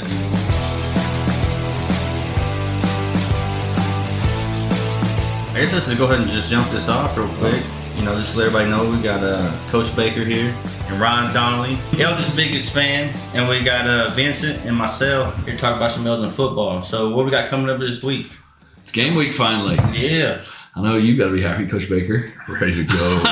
I guess let's just go ahead and just jump this off real quick. Just to let everybody know, we got Coach Baker here and Ron Donnelly, Elgin's biggest fan, and we got Vincent and myself here to talk about some Elgin football. So what we got coming up this week? It's game week finally. Yeah. I know you got to be happy, Coach Baker. Ready to go.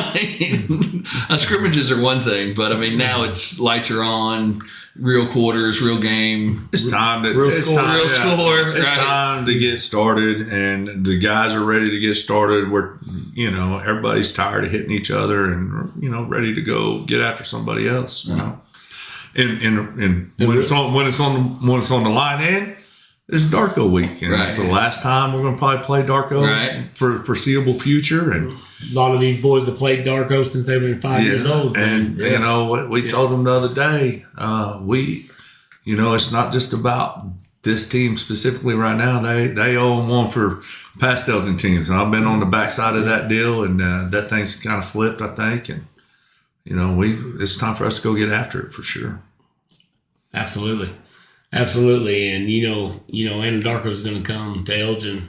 Scrimmages are one thing, but now it's lights are on, real quarters, real game. It's time to real score. It's time to get started, and the guys are ready to get started. We're, everybody's tired of hitting each other, and ready to go get after somebody else. And when it's on the line in. It's Darko week, and it's the last time we're going to probably play Darko for foresee's future. And a lot of these boys have played Darko since they've been 5 years old. And we told them the other day, it's not just about this team specifically right now. They owe them one for past Elgin teams, and I've been on the backside of that deal, and that thing's kind of flipped, I think. And it's time for us to go get after it for sure. Absolutely, and Anadarko's going to come to Elgin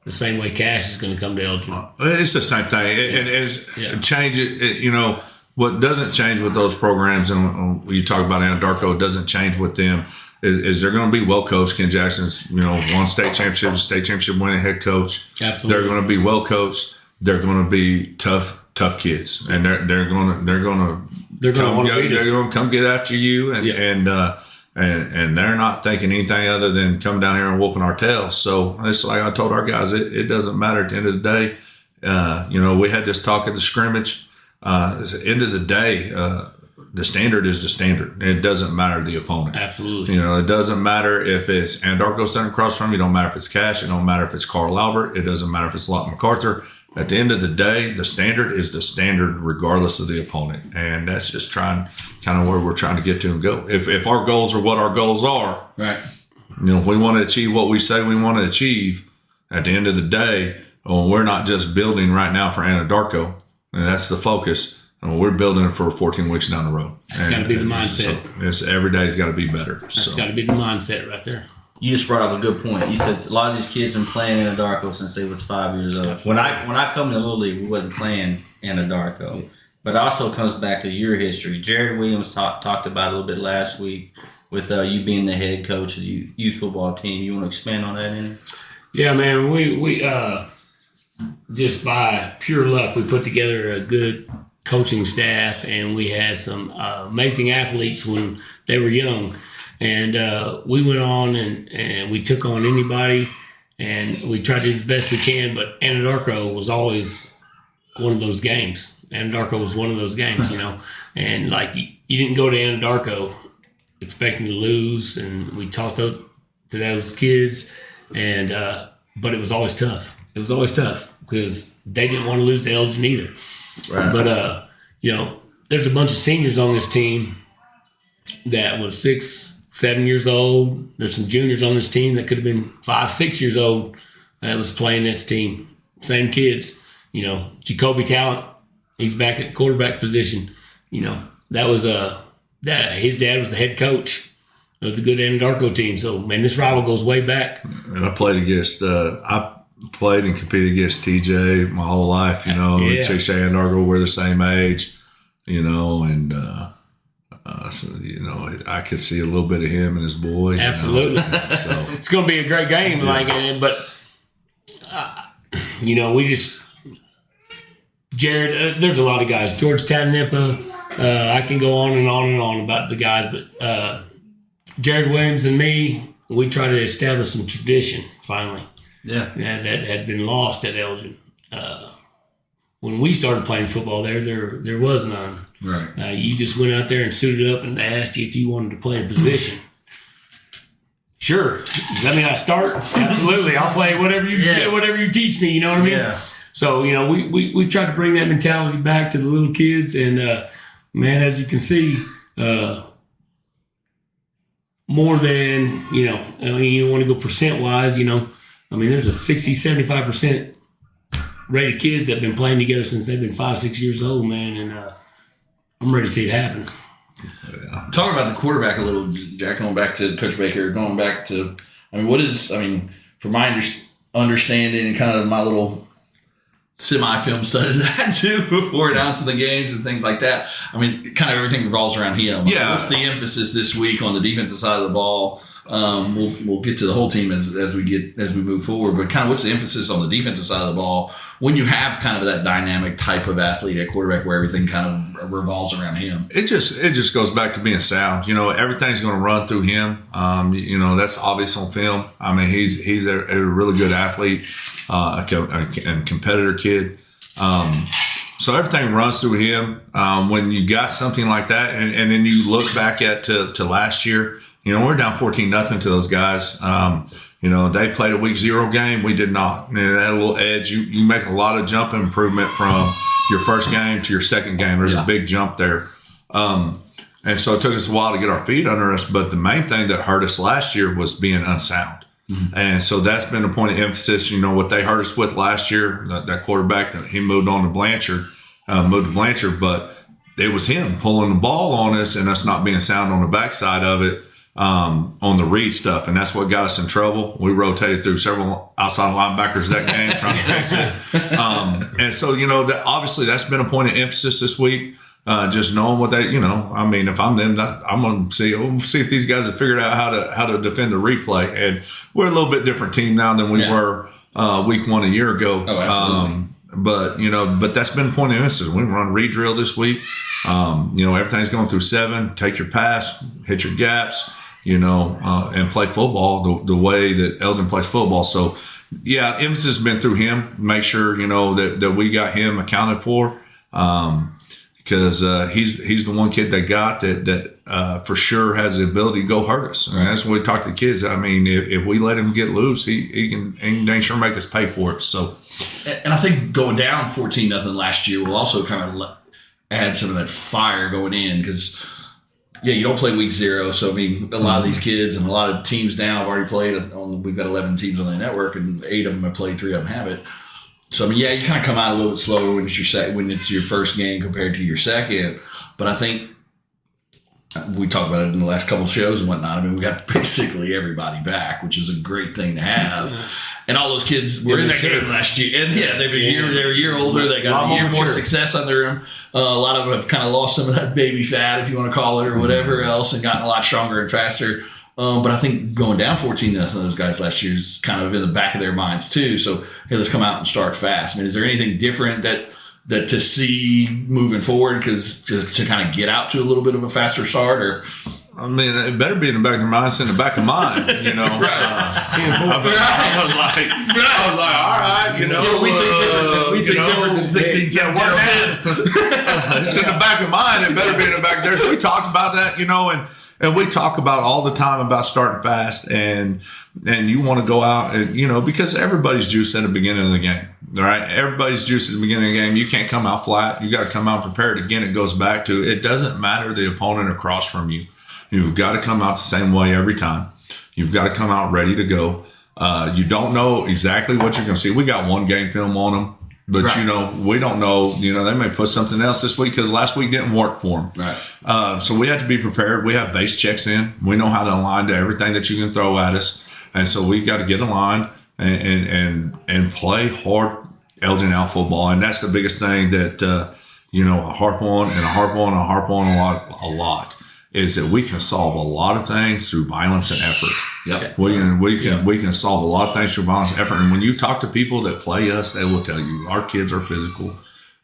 the same way Cash is going to come to Elgin. It's the same thing. Change it. What doesn't change with those programs, and when you talk about Anadarko, it doesn't change with them. Is they're going to be well coached. Ken Jackson's won state championship winning head coach. Absolutely, they're going to be well coached. They're going to be tough kids, and they're going to come get after you, and they're not thinking anything other than come down here and whooping our tails. So it's like I told our guys, it doesn't matter at the end of the day. We had this talk at the scrimmage. At the end of the day, the standard is the standard. It doesn't matter the opponent. Absolutely. It doesn't matter if it's Anadarko sitting across from you. It don't matter if it's Cash. It don't matter if it's Carl Albert. It doesn't matter if it's Locke MacArthur. At the end of the day, the standard is the standard regardless of the opponent. And that's just kind of where we're trying to get to and go. If our goals are what our goals are, right? If we want to achieve what we say we want to achieve, at the end of the day, we're not just building right now for Anadarko, and that's the focus. We're building it for 14 weeks down the road. That's got to be the mindset. So every day's got to be better. That's got to be the mindset right there. You just brought up a good point. You said a lot of these kids been playing Anadarko since they was 5 years old. Absolutely. When I come to Little League, we wasn't playing Anadarko. Yeah. But it also comes back to your history. Jared Williams talked about it a little bit last week with you being the head coach of the youth football team. You want to expand on that any? Yeah, man. We just by pure luck, we put together a good coaching staff, and we had some amazing athletes when they were young. And we went on and we took on anybody, and we tried to do the best we can. But Anadarko was always one of those games. And like you didn't go to Anadarko expecting to lose, and we talked to those kids, and but it was always tough. It was always tough because they didn't want to lose to Elgin either. Right. But there's a bunch of seniors on this team that was 6-7 years old. There's some juniors on this team that could have been 5-6 years old that was playing this team. Same kids. Jacoby Talent, he's back at quarterback position. That was his dad was the head coach of the good Anadarko team. So, man, this rival goes way back. And I played and competed against TJ my whole life, TJ and Anadarko were the same age, I could see a little bit of him and his boy. Absolutely. So it's going to be a great game, but we just Jared. There's a lot of guys. George Tadnipa. I can go on and on and on about the guys, but Jared Williams and me, we try to establish some tradition finally. Yeah, that had been lost at Elgin. When we started playing football there was none. Right. You just went out there and suited up and asked you if you wanted to play a position. Sure. Does that mean I start? Absolutely. I'll play whatever you teach me. You know what I mean? Yeah. So we tried to bring that mentality back to the little kids, and man, as you can see, more than you don't want to go percent wise. There's a 60-75% rate of kids that have been playing together since they've been 5-6 years old, man, and I'm ready to see it happen. Talking about the quarterback a little, Jack, going back to Coach Baker, going back to, from my understanding and kind of my little semi-film study that I do before announcing the games and things like that. Kind of everything revolves around him. Yeah. What's the emphasis this week on the defensive side of the ball? We'll get to the whole team as we move forward, but kind of what's the emphasis on the defensive side of the ball when you have kind of that dynamic type of athlete at quarterback where everything kind of revolves around him? It just goes back to being sound. Everything's going to run through him. That's obvious on film. He's a really good athlete, and competitor kid. So everything runs through him. When you got something like that, and then you look back to last year, we're down 14-0 to those guys. They played a week 0 game. We did not. They had a little edge. You make a lot of jump improvement from your first game to your second game. There's a big jump there. And so it took us a while to get our feet under us. But the main thing that hurt us last year was being unsound. Mm-hmm. And so that's been a point of emphasis. What they hurt us with last year, that quarterback, he moved to Blanchard, but it was him pulling the ball on us and us not being sound on the backside of it. On the read stuff, and that's what got us in trouble. We rotated through several outside linebackers that game trying to fix it. And so, obviously that's been a point of emphasis this week. Just knowing what they, if I'm them, I'm going to see if these guys have figured out how to defend the replay. And we're a little bit different team now than we were week 1 a year ago. Oh, absolutely. But that's been a point of emphasis. We run read drill this week. Everything's going through 7. Take your pass, hit your gaps. And play football the way that Elgin plays football. So, emphasis has been through him. Make sure, that we got him accounted for, because he's the one kid they got that for sure has the ability to go hurt us. And that's what we talk to the kids. If we let him get loose, he can dang sure make us pay for it. So, and I think going down 14-0 last year will also kind of add some of that fire going in because. Yeah, you don't play week 0. So, a lot of these kids and a lot of teams now have already played. We've got 11 teams on the network, and 8 of them have played, 3 of them haven't. So, you kind of come out a little bit slower when it's your first game compared to your second. But I think we talked about it in the last couple of shows and whatnot. We got basically everybody back, which is a great thing to have. And all those kids were in that game last year. And they're a year older. They got a year more success under them. A lot of them have kind of lost some of that baby fat, if you want to call it, or whatever else, and gotten a lot stronger and faster. But I think going down 14-0 those guys last year is kind of in the back of their minds too. So, hey, let's come out and start fast. Is there anything different that to see moving forward, because to kind of get out to a little bit of a faster start, or it better be in the back of their minds than the back of mine, Right. I was like, all right, we think different than 16, 17 kids. It's in the back of mine. It better be in the back there. So we talked about that, and we talk about all the time about starting fast, and you want to go out and, because everybody's juiced at the beginning of the game. All right. Everybody's juiced at the beginning of the game. You can't come out flat. You got to come out prepared. Again, it goes back to, it doesn't matter the opponent across from you. You've got to come out the same way every time. You've got to come out ready to go. You don't know exactly what you're going to see. We got 1 game film on them, but we don't know. They may put something else this week because last week didn't work for them. Right. So we have to be prepared. We have base checks in. We know how to align to everything that you can throw at us, and so we've got to get aligned and play hard Elgin out football. And that's the biggest thing that I harp on a lot. Is that we can solve a lot of things through violence and effort. Yep. We can solve a lot of things through violence and effort. And when you talk to people that play us, they will tell you our kids are physical,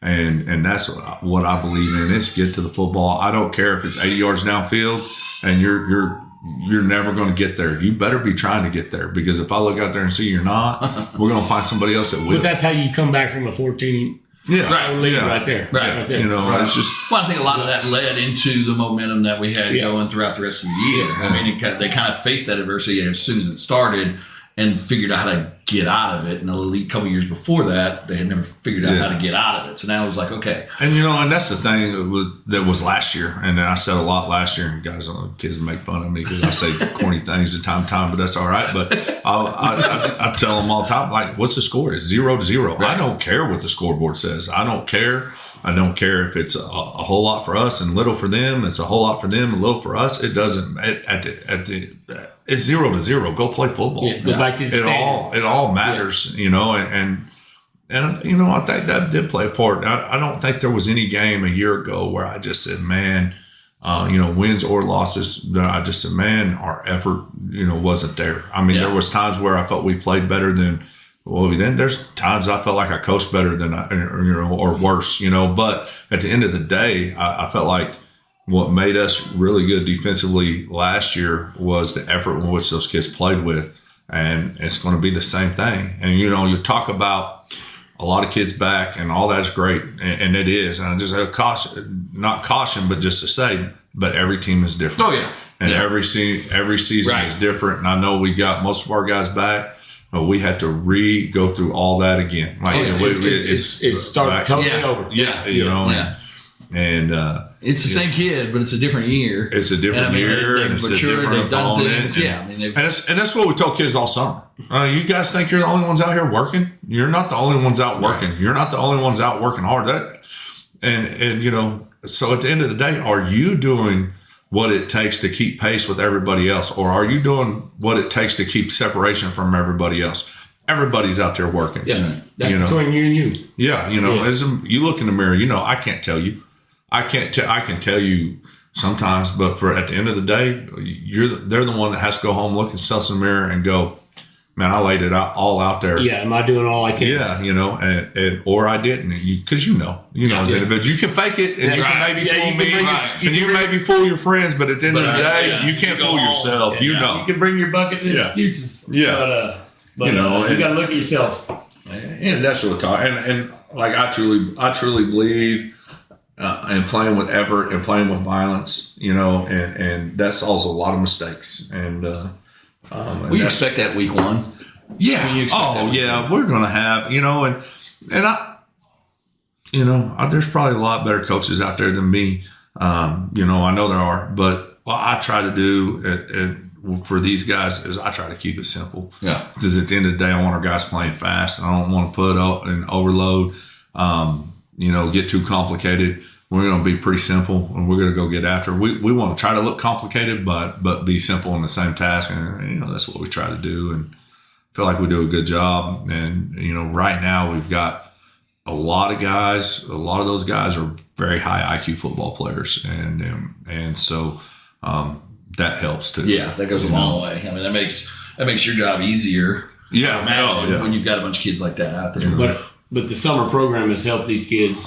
and that's what I believe in. It's get to the football. I don't care if it's 80 yards downfield and you're never going to get there. You better be trying to get there, because if I look out there and see you're not, we're going to find somebody else that will. But that's how you come back from a 14. Right there. It's just. Well, I think a lot of that led into the momentum that we had going throughout the rest of the year. They kind of faced that adversity as soon as it started and figured out how to get out of it. And a couple years before that, they had never figured out how to get out of it. So now it was like, okay. And and that's the thing that was last year. And I said a lot last year, and guys, kids make fun of me because I say corny things to time, but that's all right. But I tell them all the time, like, what's the score? It's 0-0. Right. I don't care what the scoreboard says. I don't care I don't care if it's a whole lot for us and little for them. It's a whole lot for them and little for us. It doesn't. It's 0-0. Go play football. Yeah, go back to the standard. It all matters, you know, and you know, I think that did play a part. I don't think there was any game a year ago where I just said, man, you know, wins or losses, that I just said, man, our effort, you know, wasn't there. I mean, there was times where I felt we played better than. Well, then there's times I felt like I coached better than or worse, you know. But at the end of the day, I felt like what made us really good defensively last year was the effort in which those kids played with, and it's going to be the same thing. And you know, you talk about a lot of kids back, and all that's great, and it is. And I just have not caution, but just to say, but every team is different. Oh yeah, and every season is different. And I know we got most of our guys back. But we had to go through all that again. Like it's starting totally over. Yeah, you know, and it's the same kid, but it's a different year. It's a different year, they've and it's matured, a different they've done opponent. things. I mean, and that's what we told kids all summer. You guys think you're the only ones out here working? You're not the only ones out working. You're not the only ones out working hard. And you know, so at the end of the day, are you doing what it takes to keep pace with everybody else, or are you doing what it takes to keep separation from everybody else? Everybody's out there working. Yeah, that's between you and you. Yeah, you know, as you look in the mirror, you know, I can't tell you. I can tell you sometimes, but for at the end of the day, they're the one that has to go home, look themselves in the mirror, and go, man, I laid it all out there. Yeah, am I doing all I can? Yeah, you know, and or I didn't, because you know, as individuals, you can fake it, and you can maybe fool me, and you can maybe fool your friends, but at the end of the day, you can't fool yourself. You know, you can bring your bucket of excuses. Yeah, but you know, you got to look at yourself. And that's what we're talking. And like I truly believe in playing with effort and playing with violence. You know, and that's also a lot of mistakes. And we expect that week one. Yeah. We're going to have, you know, and I, you know, there's probably a lot better coaches out there than me. You know, I know there are, but what I try to do for these guys is I try to keep it simple. Yeah. Because at the end of the day, I want our guys playing fast, and I don't want to put an overload, you know, get too complicated. We're going to be pretty simple, and we're going to go get after. We want to try to look complicated, but be simple in the same task. And, you know, that's what we try to do. And I feel like we do a good job. And, you know, right now we've got a lot of guys. A lot of those guys are very high IQ football players. And so that helps too. Yeah, that goes a long way. I mean, that makes your job easier. Yeah. When you've got a bunch of kids like that out there. But the summer program has helped these kids.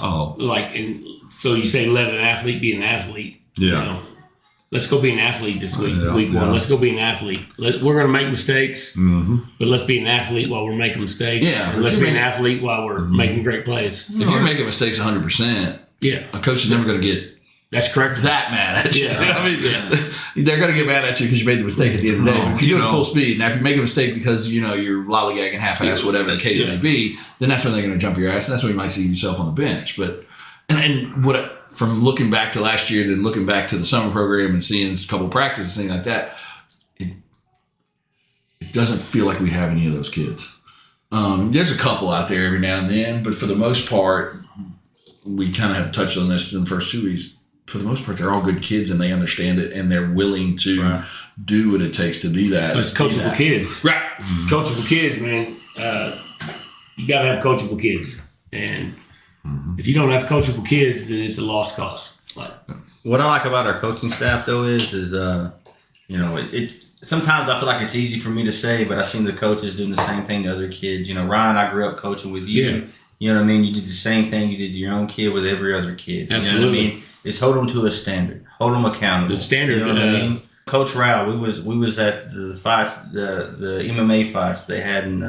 So you say let an athlete be an athlete. Yeah. You know, let's go be an athlete this week. Week one. Let's go be an athlete. We're going to make mistakes, but let's be an athlete while we're making mistakes. Yeah. And let's be an athlete while we're making great plays. If you're making mistakes 100%, a coach is never going to get that's correct. That mad at you. Yeah. I mean, they're going to get mad at you because you made the mistake at the end of the day. But if you're doing full speed, now if you make a mistake because, you know, you're lollygagging half-ass, whatever the case may be, then that's when they're going to jump your ass. And that's when you might see yourself on the bench. But, and what, from looking back to last year, then looking back to the summer program and seeing a couple practices, things like that, it doesn't feel like we have any of those kids. There's a couple out there every now and then, but for the most part, we kind of have touched on this in the first 2 weeks. For the most part, they're all good kids and they understand it and they're willing to do what it takes to be that. It's coachable kids. Right. Mm-hmm. Coachable kids, man. You got to have coachable kids. And if you don't have coachable kids, then it's a lost cause. What I like about our coaching staff, though, is you know, it's sometimes I feel like it's easy for me to say, but I've seen the coaches doing the same thing to other kids. You know, Ryan, I grew up coaching with you. Yeah. You know what I mean? You did the same thing you did to your own kid with every other kid. Absolutely. You know what I mean? It's hold them to a standard. Hold them accountable. The standard. You know what I mean? Coach Rao, we was at the fights, the MMA fights they had in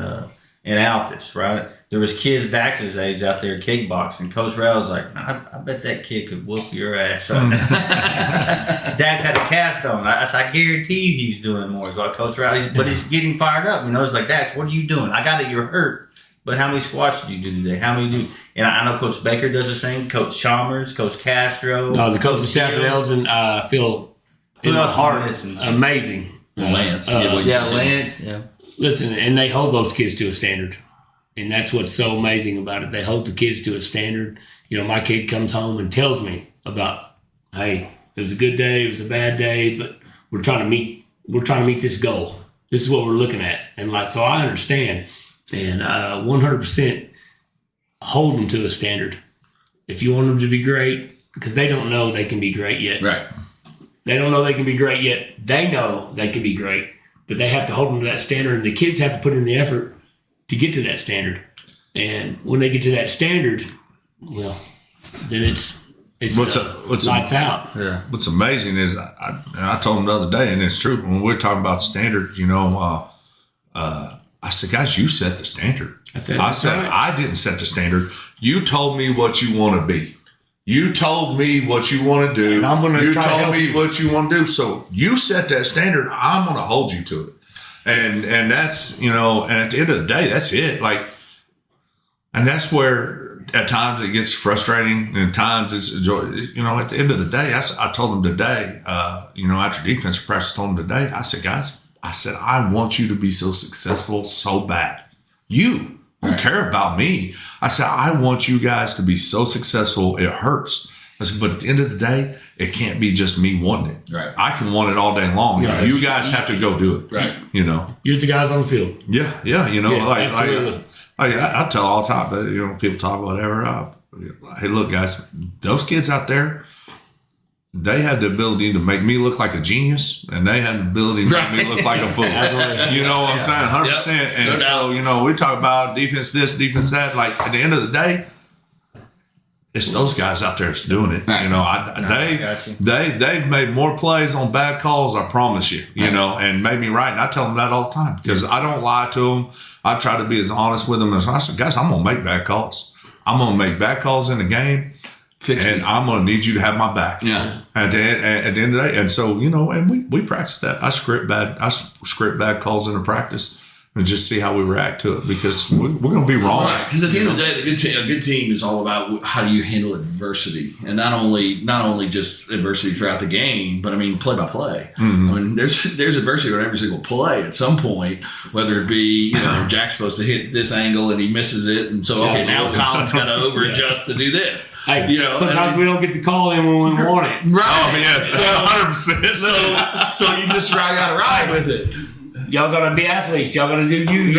Altus, right? There was kids Dax's age out there kickboxing. Coach Rao was like, I bet that kid could whoop your ass. Dax had a cast on. I guarantee you he's doing more. He's like, Coach Rao, but he's getting fired up. You know, it's like, Dax, what are you doing? I got it. You're hurt. But how many squats did you do today? How many do? And I know Coach Baker does the same. Coach Chalmers, Coach Castro. No, the coaching staff at Elgin, I feel in my heart amazing. Lance. Lance. Yeah. Listen, and they hold those kids to a standard. And that's what's so amazing about it. They hold the kids to a standard. You know, my kid comes home and tells me about, hey, it was a good day, it was a bad day, but we're trying to meet this goal. This is what we're looking at. And like, so I understand. And 100% hold them to a standard. If you want them to be great, because they don't know they can be great yet. Right. They don't know they can be great yet. They know they can be great, but they have to hold them to that standard. And the kids have to put in the effort to get to that standard. And when they get to that standard, well, then it's lights out. Yeah. What's amazing is I told them the other day, and it's true, when we're talking about standard, you know, I said, guys, you set the standard. I said, right. I didn't set the standard. You told me what you want to be. You told me what you want to do. And I'm going to told me what you want to do. So you set that standard. I'm going to hold you to it. And that's, you know, and at the end of the day, that's it. Like, and that's where at times it gets frustrating and at times it's, you know, at the end of the day, I told them today, you know, after defensive practice, I told them today, I said, guys, I want you to be so successful so bad. You don't care about me. I said, I want you guys to be so successful, it hurts. I said, but at the end of the day, it can't be just me wanting it. Right. I can want it all day long. Yeah, you guys have to go do it. Right. You know. You're the guys on the field. Yeah. You know, absolutely. I tell all the time that, you know, people talk whatever. Hey, look, guys, those kids out there, they had the ability to make me look like a genius, and they had the ability to make me look like a fool. You know what I'm saying? 100%. Yep. And so, you know, we talk about defense this, defense that. Like, at the end of the day, it's those guys out there that's doing it. You know, they've made more plays on bad calls, I promise you, you know, and made me right. And I tell them that all the time because I don't lie to them. I try to be as honest with them as I said, guys, I'm going to make bad calls. I'm going to make bad calls in the game. And I'm going to need you to have my back. Yeah. At the end of the day. And so, you know, and we practice that. I script bad calls into practice and just see how we react to it because we're going to be wrong. Right. Because at the end of the day, a good team is all about how do you handle adversity, and not only just adversity throughout the game, but I mean play by play. Mm-hmm. I mean, there's adversity on every single play at some point, whether it be, you know, Jack's supposed to hit this angle and he misses it, and so now Colin's got to over adjust to do this. Hey, you know, sometimes we don't get the call in when we want it. Right. Oh, yeah. So 100%. So you just got to ride with it. Y'all gotta be athletes. Y'all gotta do you.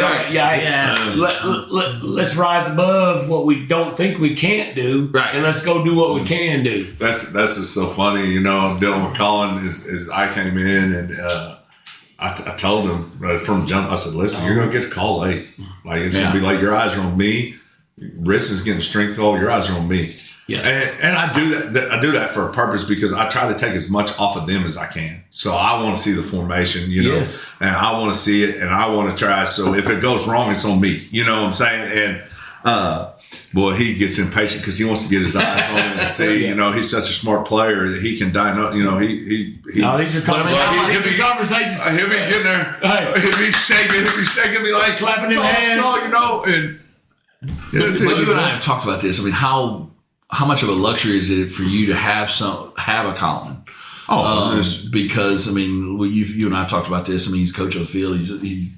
Let's rise above what we don't think we can't do, and let's go do what we can do. That's just so funny, you know. Dealing with Colin is I came in and I told him right from jump. I said, "Listen, you're gonna get the call late. Like it's gonna be like your eyes are on me. Riss is getting a strength call. Your eyes are on me." Yeah, and I do that. I do that for a purpose because I try to take as much off of them as I can. So I want to see the formation, you know, and I want to see it, and I want to try. So if it goes wrong, it's on me. You know what I'm saying? And boy, he gets impatient because he wants to get his eyes on him and see. You know, he's such a smart player that he can diagnose. You know, he. No, these are conversations. He'll be getting there. He'll be shaking me like clapping his hands. You know, and but you and I have talked about this. I mean, how much of a luxury is it for you to have a Colin? Because I mean, you and I have talked about this. I mean, he's coach on the field. He's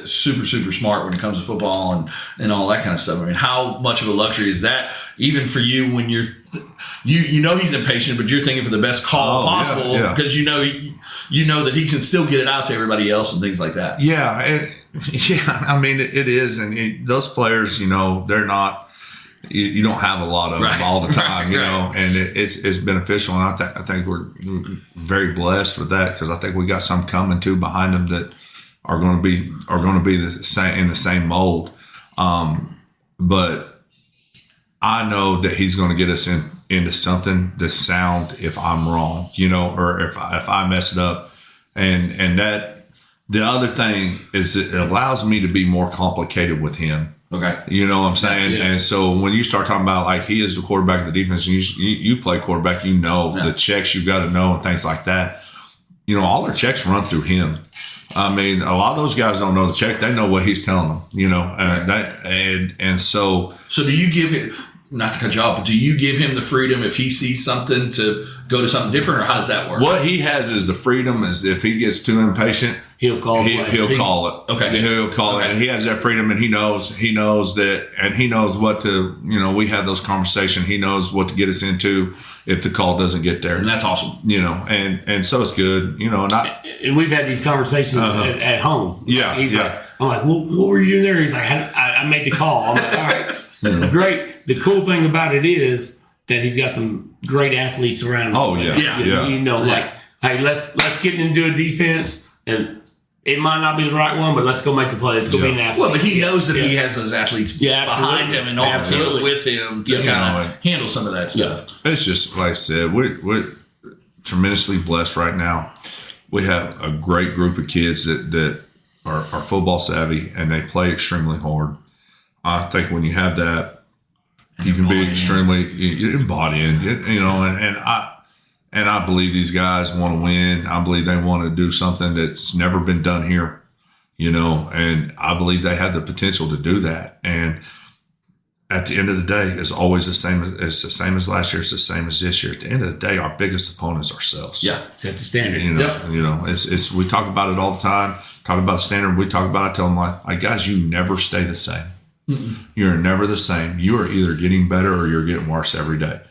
super, super smart when it comes to football and all that kind of stuff. I mean, how much of a luxury is that even for you when you're you know he's impatient, but you're thinking for the best call possible because you know that he can still get it out to everybody else and things like that. Yeah, I mean, it is, and those players, you know, they're not. You don't have a lot of them all the time, you know, and it's beneficial. And I think we're very blessed with that because I think we got some coming too behind them that are going to be the same in the same mold. But I know that he's going to get us into something that's sound if I'm wrong, you know, or if I mess it up, and that the other thing is it allows me to be more complicated with him. Okay. You know what I'm saying? Yeah. And so when you start talking about like he is the quarterback of the defense and you play quarterback, you know the checks you've got to know and things like that. You know, all their checks run through him. I mean, a lot of those guys don't know the check. They know what he's telling them, you know, and so. So do you give it, not to cut you off, but do you give him the freedom if he sees something to go to something different, or how does that work? What he has is the freedom is if he gets too impatient, he'll call it. Okay. He'll call it. And he has that freedom, and he knows that, and he knows what to, we have those conversations. He knows what to get us into if the call doesn't get there. And that's awesome. And so it's good, and we've had these conversations at home. Yeah. He's like, I'm like, what were you doing there? He's like, I made the call. I'm like, all right, great. The cool thing about it is that he's got some great athletes around him. Oh, yeah. Like, hey, let's get into a defense, and it might not be the right one, but let's go make a play. Let's go be an athlete. Well, but he knows that he has those athletes behind him and on the field with him to kind of handle some of that stuff. It's just, like I said, we're tremendously blessed right now. We have a great group of kids that are football savvy, and they play extremely hard. I think when you have that, you can be extremely embodying, and I believe these guys want to win. I believe they want to do something that's never been done here, and I believe they have the potential to do that. And at the end of the day, it's always the same. It's the same as last year. It's the same as this year. At the end of the day, our biggest opponent is ourselves. Yeah, set the standard. It's we talk about it all the time. Talk about the standard. We talk about it. I tell them like guys, you never stay the same. Mm-mm. You're never the same. You are either getting better or you're getting worse every day.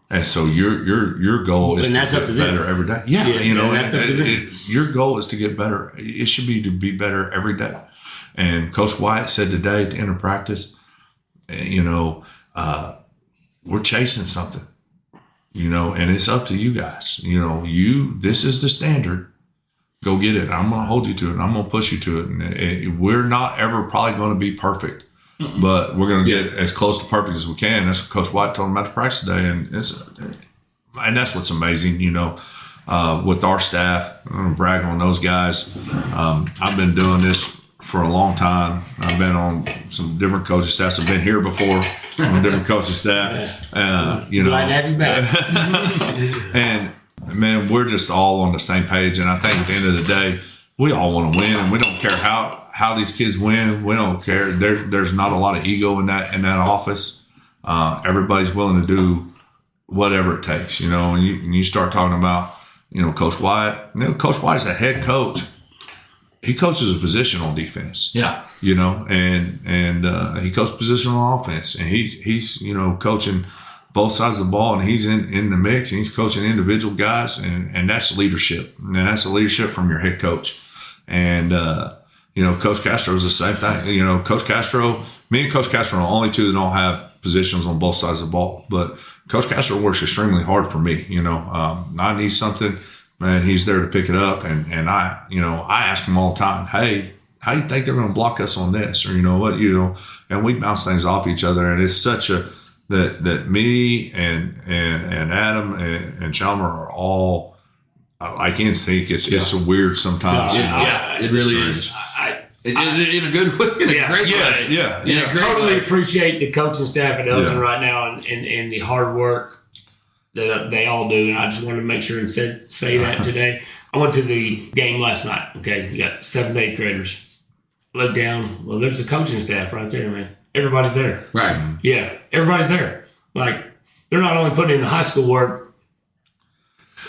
And so your goal is to get better every day. Yeah, your goal is to get better. It should be to be better every day. And Coach Wyatt said today at the end of practice, we're chasing something, and it's up to you guys. This is the standard. Go get it. I'm going to hold you to it. I'm going to push you to it. And we're not ever probably going to be perfect. But we're going to get as close to perfect as we can. That's what Coach White told him about the practice today, and that's what's amazing. With our staff, I'm going to brag on those guys. I've been doing this for a long time. I've been on some different coaching staffs. I've been here before on different coaching staff. Glad to have you back. And man, we're just all on the same page. And I think at the end of the day, we all want to win, and we don't care how these kids win. We don't care. There's not a lot of ego in that office. Everybody's willing to do whatever it takes, and you start talking about, Coach Wyatt. Coach Wyatt's a head coach. He coaches a position on defense. Yeah. And he coaches position on offense, and he's coaching both sides of the ball, and he's in the mix, and he's coaching individual guys, and that's leadership. And that's the leadership from your head coach. And Coach Castro is the same thing. Coach Castro, me and Coach Castro are the only two that don't have positions on both sides of the ball. But Coach Castro works extremely hard for me. I need something, man, he's there to pick it up. And I ask him all the time, hey, how do you think they're going to block us on this? Or, and we bounce things off each other. And it's such that me and Adam and Chalmer are all, I can't think. It's weird sometimes. It really is. In a good way. In a great way. Yeah. Totally appreciate the coaching staff at Elgin right now and the hard work that they all do. And I just wanted to make sure and say that today. I went to the game last night. Okay, you got 7th, 8th graders. Look down. Well, there's the coaching staff right there, man. Everybody's there. Right. Yeah, everybody's there. Like, they're not only putting in the high school work.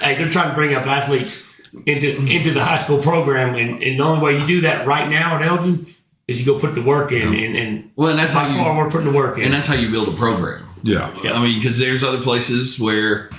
Hey, they're trying to bring up athletes into the high school program, and the only way you do that right now at Elgin is you go put the work in. And that's how we're putting the work in. And that's how you build a program. Yeah. I mean, because there's other places where,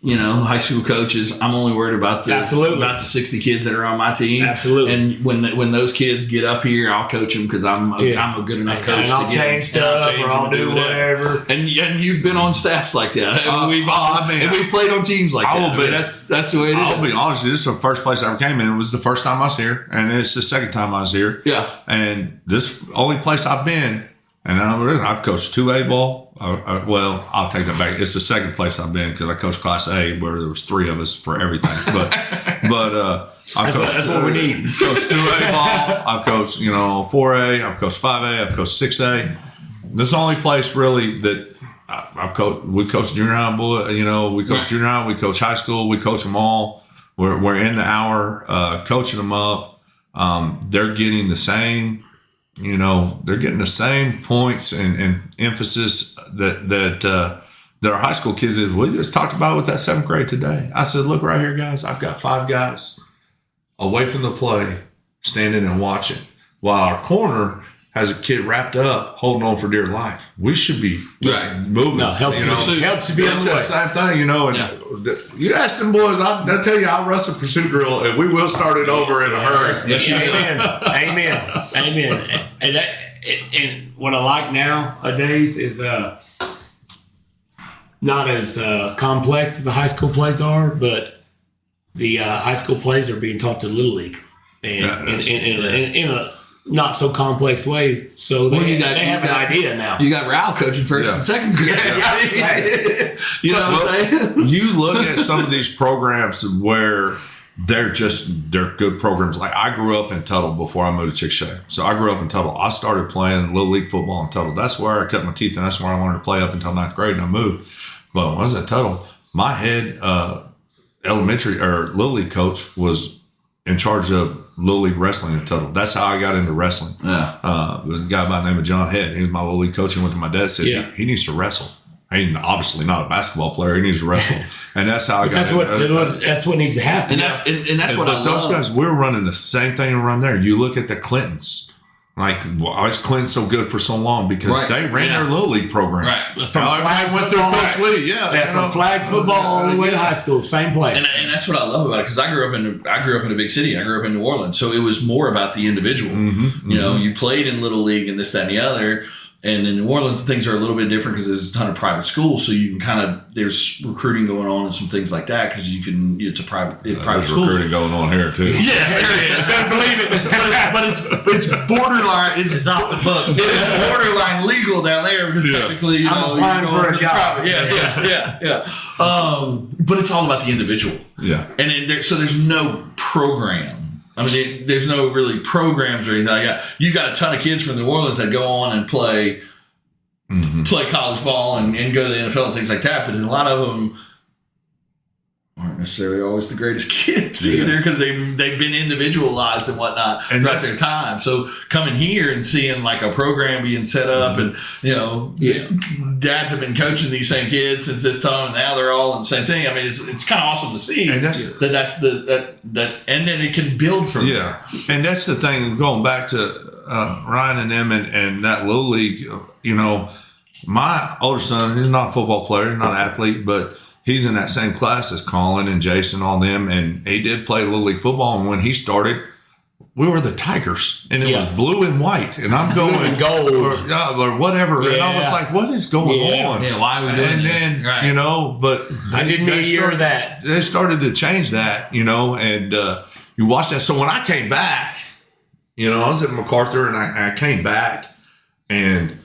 high school coaches, I'm only worried about the 60 kids that are on my team. Absolutely. And when those kids get up here, I'll coach them because I'm a good enough coach. And I'll change stuff, or I'll do whatever. And you've been on staffs like that. And we've played on teams like that. That's the way it is. I'll be honest, this is the first place I ever came in. It was the first time I was here, and it's the second time I was here. Yeah. And this only place I've been, and I've coached 2A ball. I'll take that back. It's the second place I've been because I coached Class A where there was 3 of us for everything. But I've coached, that's what we need. Coached 2A ball. I've coached 4A. I've coached 5A. I've coached 6A. This is the only place really that I've coached. We coach junior high, we coach junior high. We coach high school. We coach them all. We're in the hour coaching them up. They're getting the same they're getting the same points and emphasis that our high school kids is. We just talked about it with that 7th grade today. I said, look right here, guys. I've got 5 guys away from the play, standing and watching, while our corner has a kid wrapped up, holding on for dear life. We should be moving. No, helps you be on the way. Same thing, And you ask them boys, I'll tell you, I'll rust a pursuit drill, and we will start it over in a hurry. Amen. And what I like nowadays is not as complex as the high school plays are, but the high school plays are being taught to Little League, and in a not so complex way, so they have an idea now. You got Raul coaching first and second grade. You know what I'm saying? You look at some of these programs where they're good programs. Like I grew up in Tuttle before I moved to Chick-fil-A. So I grew up in Tuttle. I started playing Little League football in Tuttle. That's where I cut my teeth, and that's where I learned to play up until 9th grade, and I moved. But when I was at Tuttle, my head elementary or Little League coach was in charge of Little League wrestling in Tuttle. That's how I got into wrestling. Yeah. It was a guy by the name of John Head. He was my Little League coach. He went to my dad, said he needs to wrestle. He's obviously not a basketball player. He needs to wrestle. And that's how I got into that's what needs to happen. And that's what I love. Those guys, we're running the same thing around there. You look at the Clintons. Like, why is Clinton so good for so long? Because they ran their Little League program. Right. Everybody went through Coach Lee. From flag football all the way to high school, same place. And that's what I love about it, because I grew up in a big city. I grew up in New Orleans, so it was more about the individual. Mm-hmm. You played in Little League and this, that, and the other. And in New Orleans, things are a little bit different because there's a ton of private schools, so you can there's recruiting going on and some things like that because it's a private school. Recruiting going on here too. Yeah, there is. I believe it, but it's borderline. It's off the book. It's borderline legal down there because technically, I'm applying for a job. Yeah. But it's all about the individual. Yeah, and so there's no program. I mean, there's no really programs or anything like that. You've got a ton of kids from New Orleans that go on and play college ball and go to the NFL and things like that. But a lot of them aren't necessarily always the greatest kids either because they've been individualized and whatnot throughout their time. So coming here and seeing like a program being set up and, dads have been coaching these same kids since this time and now they're all in the same thing. I mean, it's kind of awesome to see and and then it can build from there. And that's the thing, going back to Ryan and them and that Little League, my older son, he's not a football player, he's not an athlete, but he's in that same class as Colin and Jason, all them, and he did play Little League football. And when he started, we were the Tigers, and it was blue and white, and I'm going gold or whatever. And I was like, "What is going on? Yeah, why are we doing this?" And then but I didn't need to hear that. They started to change that, and you watch that. So when I came back, I was at MacArthur, and I came back, and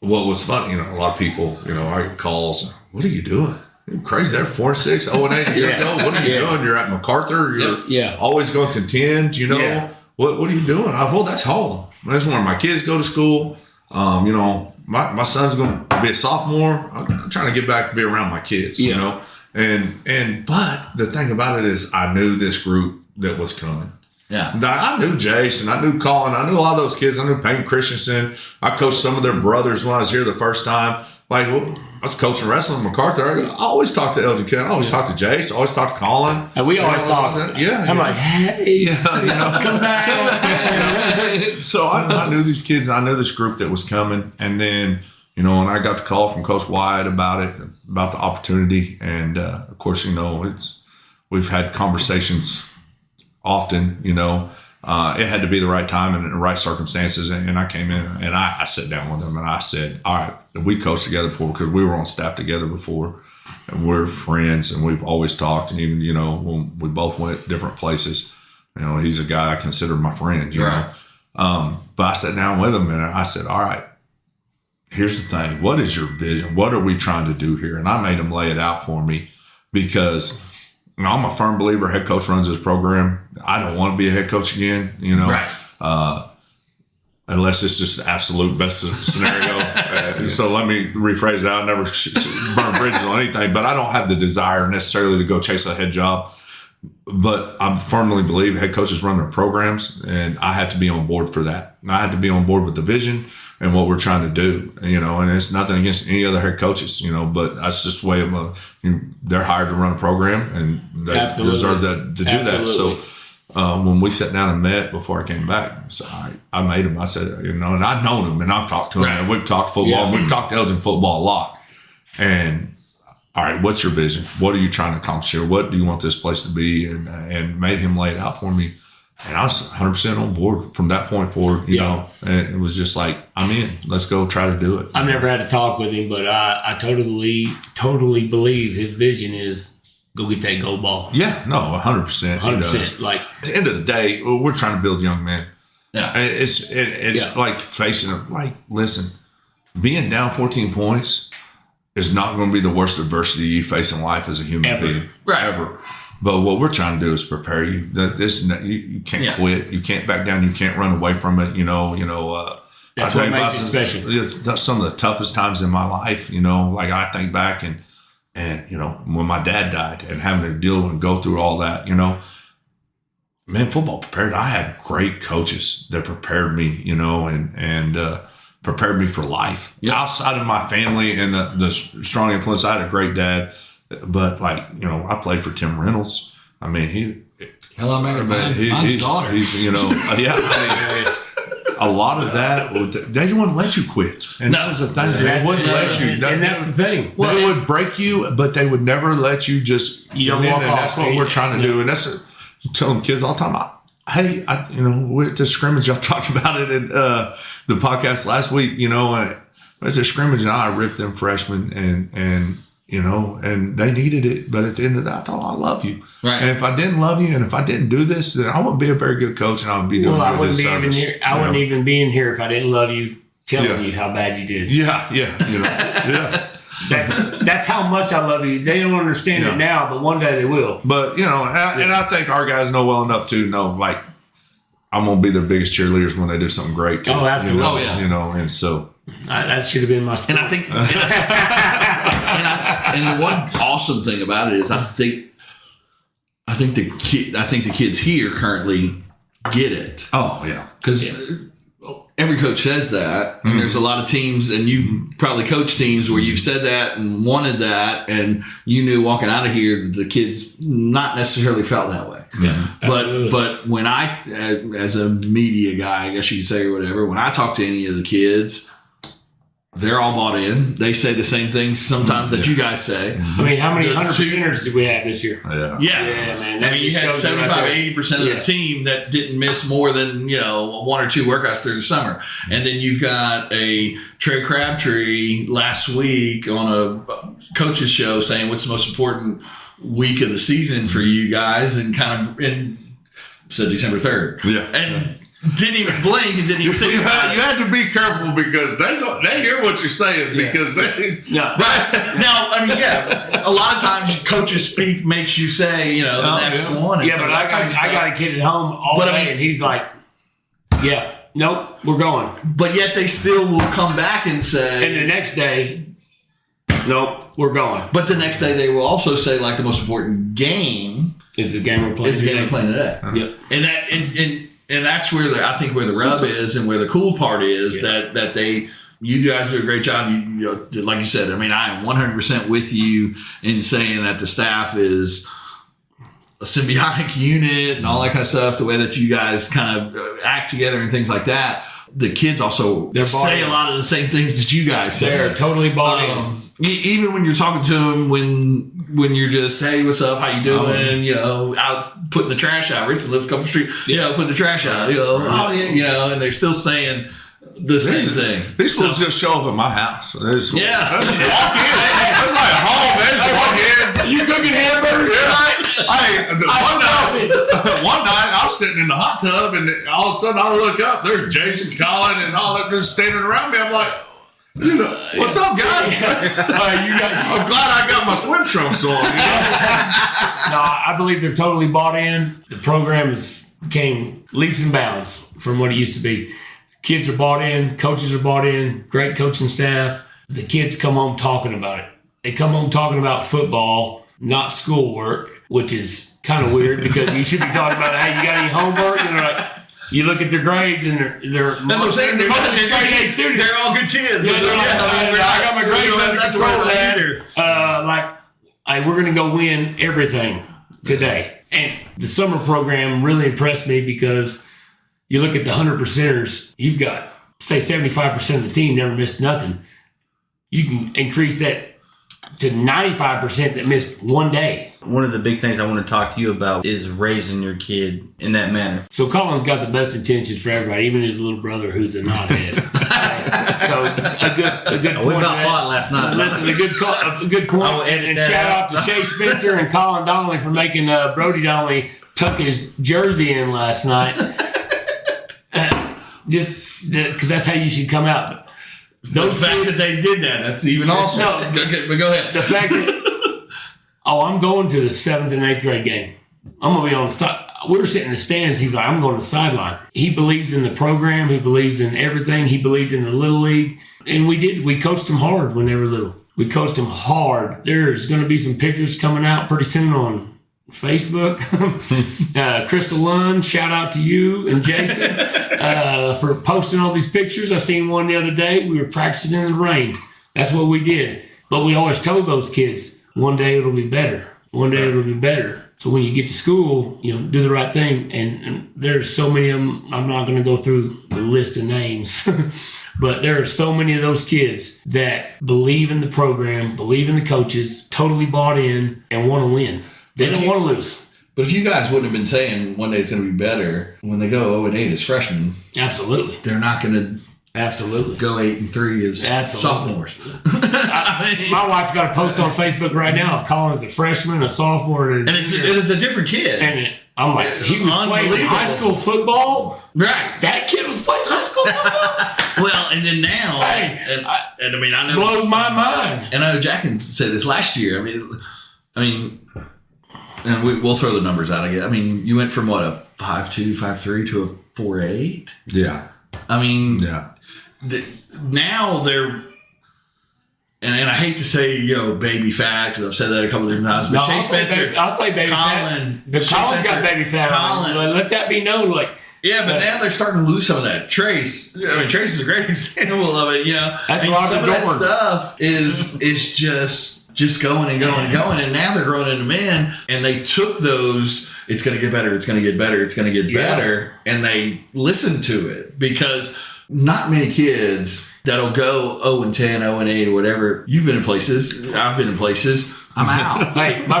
what was funny, a lot of people, I get calls, "What are you doing? You're crazy. They're 4-6, 0-8 a year ago. What are you doing? You're at MacArthur. You're always going to contend. What are you doing?" That's home. That's where my kids go to school. My son's going to be a sophomore. I'm trying to get back and be around my kids. But the thing about it is, I knew this group that was coming. Yeah, I knew Jason. I knew Colin. I knew a lot of those kids. I knew Peyton Christensen. I coached some of their brothers when I was here the first time. I was coaching wrestling at MacArthur. I always talked to LGK. I always talked to Jace. I always talked to Colin. And we always talked. I'm like, hey, come back. So I knew these kids. I knew this group that was coming. And then, when I got the call from Coach Wyatt about it, about the opportunity. And, of course, we've had conversations often, it had to be the right time and the right circumstances. And I came in and I sat down with them and I said, all right, we coached together before because we were on staff together before and we're friends and we've always talked. And even, when we both went different places, he's a guy I consider my friend, know. But I sat down with him and I said, all right, here's the thing. What is your vision? What are we trying to do here? And I made him lay it out for me because I'm a firm believer head coach runs his program. I don't want to be a head coach again, unless it's just the absolute best scenario. So let me rephrase that. I never burn bridges on anything, but I don't have the desire necessarily to go chase a head job. But I firmly believe head coaches run their programs, and I had to be on board for that. I had to be on board with the vision and what we're trying to do, and it's nothing against any other head coaches, but that's just the way they're hired to run a program, and they deserve to do that. So when we sat down and met before I came back, so I made him. I said, and I've known him, and I've talked to him, and we've talked football, and we've talked Elgin football a lot. And all right, what's your vision? What are you trying to accomplish here? What do you want this place to be? And made him lay it out for me. And I was 100% on board from that point forward, you know. And it was just like, I'm in. Let's go try to do it. I've never had to talk with him, but I totally believe his vision is go get that gold ball. Yeah, no, 100%. 100%. Like, at the end of the day, we're trying to build young men. Yeah. It's like facing them. Like, listen, being down 14 points is not going to be the worst adversity you face in life as a human being. Right. Ever. But what we're trying to do is prepare you. You can't quit. You can't back down. You can't run away from it. That's what makes you special. That's some of the toughest times in my life. Like I think back and when my dad died and having to deal and go through all that. Man, football prepared. I had great coaches that prepared me. And prepared me for life. Outside of my family and the strong influence, I had a great dad. But I played for Tim Reynolds. I mean, hell, I married mine's daughter. He's a lot of that, they didn't want to let you quit. And that was the thing. They wouldn't let you. And that's the thing. They would break you, but they would never let you just you don't walk in. And off. that's what we're trying to do. And that's telling kids all the time. Hey, with the scrimmage, y'all talked about it in the podcast last week. At the scrimmage, and I ripped them freshmen, and they needed it. But at the end of that, I thought, I love you. Right. And if I didn't love you, and if I didn't do this, then I wouldn't be a very good coach, and I would be doing I wouldn't this be service. even here. I wouldn't even be in here if I didn't love you, telling you how bad you did. Yeah. That's how much I love you. They don't understand it now, but one day they will. But and I think our guys know well enough to know, like, I'm gonna be their biggest cheerleaders when they do something great. Too, oh, absolutely. And so that should have been my story. And I think, and the one awesome thing about it is, I think the kids here currently get it. Oh yeah, because every coach says that, and there's a lot of teams, and you probably coach teams where you've said that and wanted that, and you knew walking out of here that the kids not necessarily felt that way. Yeah, but when I, as a media guy, I guess you could say, or whatever, when I talk to any of the kids, they're all bought in. They say the same things sometimes that you guys say. I mean, how many 100%ers did we have this year? Yeah, man. I mean, you had 75-80% of the team that didn't miss more than, one or two workouts through the summer. And then you've got a Trey Crabtree last week on a coach's show saying what's the most important week of the season for you guys, and said December 3rd. Yeah. And didn't even blink and didn't even think about it. You have to be careful because they hear what you're saying because they. Yeah. Right. Now, I mean, a lot of times coaches speak makes you say, the next one. Yeah, but I got a kid at home all day, and he's like, nope, we're going. But yet they still will come back and say. And the next day, nope, we're going. But the next day they will also say, like, the most important game is the game we're playing today. Yep. And that's where I think where the rub is, and where the cool part is that you guys do a great job. Like you said, I mean, I am 100% with you in saying that the staff is a symbiotic unit and all that kind of stuff. The way that you guys kind of act together and things like that. The kids also say a lot of the same things that you guys say. They're totally bought in. Even when you're talking to them, when you're just, hey, what's up? How you doing? Out putting the trash out. Richard lives a couple streets. Putting the trash out. And they're still saying the same thing. These fools just show up at my house. That's walk in. That's like home. They just walk in. You cooking hamburgers? One night I was sitting in the hot tub, and all of a sudden I look up. There's Jason, Colin, and all that just standing around me. I'm like, what's up, guys? I'm glad I got my swim trunks on. No, I believe they're totally bought in. The program became leaps and bounds from what it used to be. Kids are bought in. Coaches are bought in. Great coaching staff. The kids come home talking about it. They come home talking about football, not schoolwork, which is kind of weird because you should be talking about, hey, you got any homework? And they're like, you look at their grades and they're That's what I'm saying. They're straight A students. They're all good kids. I got my grades under control there. Hey, we're going to go win everything today. And the summer program really impressed me because you look at the 100%ers, you've got, say, 75% of the team never missed nothing. You can increase that to 95% that missed one day. One of the big things I want to talk to you about is raising your kid in that manner. So Colin's got the best intentions for everybody, even his little brother who's a knothead. So a good point. We about fought last night. Listen, a good point. And shout out to Shay Spencer and Colin Donnelly for making Brody Donnelly tuck his jersey in last night. Just because that's how you should come out. The fact that they did that's even awesome. No, okay, but go ahead. The fact that, I'm going to the 7th and 8th grade game. I'm going to be on the side. We were sitting in the stands. He's like, I'm going to the sideline. He believes in the program. He believes in everything. He believed in the Little League. And we did. We coached him hard when they were little. We coached him hard. There's going to be some pictures coming out pretty soon on Facebook. Crystal Lund, shout out to you and Jason for posting all these pictures. I seen one the other day. We were practicing in the rain. That's what we did. But we always told those kids, one day it'll be better. One day it'll be better. So when you get to school, do the right thing. And there's so many of them. I'm not going to go through the list of names. But there are so many of those kids that believe in the program, believe in the coaches, totally bought in, and want to win. They don't want to lose. But if you guys wouldn't have been saying one day it's going to be better, when they go 0-8 as freshmen, absolutely, they're not going to go 8-3 as sophomores. My wife's got a post on Facebook right now of Colin's a freshman, a sophomore, and it is a different kid. And I'm like, he was playing high school football. Right, that kid was playing high school football. Well, and then now, I know blows my mind. And I know Jack said this last year. I mean. And we'll throw the numbers out again. I mean, you went from what, a 5.2, 5.3 to a 4.8? Yeah. I mean, yeah. Now they're, and I hate to say, baby fat, because I've said that a couple of different times, but Shay Spencer. I'll say baby Colin, fat. But Colin's got baby fat. Colin. Let that be known. Yeah, but now they're starting to lose some of that. Trace is a great example of it, That's some of that stuff is just going and going and going, and now they're growing into men, and they took those, it's going to get better, it's going to get better, it's going to get better, and they listened to it, because not many kids that'll go 0-10, 0-8, or whatever. You've been in places, I've been in places, I'm out. Hey, my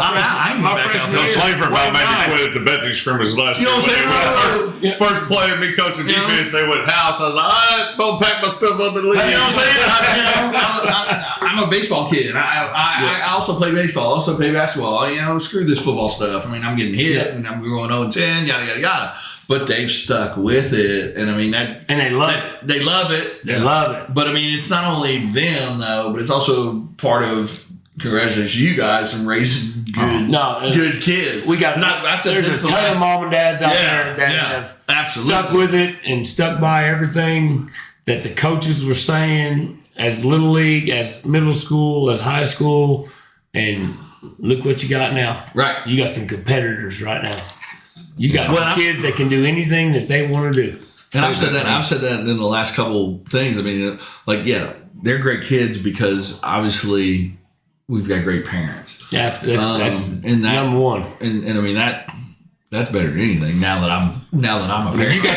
freshman year. Slaver about made me quit at the Bethany scrimmage last year. You know what I'm saying? First play of me coaching defense, they went house. I was like, I'm going to pack my stuff up and leave. You know what I'm saying? I'm a baseball kid. I also play baseball. I also play basketball. Screw this football stuff. I'm getting hit, and I'm going 0-10, yada, yada, yada. But they've stuck with it, and and they love it. They love it. They love it. But it's not only them though, but it's also part of. Congratulations, you guys, from raising good kids. We got. There's a ton of mom and dads out there that have stuck with it and stuck by everything that the coaches were saying, as little league, as middle school, as high school, and look what you got now. Right, you got some competitors right now. You got kids that can do anything that they want to do. And I've said that in the last couple things. They're great kids because obviously. We've got great parents. That's number one. And that's better than anything. Now that I'm a parent. You got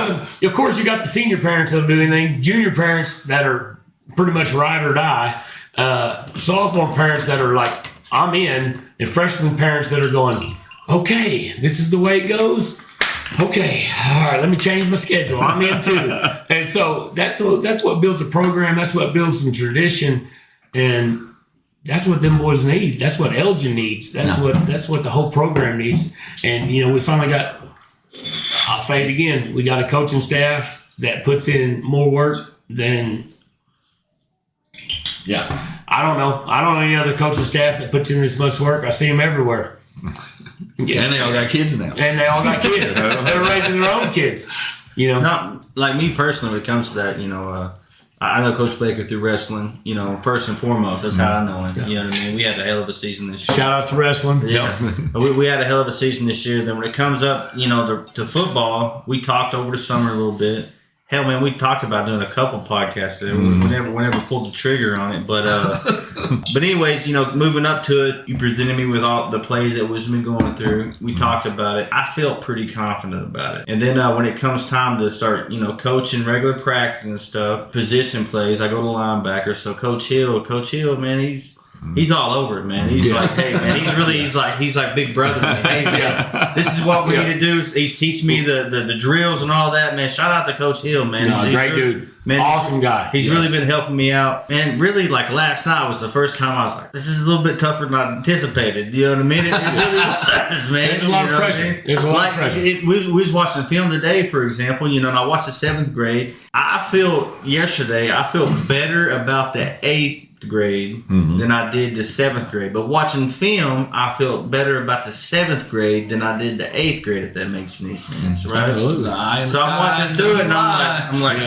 some. Of course, you got the senior parents that'll do anything. Junior parents that are pretty much ride or die. Sophomore parents that are like, I'm in, and freshman parents that are going, okay, this is the way it goes. Okay, all right, let me change my schedule. I'm in too. And so that's what builds a program. That's what builds some tradition. And that's what them boys need. That's what Elgin needs. That's what the whole program needs. And, we finally got, I'll say it again, we got a coaching staff that puts in more work than, I don't know any other coaching staff that puts in this much work. I see them everywhere. Yeah. And they all got kids now. They're raising their own kids. Not like me personally when it comes to that, I know Coach Baker through wrestling, first and foremost. That's how I know him. Yeah. You know what I mean? We had a hell of a season this year. Shout out to wrestling. Yeah. we had a hell of a season this year. Then when it comes up, to football, we talked over the summer a little bit. Hell, man, we talked about doing a couple podcasts there. We never pulled the trigger on it. But anyways, moving up to it, you presented me with all the plays that was been going through. We talked about it. I felt pretty confident about it. And then when it comes time to start, coaching regular practice and stuff, position plays, I go to linebacker. So Coach Hill, man, he's all over it, man. He's like, hey, man, he's like big brother, man. Hey, man, this is what we need to do. He's teaching me the drills and all that, man. Shout out to Coach Hill, man. No, great dude. Man, awesome guy. He's really been helping me out. And really, like last night was the first time I was like, this is a little bit tougher than I anticipated. You know what I mean? It really was, man. There's a lot of pressure. There's a lot of pressure. We was watching film today, for example, and I watched the 7th grade. I feel better about the 8th grade than I did the 7th grade. But watching film, I feel better about the 7th grade than I did the 8th grade, if that makes any sense, right? Absolutely. So I'm watching through it, and I'm like,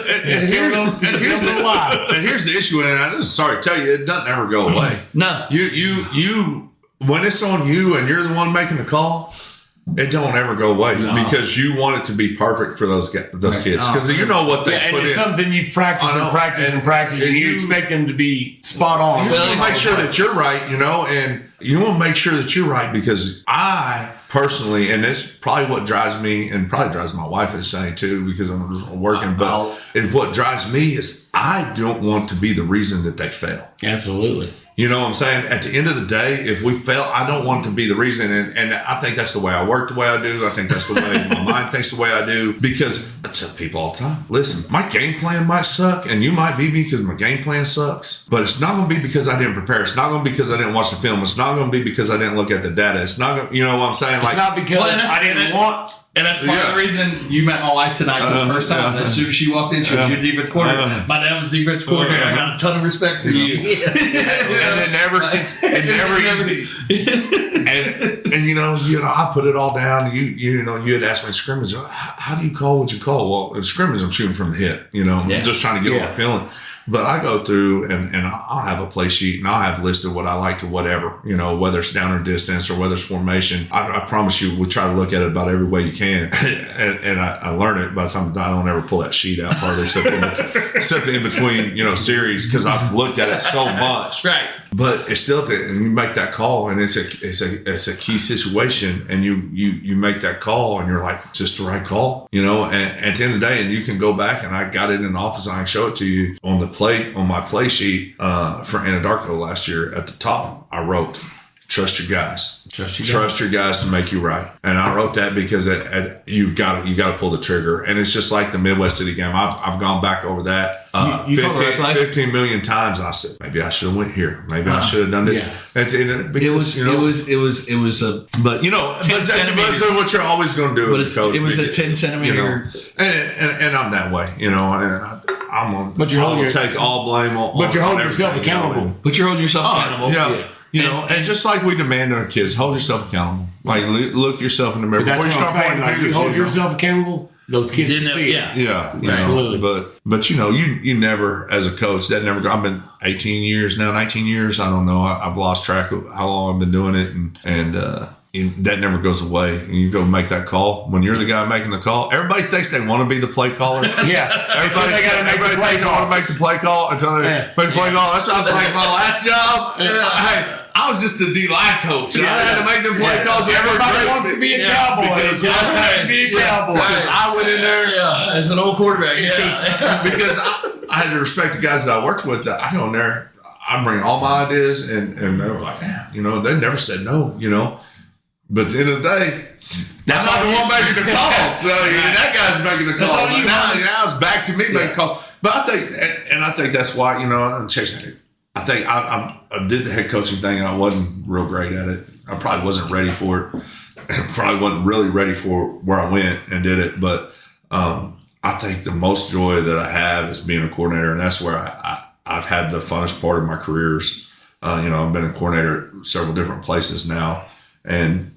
and here's the issue, and I'm just sorry to tell you, it doesn't ever go away. No. You when it's on you and you're the one making the call, it don't ever go away because you want it to be perfect for those kids because you know what they put in. It's something you practice and you expect them to be spot on. You just want to make sure that you're right, and you want to make sure that you're right because I personally, and it's probably what drives me and probably drives my wife is saying too because I'm just working, but what drives me is I don't want to be the reason that they fail. Absolutely. You know what I'm saying? At the end of the day, if we fail, I don't want to be the reason. And I think that's the way I work the way I do. I think that's the way my mind thinks the way I do. Because I tell people all the time, listen, my game plan might suck and you might beat me because my game plan sucks. But it's not going to be because I didn't prepare. It's not going to be because I didn't watch the film. It's not going to be because I didn't look at the data. It's not going to, you know what I'm saying? It's not because I didn't want. And that's part of the reason you met my wife tonight for the first time. As soon as she walked in, she was your defense coordinator. My dad was defense coordinator. I got a ton of respect for you. And it never easy. And I put it all down. You had asked me scrimmage. How do you call what you call? Well, in scrimmage, I'm shooting from the hip. I'm just trying to get what I'm feeling. But I go through and I'll have a play sheet and I'll have listed what I like to whatever, whether it's down or distance or whether it's formation. I promise you, we'll try to look at it about every way you can. and I learn it by the time I don't ever pull that sheet out hardly except in between, series because I've looked at it so much. Right. But it's still and you make that call and it's a key situation and you make that call and you're like, is this the right call? And at the end of the day, and you can go back and I got it in the office and I can show it to you on my play sheet for Anadarko last year. At the top, I wrote, trust your guys. Trust your guys to make you right. And I wrote that because you got to pull the trigger. And it's just like the Midwest City game. I've gone back over that 15 million times. And I said, maybe I should have went here. Maybe I should have done this. Yeah. It was a but that's what you're always going to do as a coach. It was a 10 centimeter. And I'm that way, and I'm going to take all blame on. But you're holding yourself accountable. But you're holding yourself accountable. Yeah. And just like we demand our kids, hold yourself accountable. Like look yourself in the mirror. Before you start pointing fingers, you hold yourself accountable. Those kids can see it. Yeah. Absolutely. But you never, as a coach, that never. I've been 18 years now, 19 years. I don't know. I've lost track of how long I've been doing it, and that never goes away. And you go make that call. When you're the guy making the call, everybody thinks they want to be the play caller. Everybody thinks they want to make the play call until they make the play call. That's what I was like my last job. Hey, I was just a D-line coach. I had to make them play calls. Everybody wants to be a cowboy. Because I went in there as an old quarterback. Because I had to respect the guys that I worked with. I go in there, I bring all my ideas, and they were like, they never said no, But at the end of the day, I'm not the one making the calls. So that guy's making the calls. Now it's back to me making calls. But I think that's why, I'm chasing it. I think I did the head coaching thing. I wasn't real great at it. I probably wasn't ready for it. I probably wasn't really ready for where I went and did it. But I think the most joy that I have is being a coordinator, and that's where I've had the funnest part of my careers. I've been a coordinator at several different places now, and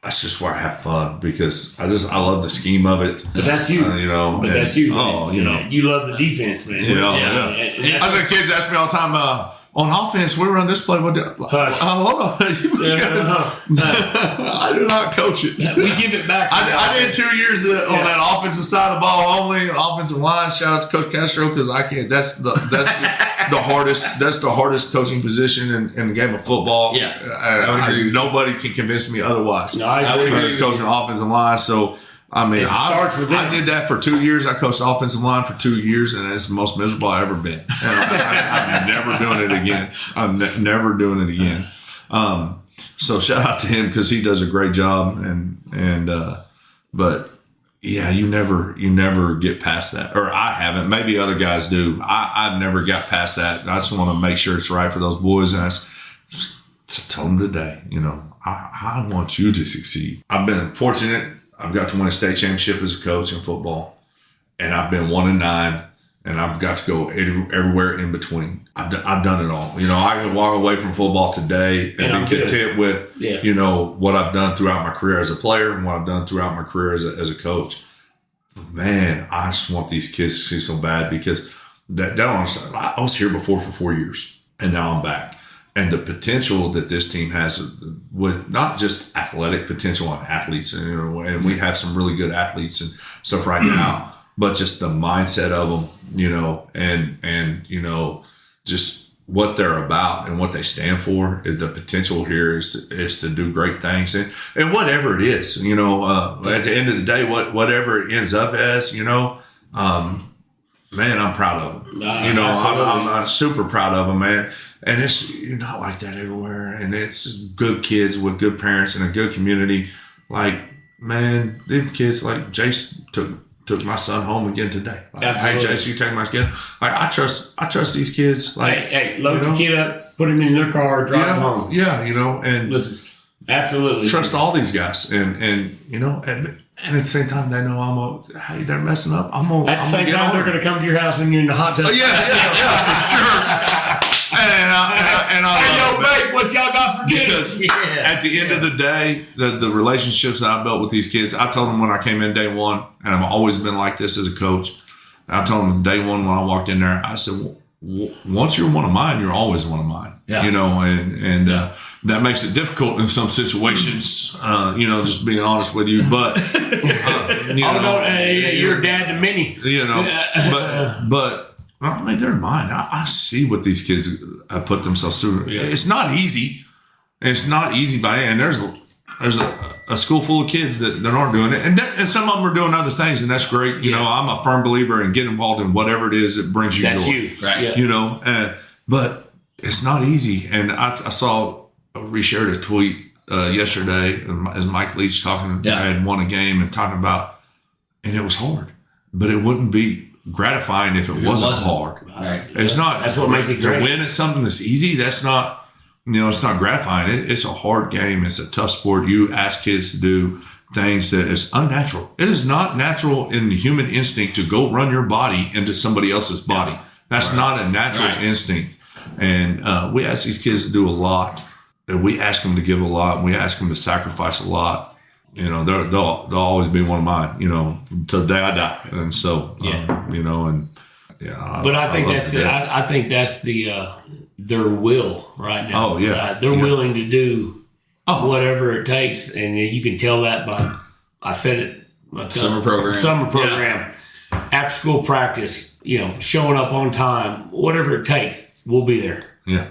that's just where I have fun because I love the scheme of it. But that's you. But that's you. Oh, you love the defense, man. Yeah. I was kids ask me all the time, on offense, we run this play. Hold on. I do not coach it. We give it back. I did 2 years on that offensive side of the ball only, offensive line. Shout out to Coach Castro because I can't. That's the hardest. That's the hardest coaching position in the game of football. Yeah, nobody can convince me otherwise. No, I would agree. Coaching offensive line, so. I mean, I did that for 2 years. I coached offensive line for 2 years, and it's the most miserable I've ever been. I'm never doing it again. I'm never doing it again. So shout out to him because he does a great job. But yeah, you never get past that, or I haven't. Maybe other guys do. I've never got past that. I just want to make sure it's right for those boys, and I told them today. I want you to succeed. I've been fortunate. I've got to win a state championship as a coach in football, and I've been 1-9, and I've got to go everywhere in between. I've done it all. I can walk away from football today and be content with, what I've done throughout my career as a player and what I've done throughout my career as a coach. But man, I just want these kids to see so bad because I was here before for 4 years, and now I'm back. And the potential that this team has with not just athletic potential on athletes, and we have some really good athletes and stuff right now, but just the mindset of them, and just what they're about and what they stand for. The potential here is to do great things, and whatever it is, at the end of the day, whatever it ends up as, man, I'm proud of them. I'm super proud of them, man. And you're not like that everywhere. And it's good kids with good parents and a good community. Like, man, them kids, like Jace took my son home again today. Like, hey, Jace, you take my kid. Like, I trust these kids. Like, hey, load the kid up, put him in their car, drive him home. Yeah, and listen, absolutely trust all these guys. And at the same time, they know hey, they're messing up. At the same time, they're going to come to your house when you're in the hot tub. Yeah, for sure. And I love mate, what y'all got for dinner? Because at the end of the day, the relationships that I built with these kids, I told them when I came in day one, and I've always been like this as a coach. I told them day one when I walked in there, I said, once you're one of mine, you're always one of mine. Yeah. And that makes it difficult in some situations, just being honest with you. But, you're a dad to many. But I mean, they're mine. I see what these kids have put themselves through. Yeah. It's not easy. It's not easy and there's a school full of kids that aren't doing it. And some of them are doing other things, and that's great. I'm a firm believer in getting involved in whatever it is that brings you that's joy. You, right? Yeah. But it's not easy. And I saw, reshared a tweet yesterday as Mike Leach talking. I had won a game and talking about, and it was hard, but it wouldn't be gratifying if it wasn't hard. Right. It's not. That's what makes it great. To win at something that's easy, that's not. It's not gratifying. It's a hard game. It's a tough sport. You ask kids to do things that is unnatural. It is not natural in the human instinct to go run your body into somebody else's body. That's not a natural instinct. And we ask these kids to do a lot. And we ask them to give a lot. And we ask them to sacrifice a lot. They'll always be one of mine, till the day I die. And so, but I think that's their will right now. Oh, yeah. They're willing to do whatever it takes. And you can tell that by, I said it, summer program, after school practice, showing up on time, whatever it takes, we'll be there. Yeah.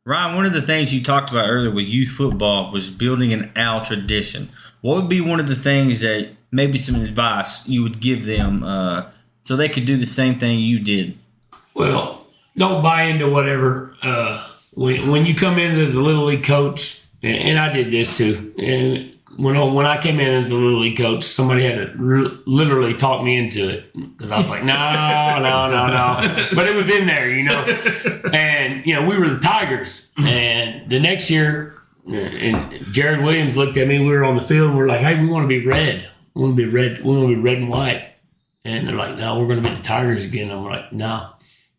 Ryan, one of the things you talked about earlier with youth football was building an owl tradition. What would be one of the things that maybe some advice you would give them so they could do the same thing you did? Well, don't buy into whatever. When you come in as a Little League coach, and I did this too, and when I came in as a Little League coach, somebody had to literally talk me into it because I was like, no. But it was in there, And, we were the Tigers. And the next year, and Jared Williams looked at me. We were on the field. And we're like, hey, we want to be red. We want to be red. We want to be red and white. And they're like, no, we're going to be the Tigers again. And we're like, no,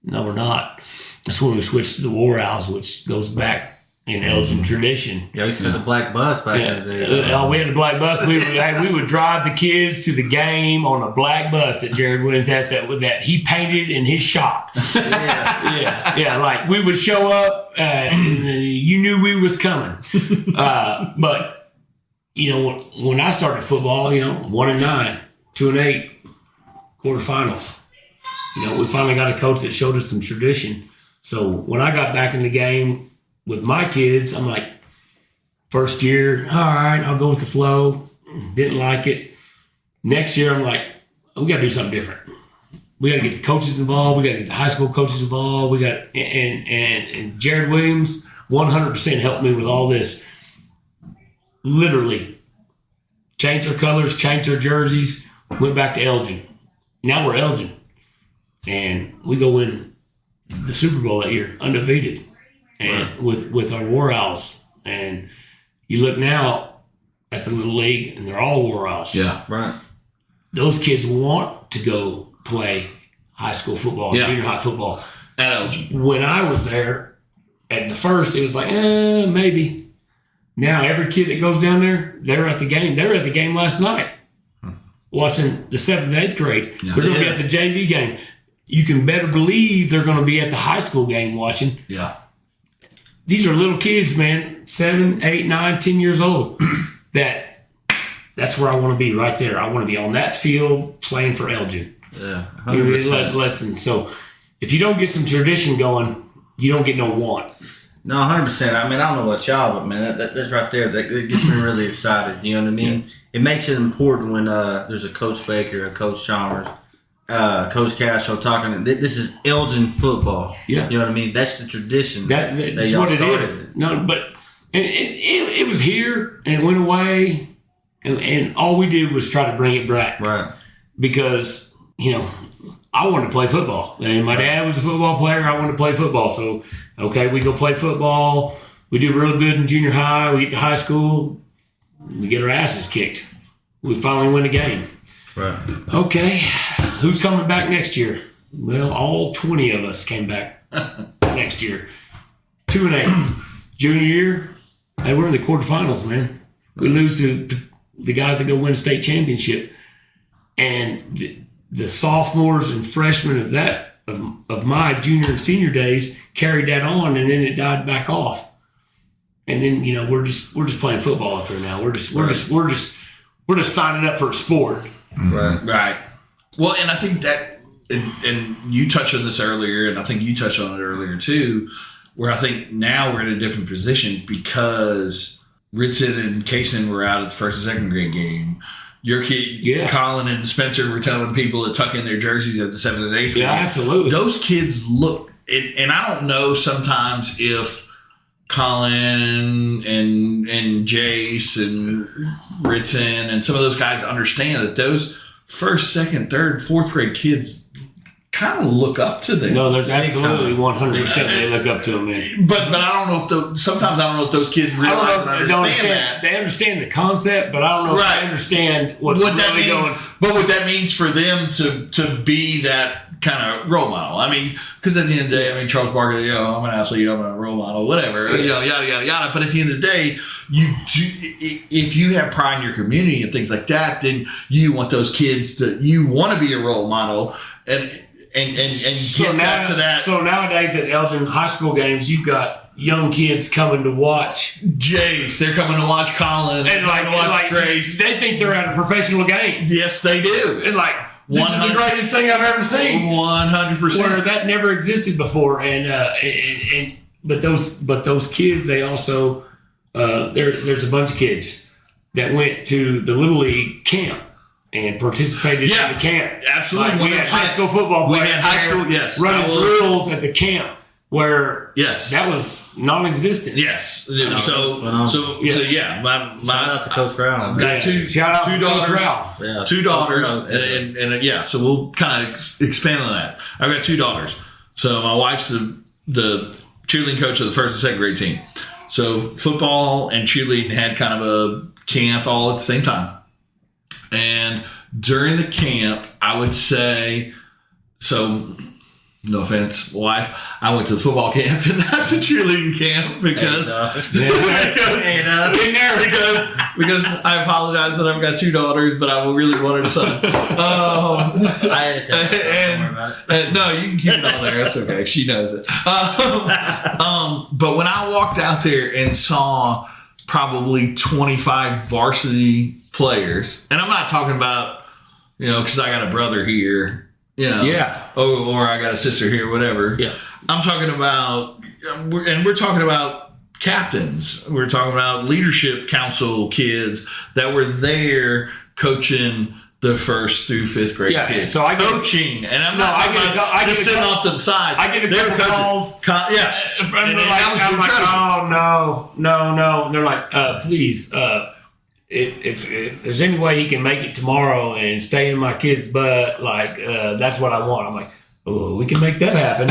we're not. That's when we switched to the War Owls, which goes back in Elgin tradition. Yeah, we used to have the black bus back in the day. We had the black bus. We would drive the kids to the game on a black bus that Jared Williams has that he painted in his shop. Yeah. Like we would show up, you knew we was coming. But when I started football, 1-9, 2-8, quarterfinals. We finally got a coach that showed us some tradition. So when I got back in the game with my kids, I'm like, first year, all right, I'll go with the flow. Didn't like it. Next year, I'm like, we got to do something different. We got to get the coaches involved. We got to get the high school coaches involved. We got and Jared Williams 100% helped me with all this. Literally, changed our colors, changed our jerseys, went back to Elgin. Now we're Elgin, and we go win the Super Bowl that year, undefeated. And with our War Owls, and you look now at the Little League, and they're all War Owls. Yeah, right. Those kids want to go play high school football, junior high football. At Elgin. When I was there at the first, it was like, maybe. Now every kid that goes down there, they're at the game. They were at the game last night, watching the 7th and 8th grade. Yeah. They're going to be at the JV game. You can better believe they're going to be at the high school game watching. Yeah. These are little kids, man, 7, 8, 9, 10 years old. That's where I want to be, right there. I want to be on that field playing for Elgin. Yeah, 100%. Listen, so if you don't get some tradition going, you don't get no want. No, 100%. I mean, I don't know about y'all, but man, that's right there. That gets me really excited. You know what I mean? Yeah. It makes it important when there's a Coach Baker, a Coach Chalmers, Coach Castro talking. This is Elgin football. Yeah, you know what I mean. That's the tradition. That's what it is. No, but it was here and it went away, and all we did was try to bring it back. Right. Because I wanted to play football, and my dad was a football player. I wanted to play football, so okay, we go play football. We do real good in junior high. We get to high school. We get our asses kicked. We finally win a game. Right. Okay, who's coming back next year? Well, all 20 of us came back next year. 2-8. Junior year, hey, we're in the quarterfinals, man. We lose to the guys that go win a state championship. And the sophomores and freshmen of my junior and senior days carried that on, and then it died back off. And then we're just playing football up here now. We're just signing up for a sport. Right. Well, and I think that, and you touched on this earlier, and I think you touched on it earlier too, where I think now we're in a different position because Ritson and Kaysen were out at the first and second grade game. Your kid, Colin and Spencer, were telling people to tuck in their jerseys at the 7th and 8th grade. Yeah, absolutely. Those kids look, and I don't know sometimes if Colin and Jace and Ritson and some of those guys understand that those first, second, third, fourth grade kids kind of look up to them. No, there's absolutely 100% they look up to them, man. But I don't know if sometimes I don't know if those kids realize and understand that. They understand the concept, but I don't know if they understand what that means. But what that means for them to be that kind of role model. I mean, because at the end of the day, Charles Barkley, I'm an athlete, I'm a role model, whatever, yada yada yada. But at the end of the day, if you have pride in your community and things like that, then you want those kids you want to be a role model and get back to that. So nowadays at Elgin high school games, you've got young kids coming to watch Jace. They're coming to watch Colin. And watch Trace. They think they're at a professional game. Yes, they do. And this is the greatest thing I've ever seen. 100%. Where that never existed before. But those kids, they also there's a bunch of kids that went to the Little League camp and participated in the camp. Absolutely. We had high school football players. We had high school, yes. Running drills at the camp where yes, that was non-existent. Yes. No, so yeah. Shout out to Coach Rao. I've got two daughters. Yeah, two daughters. And so we'll kind of expand on that. I've got two daughters. So my wife's the cheerleading coach of the first and second grade team. So football and cheerleading had kind of a camp all at the same time. And during the camp, I would say, so no offense, wife, I went to the football camp and not the cheerleading camp because because I apologize that I've got 2 daughters, but I really wanted a son. I had to tell her. Don't worry about it. No, you can keep it on there. That's okay. She knows it. But when I walked out there and saw probably 25 varsity players, and I'm not talking about, because I got a brother here, or I got a sister here, whatever. Yeah. I'm talking about, and we're talking about captains. We're talking about leadership council kids that were there coaching the 1st through 5th grade kids. So I coaching, and I'm not talking about just sitting off to the side. I get a couple calls. And I'm like, oh no. They're like, please, if there's any way he can make it tomorrow and stay in my kid's butt, that's what I want. I'm like, oh, we can make that happen.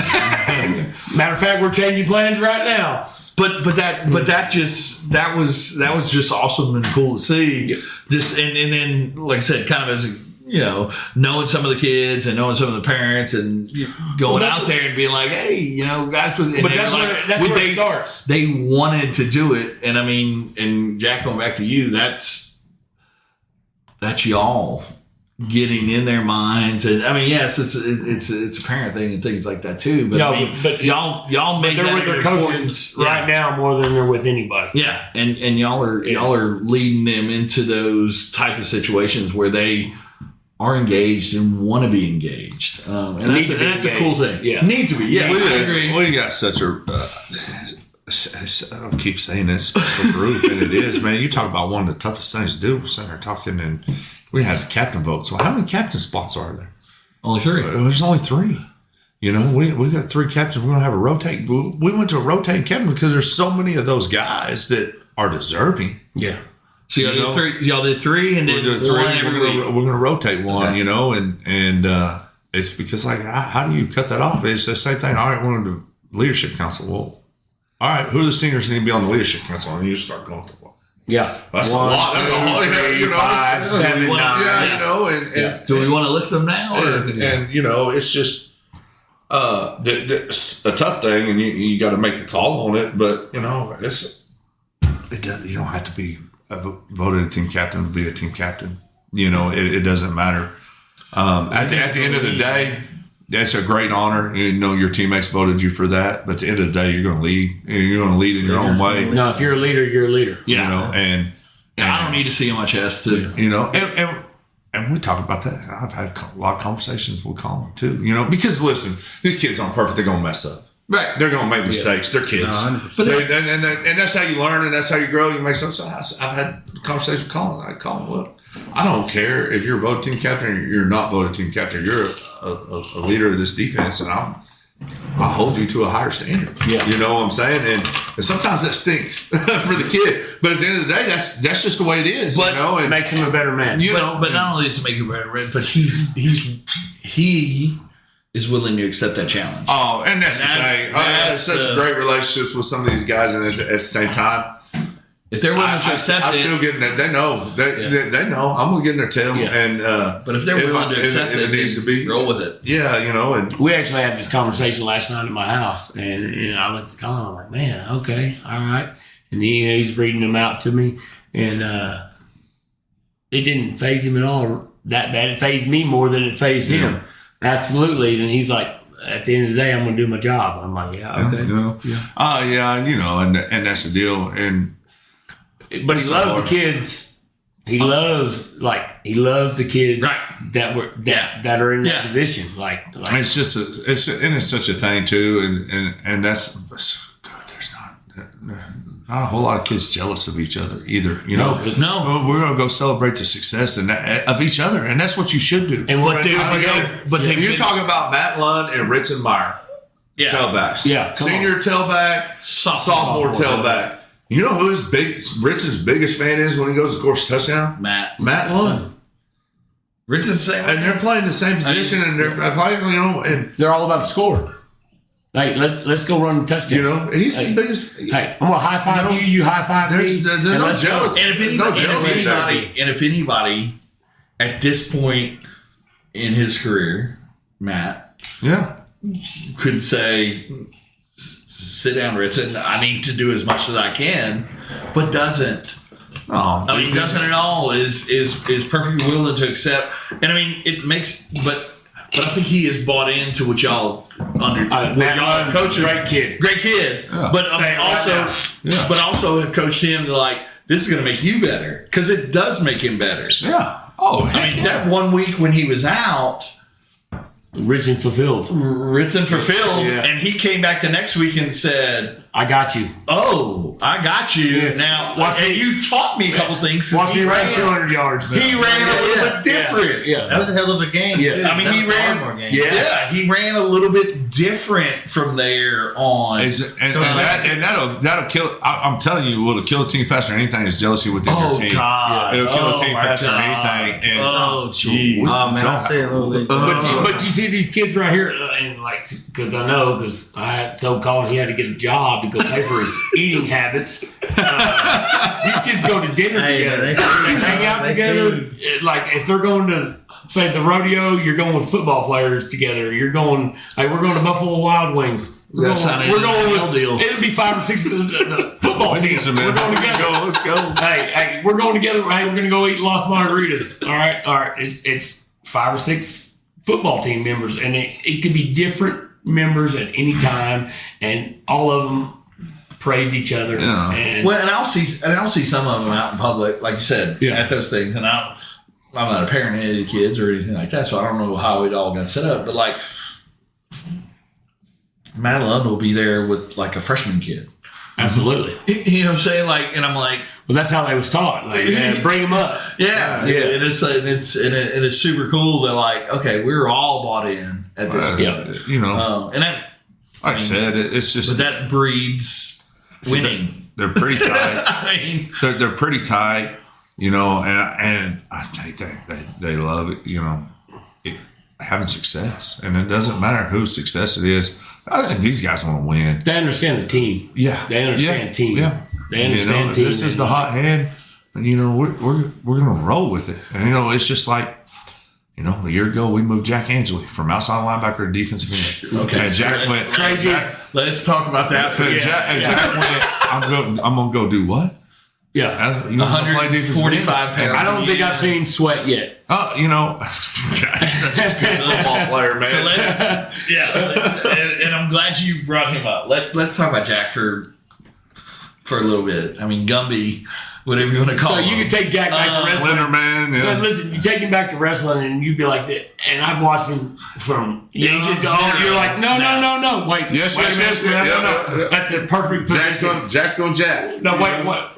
Matter of fact, we're changing plans right now. But that was just awesome and cool to see. Yeah. Just and then, like I said, kind of as knowing some of the kids and knowing some of the parents and going out there and being like, hey, guys. But that's where it starts. They wanted to do it, and I mean, and Jack, going back to you, that's y'all getting in their minds, and I mean, yes, it's a parent thing and things like that too. But but y'all make they're that with their coaches right now more than they're with anybody. Yeah, and y'all are leading them into those type of situations where they are engaged and want to be engaged, and that's a cool thing. Yeah, need to be. Yeah, I agree. We got such a. I'll keep saying this special group, and it is, man. You talk about one of the toughest things to do. We're sitting there talking, and we had the captain vote. So how many captain spots are there? Only 3. There's only 3. We got 3 captains. We're going to have a rotate. We went to a rotating captain because there's so many of those guys that are deserving. Yeah. So y'all did 3, and then one every week. We're going to rotate one, and it's because how do you cut that off? It's the same thing. All right, we're going to do leadership council. Well, all right, who are the seniors need to be on the leadership council? And you start going through. Yeah, that's a lot. That's a lot. 3, 5, 7, 9. Do we want to list them now? And it's just it's a tough thing, and you got to make the call on it. But you don't have to be voted a team captain to be a team captain. It doesn't matter. At the end of the day, it's a great honor. Your teammates voted you for that, but at the end of the day, you're going to lead. You're going to lead in your own way. No, if you're a leader, you're a leader. Yeah. And I don't need to see on my chest to, and we talk about that. I've had a lot of conversations with Colin too. Because listen, these kids aren't perfect. They're going to mess up. Right. They're going to make mistakes. They're kids. But and that's how you learn, and that's how you grow. You make some. So I've had conversations with Colin. I call him, look, I don't care if you're a voted team captain or you're not voted team captain. You're a leader of this defense, and I'll hold you to a higher standard. Yeah. You know what I'm saying? And sometimes that stinks for the kid. But at the end of the day, that's just the way it is. But it makes him a better man. But not only does it make him a better man, but he is willing to accept that challenge. Oh, and that's the thing. I have such great relationships with some of these guys, and at the same time, if they're willing to accept it, I'm still getting it. They know. They know. I'm gonna get in their tail. Yeah. And but if they're willing to accept it, it needs to be roll with it. Yeah, And we actually had this conversation last night at my house, and I looked at Colin. I'm like, man, okay, all right. And he's reading them out to me, and it didn't faze him at all that bad. It fazed me more than it fazed him. Absolutely. And he's like, at the end of the day, I'm going to do my job. I'm like, yeah, okay. And that's the deal. But he loves the kids. He loves the kids that are in that position. Like it's just it's such a thing too, and that's God. There's not a whole lot of kids jealous of each other either. No, we're gonna go celebrate the success of each other, and that's what you should do. And you're talking about Matt Lund and Ritson Meyer, tailbacks. Yeah, senior tailback, sophomore tailback. You know who Ritson's biggest fan is when he goes to score touchdown? Matt Lund. Ritson's the same, and they're playing the same position, and they're playing, and they're all about the score. Hey, let's go run the touchdown. He's the biggest. Hey, I'm gonna high five you. You high five me. There's no jealousy. And if anybody at this point in his career, Matt, could say, sit down, Ritson. I need to do as much as I can, but doesn't. Oh, I mean, doesn't at all. Is perfectly willing to accept. And I mean, it makes. But I think he has bought into what y'all y'all coach. Great kid. Yeah. But but also have coached him to like, this is going to make you better, because it does make him better. Yeah. Oh, I mean, that 1 week when he was out. Ritson fulfilled. And he came back the next week and said, I got you. Oh, I got you. Yeah. Now, you taught me a couple things. Watch me run 200 yards. He ran a little bit different. Yeah. That was a hell of a game. Yeah. Too. I mean, he ran. Yeah, he ran a little bit different from there on. And that'll kill. I'm telling you, what'll kill a team faster than anything is jealousy within your team. God. It'll kill a team faster than anything. And, jeez. Oh man, I say a little bit. But you see these kids right here, and like, because I told Colin he had to get a job to go pay for his eating habits. These kids go to dinner together, they hang out together. Like if they're going to say the rodeo, you're going with football players together. You're going like we're going to Buffalo Wild Wings. We're going with, it'll be 5 or 6 of the football team. We're going together. Let's go. Hey, we're going together. Hey, we're going to go eat Los Margaritas. All right. It's 5 or 6 football team members, and it could be different members at any time, and all of them praise each other. Yeah. And I'll see some of them out in public, like you said, at those things. And I'm not a parent of any kids or anything like that, so I don't know how it all got set up. But like, Madeline will be there with like a freshman kid. absolutely. You know what I'm saying? Like, and I'm like, Well, that's how they was taught. Like, bring them up. yeah. And it's super cool that like, okay, we're all bought in at this point. Yeah. You know, And that, like I said, it's just. but that breeds winning. They're pretty tight. I mean, They're pretty tight, you know, and I think they love it, you know, having success, and it doesn't matter whose success it is. I think these guys want to win. They understand the team. Yeah, They understand team. Yeah, They understand team. This is the hot hand, and you know we're gonna roll with it. And you know it's just like, you know, a year ago we moved Jack Angeli from outside linebacker to defensive end. Okay, and Jack went. let's talk about that. Jack went. I'm gonna go do what? Yeah. You wanna play defensive end? 145 pounds. I don't think I've seen sweat yet. Oh, you know, Jack's such a good football player, man. So and I'm glad you brought him up. Let's talk about Jack for a little bit. I mean, Gumby, whatever you want to call So him. you can take Jack back to wrestling. Slenderman, yeah. But listen, you take him back to wrestling, and you'd be like, and I've watched him from young Agent to old. You're like, no. Wait, Yes, wait a minute. yes, No. yeah. That's a perfect position. Jack's going Jack. No, wait, what?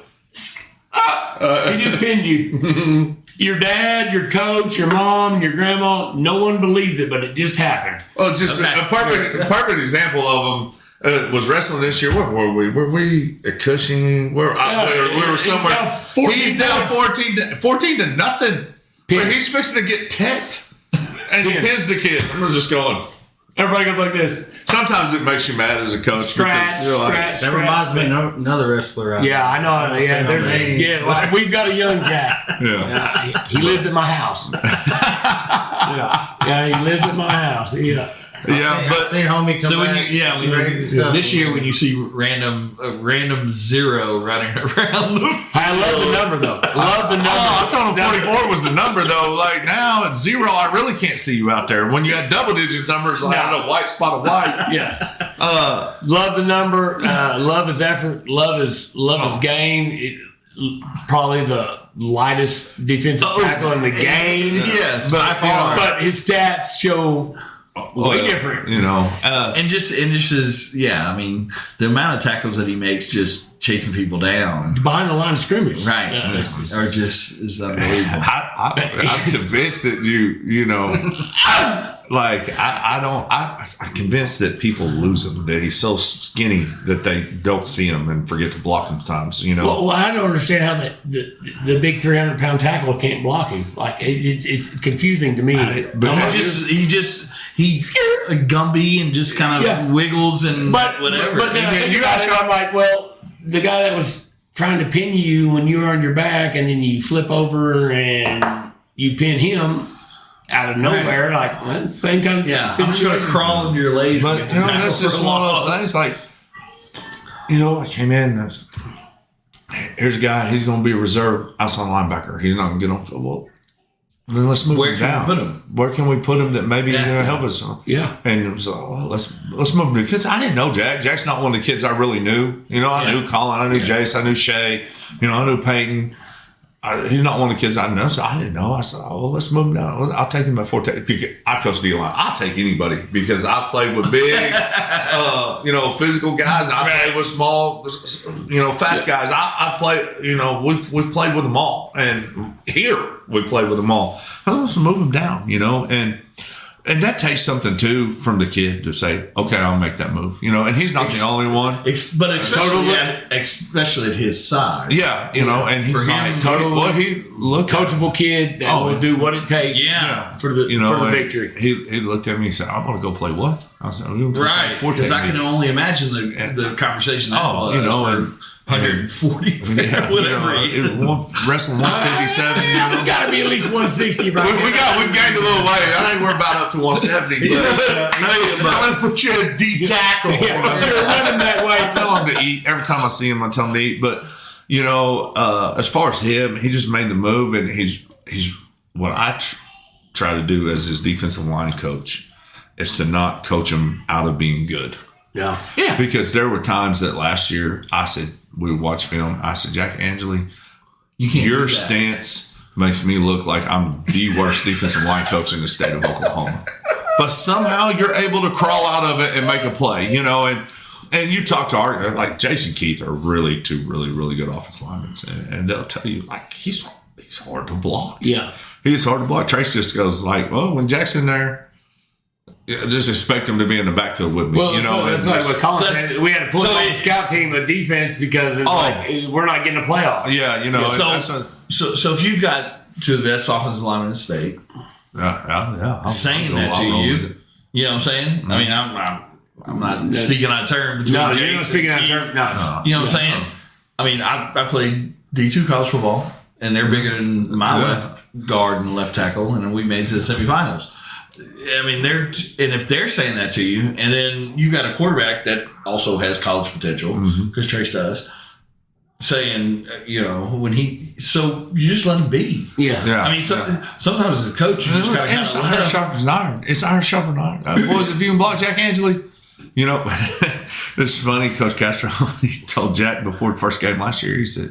He just pinned you. Your dad, your coach, your mom, your grandma, no one believes it, but it just happened. Oh, just a perfect example of them was wrestling this year. Where were we? Were we at Cushing? We were somewhere. He's down 14 to nothing. But he's fixing to get teched. And he pins the kid. I'm just going. Everybody goes like this. Sometimes it makes you mad as a coach. Scratch. That reminds me of another wrestler out Yeah, I know. there. Like, we've got a young Jack. Yeah. He lives at my house. He lives at my house. Yeah. Yeah, but homie come So when back. this year when you see random zero running around the I love the number though. Love the number. I told him 44 was the number though. Like now it's 0. I really can't see you out there. When you got double digit numbers, like a white spot of white. Yeah. Love the number. Love his effort. Love his game. Probably the lightest defensive tackle in the game. Yes, But by far. But his stats show way different. You know. And just is I mean the amount of tackles that he makes just chasing people down Behind the line of scrimmage. right Yeah, or just is unbelievable. I'm convinced that you know, like I'm convinced that people lose him, that he's so skinny that they don't see him and forget to block him sometimes, you know. Well, I don't understand how the big 300-pound tackle can't block him. Like it's confusing to me. He's a Gumby and just kind of wiggles and whatever. But then I think about it, I'm like, well, the guy that was trying to pin you when you were on your back, and then you flip over and you pin him. out of nowhere. Like, well, same kind of I'm just going to crawl into your legs. But and get the tackle that's just for a one of loss. those things. Like, I came in. Here's a guy. He's going to be a reserve outside linebacker. He's not going to get on. Well, then let's move him down. Where can we put him that maybe he's going to help us? Yeah. And it was like, well, let's move him to defense. I didn't know Jack. Jack's not one of the kids I really knew. I knew Colin. I knew Jace. I knew Shay. I knew Peyton. He's not one of the kids I know, so I didn't know. I said, well, let's move him down. I'll take him at 14. I coach D-line. I'll take anybody because I played with big, physical guys. I played with small, fast guys. I played, we've played with them all. And here we played with them all. Let's move them down, and that takes something, too, from the kid to say, okay, I'll make that move. And he's not the only one. But especially at his size. Yeah, and he's like, coachable kid that will do what it takes for the victory. He looked at me and said, I want to go play what? I said, right, because I can only imagine the conversation that was. 140, whatever. Wrestling 157. We got to be at least 160, right? We've gained a little weight. I think we're about up to 170. I'm gonna put you in a D tackle. I tell him to eat every time I see him. I tell him to eat. But as far as him, he just made the move, and he's what I try to do as his defensive line coach is to not coach him out of being good. Yeah. Because there were times that last year I said, we would watch film. I said, Jack Angeli, your stance makes me look like I'm the worst defensive line coach in the state of Oklahoma. But somehow you're able to crawl out of it and make a play, and you talk to our, like Jason Keith are really two really, really good offensive linemen. And they'll tell you, like, he's hard to block. Yeah. He's hard to block. Trace just goes like, well, when Jack's in there, just expect him to be in the backfield with me. Well, it's like what Colin said. We had to put on the scout team of defense because it's we're not getting a playoff. Yeah, So if you've got two of the best offensive linemen in the state, saying that to you, you know what I'm saying? I mean, I'm not speaking on term between No, Jason you're not speaking on term. No. You know what I'm saying? I mean, I played D2 college football, and they're bigger than my left guard and left tackle, and we made it to the semifinals. I mean, if they're saying that to you, and then you got a quarterback that also has college potential, because Trace does, saying, so you just let him be. Yeah. I mean, sometimes as a coach, you just got to kind of iron sharpens iron. It's iron sharpens iron. Boys, if you can block Jack Angeli, this is funny. Coach Castro, he told Jack before the first game last year, he said,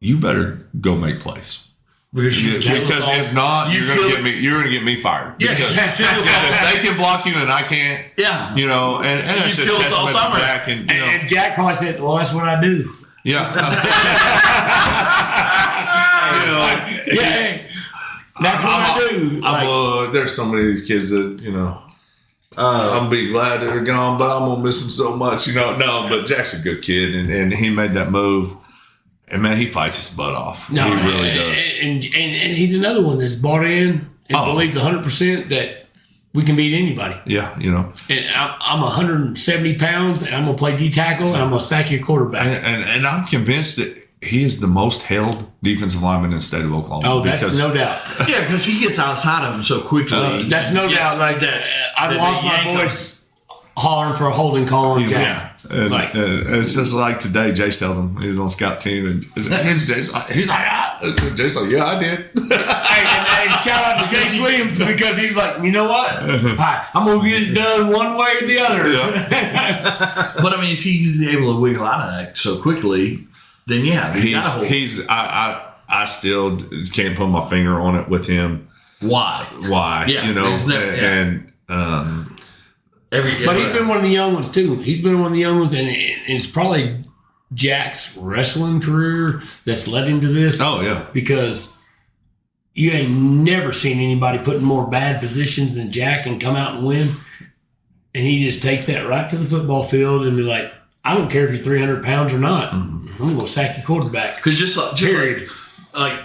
you better go make plays. Because if not, you're gonna get me fired. Yeah, because if they can block you and I can't. Yeah, and that's a testament to Jack. And Jack probably said, "Well, that's what I do." Yeah, that's what I do. There's so many of these kids that I'll be glad they're gone, but I'm gonna miss them so much. No, but Jack's a good kid, and he made that move. And man, he fights his butt off. No, he really does. And he's another one that's bought in and believes 100% that we can beat anybody. Yeah, And I'm 170 pounds, and I'm going to play D tackle, and I'm going to sack your quarterback. And I'm convinced that he is the most held defensive lineman in the state of Oklahoma. Oh, that's no doubt. Yeah, because he gets outside of him so quickly. That's no doubt. Like that. I lost my voice hollering for a holding call on Jack. And it's just like today, Jace told him he was on scout team, and he's Jace like, yeah, I did. and shout out to Jace Williams because he was like, you know what? I'm gonna get it done one way or the other. Yeah. But I mean, if he's able to wiggle out of that so quickly, then I still can't put my finger on it with him. Why? Yeah, but he's been one of the young ones too. He's been one of the young ones, and it's probably Jack's wrestling career that's led him to this. Oh yeah, because you ain't never seen anybody put in more bad positions than Jack and come out and win. And he just takes that right to the football field and be like, I don't care if you're 300 pounds or not. I'm gonna go sack your quarterback. Because just period. I'm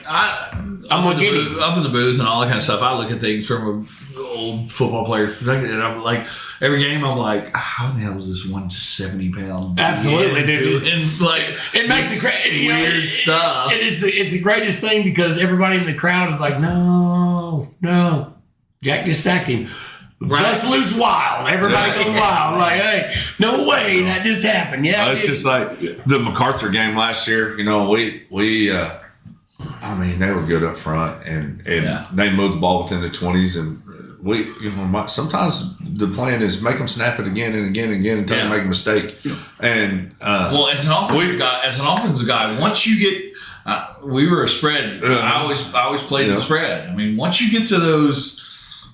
up in the booth and all that kind of stuff. I look at things from an old football player's perspective, and I'm like, every game, I'm like, how the hell is this 170 pound? Absolutely, dude. And like, it makes it weird stuff. It's the greatest thing because everybody in the crowd is like, no, no. Jack just sacked him. Bust loose wild. Everybody goes wild. Like, hey, no way that just happened. Yeah, it's just like the MacArthur game last year. You know, I mean, they were good up front, and they moved the ball within the 20s, and sometimes the plan is make them snap it again and again and again until they make a mistake. And as an offensive guy, once you get, we were a spread. I always played the spread. I mean, once you get to those.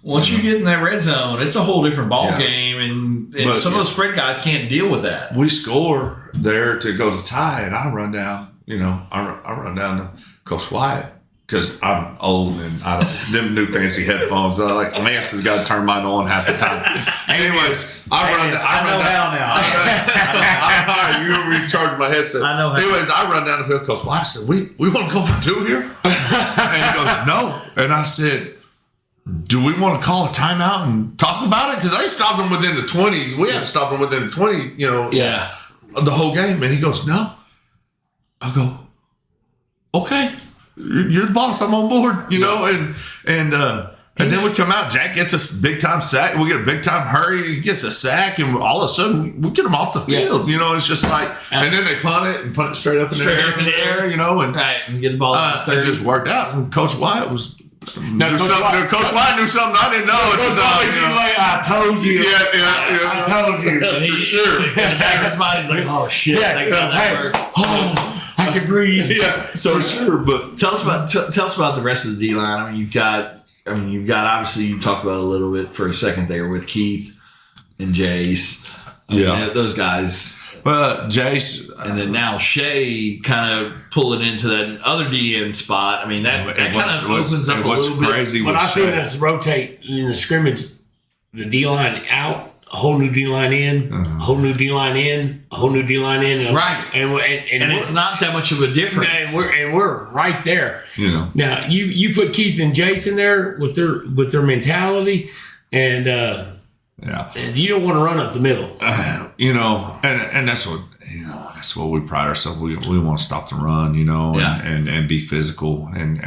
Once you get in that red zone, it's a whole different ball game, and some of those spread guys can't deal with that. We score there to go to tie, and I run down. I run down to Coach Wyatt because I'm old and I don't them new fancy headphones. Lance has got to turn mine on half the time. Anyways, I know how now. You recharge my headset. I know how. Anyways, I run down the field. Coach Wyatt said, "We want to go for 2 here," and he goes, "No," and I said, do we want to call a timeout and talk about it? Because I stopped them within the 20s. We haven't stopped them within the 20, the whole game. And he goes, no. I go, okay, you're the boss. I'm on board, and then we come out. Jack gets a big time sack. We get a big time hurry. He gets a sack, and all of a sudden we get him off the field. It's just like, and then they punt it straight up in the air, and get the ball. It just worked out. And Coach Wyatt was. Coach White knew something I didn't know. I told you. I told you. For sure. His body's like, oh shit. I can breathe. So for sure. But tell us about the rest of the D line. I mean, you've got obviously you talked about it a little bit for a second there with Keith and Jace. Those guys. Well, Jace, and then now Shay kind of pulling into that other DN spot. I mean, that kind of opens up a little bit. Crazy but I feel us rotate in the scrimmage, the D line out, a whole new D line in, a whole new D line in, a whole new D line in, right? And it's not that much of a difference. And we're right there. Now you put Keith and Jason there with their mentality and. And you don't want to run up the middle. And that's what we pride ourselves. We want to stop the run, and be physical. And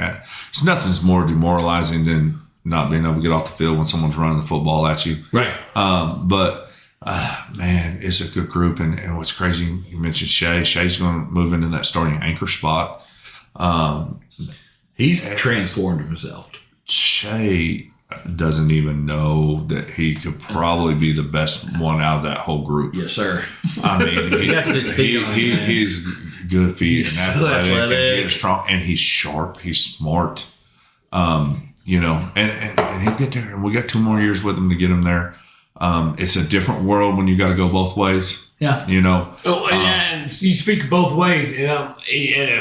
it's nothing's more demoralizing than not being able to get off the field when someone's running the football at you. Right. But man, it's a good group. And what's crazy, you mentioned Shay. Shay's going to move into that starting anchor spot. He's transformed himself. Shay doesn't even know that he could probably be the best one out of that whole group. Yes, sir. I mean, he's good feet and athletic. And strong, and he's sharp. He's smart. And he'll get there. And we got 2 more years with him to get him there. It's a different world when you got to go both ways. Yeah. And you speak both ways. In a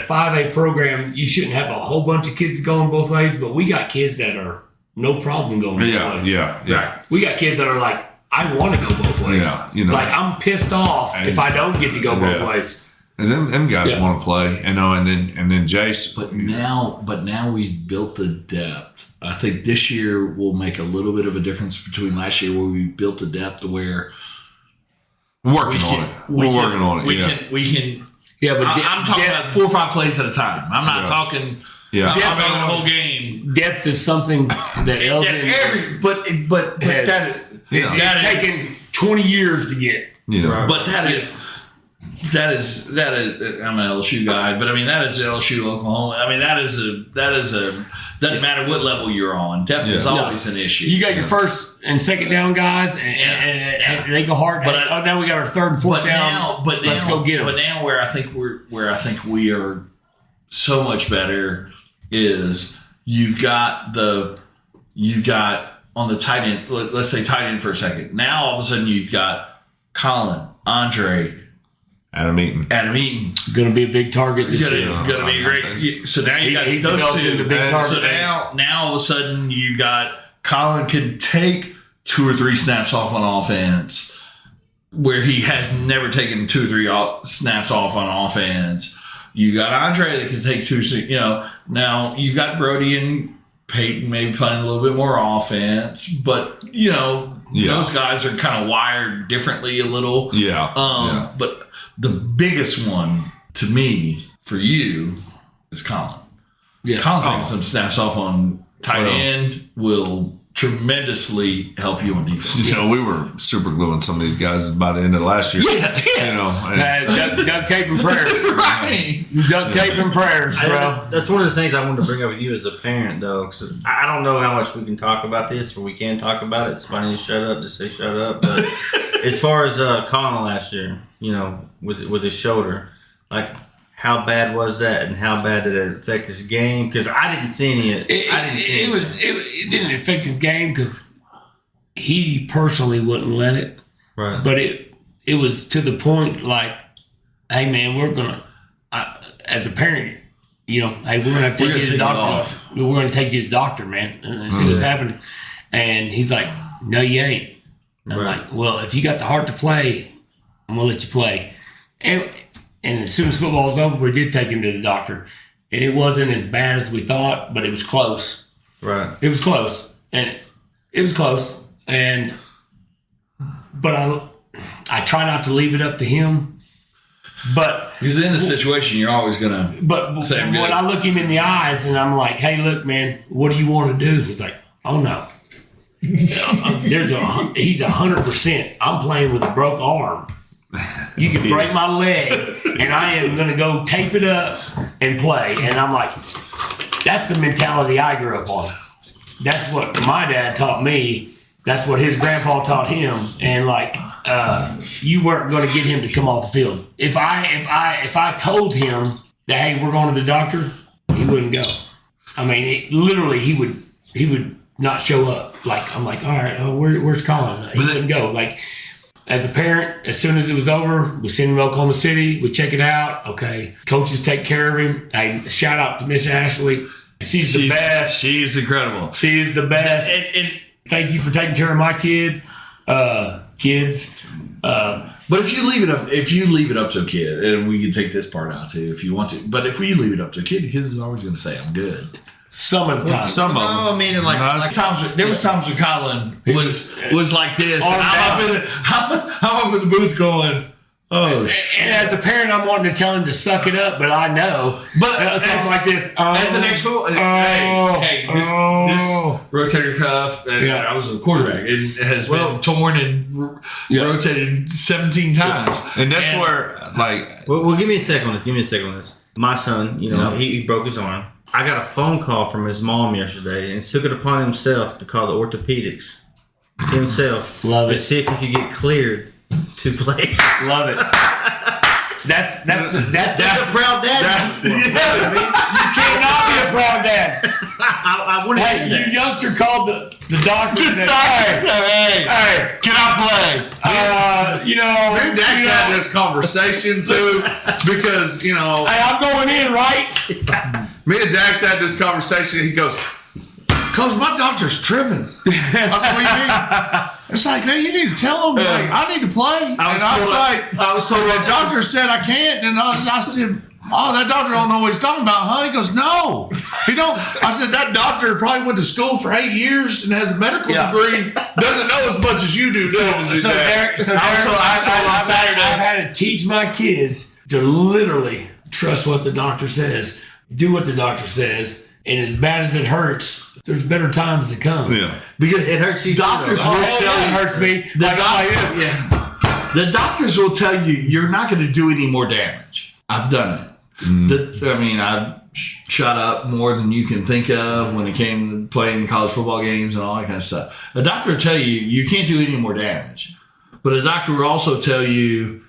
5A program, you shouldn't have a whole bunch of kids going both ways, but we got kids that are no problem going both ways. Yeah. We got kids that are like, I want to go both ways. Yeah, like I'm pissed off if I don't get to go both ways. And them guys want to play, and then Jace. But now we've built the depth. I think this year will make a little bit of a difference between last year, where we built the depth to where we're working on it. We can. Yeah, but I'm talking about 4 or 5 plays at a time. I'm not talking. Yeah, I'm talking the whole game. Depth is something that Elgin. But that is taken 20 years to get. Yeah, but that is. I'm an LSU guy, but I mean that is LSU Oklahoma. I mean that is a doesn't matter what level you're on. Depth is always an issue. You got your first and second down guys, and they go hard. But now we got our third and fourth down. Let's go get them. But now where I think we are so much better is you've got on the tight end. Let's say tight end for a second. Now all of a sudden you've got Colin, Andre. Adam Eaton. Going to be a big target this year. Going to be great. So now you got those 2. Big target. So now all of a sudden you got Colin can take 2 or 3 snaps off on offense where he has never taken 2 or 3 snaps off on offense. You got Andre that can take 2. Now you've got Brody and Peyton maybe playing a little bit more offense, but those guys are kind of wired differently a little. But the biggest one to me for you is Colin. Yeah. Colin taking some snaps off on tight end will tremendously help you on defense. We were super gluing some of these guys by the end of last year. Duct tape and prayers. Right. Duct tape and prayers, bro. That's one of the things I wanted to bring up with you as a parent, though, because I don't know how much we can talk about this, or we can talk about it. So if I need to shut up, just say shut up. But as far as Colin last year, with his shoulder, like, how bad was that, and how bad did it affect his game? Because I didn't see any. It didn't affect his game because he personally wouldn't let it. Right. But it was to the point like, hey man, we're gonna as a parent, hey, we're gonna have to take you to the doctor. We're gonna take you to the doctor, man, and see what's happening. And he's like, no, you ain't. I'm like, well, if you got the heart to play, I'm gonna let you play. And as soon as football was over, we did take him to the doctor. And it wasn't as bad as we thought, but it was close. Right. It was close. And it was close. But I try not to leave it up to him. But because in the situation, you're always going to say I'm good. When I look him in the eyes and I'm like, hey, look, man, what do you want to do? He's like, oh, no. He's 100%. I'm playing with a broke arm. You can break my leg, and I am going to go tape it up and play. And I'm like, that's the mentality I grew up on. That's what my dad taught me. That's what his grandpa taught him. And like, you weren't going to get him to come off the field. If I told him that, hey, we're going to the doctor, he wouldn't go. I mean, literally, he would not show up. Like, I'm like, all right, where's Colin? He wouldn't go. Like, as a parent, as soon as it was over, we send him to Oklahoma City. We check it out. Okay. Coaches take care of him. Hey, shout out to Miss Ashley. She's the best. She's incredible. She's the best. And thank you for taking care of my kids. But if you leave it up to a kid, and we can take this part out too if you want to. But if we leave it up to a kid, the kid is always going to say, "I'm good." Some of the time. Some of them. I mean, There was times when Colin was like this, and I'm up in the booth going, "Oh." And as a parent, I'm wanting to tell him to suck it up, but I know. But it's like this. As an ex-football, hey, this rotator cuff. I was a quarterback. It has been torn and rotated 17 times, and that's where like. Well, give me a second on this. My son, he broke his arm. I got a phone call from his mom yesterday, and took it upon himself to call the orthopedics himself. Love it. To see if he could get cleared to play. Love it. That's a proud dad. You cannot be a proud dad. I want to hear that. You youngster called the doctor and said, hey, Can I play? me and Dax had this conversation too, because hey, I'm going in, right? me and Dax had this conversation. He goes, "Coach, my doctor's tripping." I said, "What do you mean?" It's like, man, you need to tell him. Like, I need to play. The doctor said I can't, and I said, "Oh, that doctor don't know what he's talking about, huh?" He goes, "No, he don't." I said, "That doctor probably went to school for 8 years and has a medical degree. Doesn't know as much as you do." I've had to teach my kids to literally trust what the doctor says, do what the doctor says, and as bad as it hurts, there's better times to come. Yeah, because it hurts you. Doctors will tell you. It hurts me. The doctors will tell you you're not going to do any more damage. I've done it. I've shot up more than you can think of when it came to playing college football games and all that kind of stuff. A doctor will tell you can't do any more damage. But a doctor will also tell you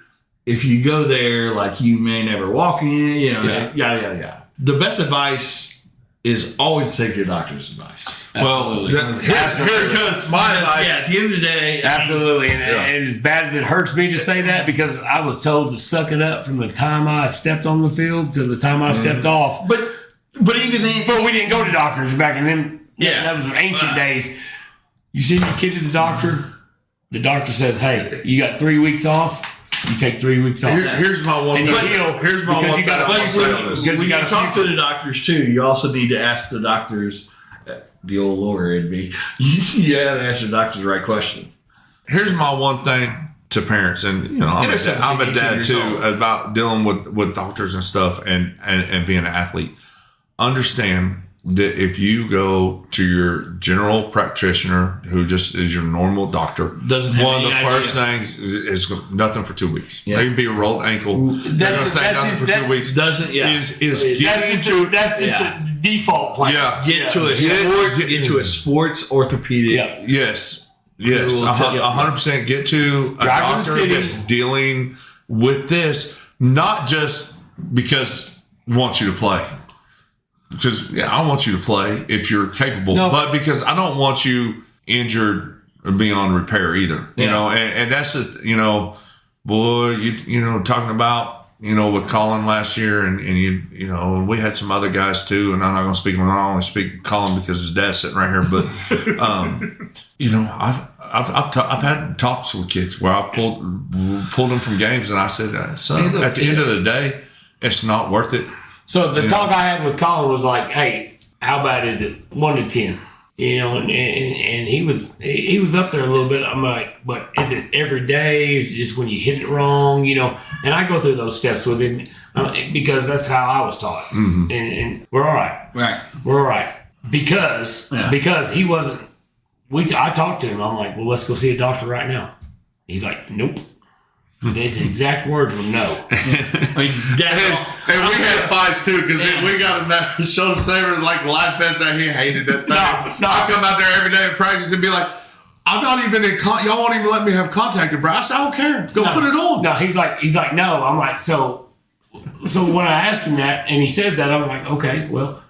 if you go there, like, you may never walk in, yada. The best advice is always take your doctor's advice. Well, here comes my advice. Yeah, at the end of the day. Absolutely. And as bad as it hurts me to say that, because I was told to suck it up from the time I stepped on the field to the time I stepped off. But even then. But we didn't go to doctors back in them. Yeah. That was ancient days. You send your kid to the doctor says, hey, you got 3 weeks off. You take 3 weeks off. Here's my one. And you heal. Here's my one. When you talk to the doctors too, you also need to ask the doctors. The old lawyer in me. You got to ask the doctors the right question. Here's my one thing to parents, and I'm a dad too, about dealing with doctors and stuff, and being an athlete. Understand that if you go to your general practitioner, who just is your normal doctor, Doesn't have one of any the first idea. things is nothing for 2 weeks. Yeah. Maybe be a rolled ankle. They're going to say nothing for 2 weeks. Doesn't Is That's getting just, to that's just the default plan. yeah. get to a sport, get to a sports orthopedic. Yeah. Yes, Who will tell you. 100% get to a Drive to the doctor city. that's dealing with this, not just because he wants you to play. Because I want you to play if you're capable, No. but because I don't want you injured or beyond repair either. You know, and that's the boy, talking about with Colin last year, and you know we had some other guys too, and I'm not going to speak. I only speak Colin because his dad's sitting right here, but I've had talks with kids where I pulled them from games, and I said, son, at the end of the day, it's not worth it. So the talk I had with Colin was like, hey, how bad is it? 1 to 10. And he was up there a little bit. I'm like, but is it every day? Is it just when you hit it wrong? And I go through those steps with him because that's how I was taught. Mm-hmm. And we're all right. Right. We're all right. Because he wasn't, I talked to him. I'm like, well, let's go see a doctor right now. He's like, nope. His exact words were no. And we had fights too, because we got a shoulder saver like life vest that he hated that thing. No. I come out there every day in practice and be like, I'm not even in y'all won't even let me have contact with bro. I said, I don't care. Go put it on. No, he's like, no. I'm like, so when I asked him that and he says that, I'm like, okay, well,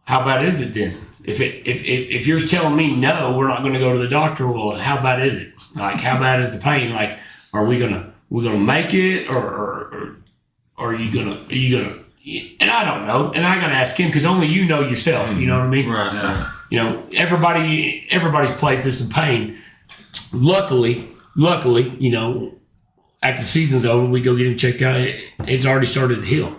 how bad is it then? If you're telling me no, we're not going to go to the doctor, well, how bad is it? Like, how bad is the pain? Like, are we gonna make it, or are you gonna? And I don't know, and I gotta ask him because only you know yourself. You know what I mean? Right. Yeah. Everybody's played through some pain. Luckily, after the season's over, we go get him checked out. It's already started to heal.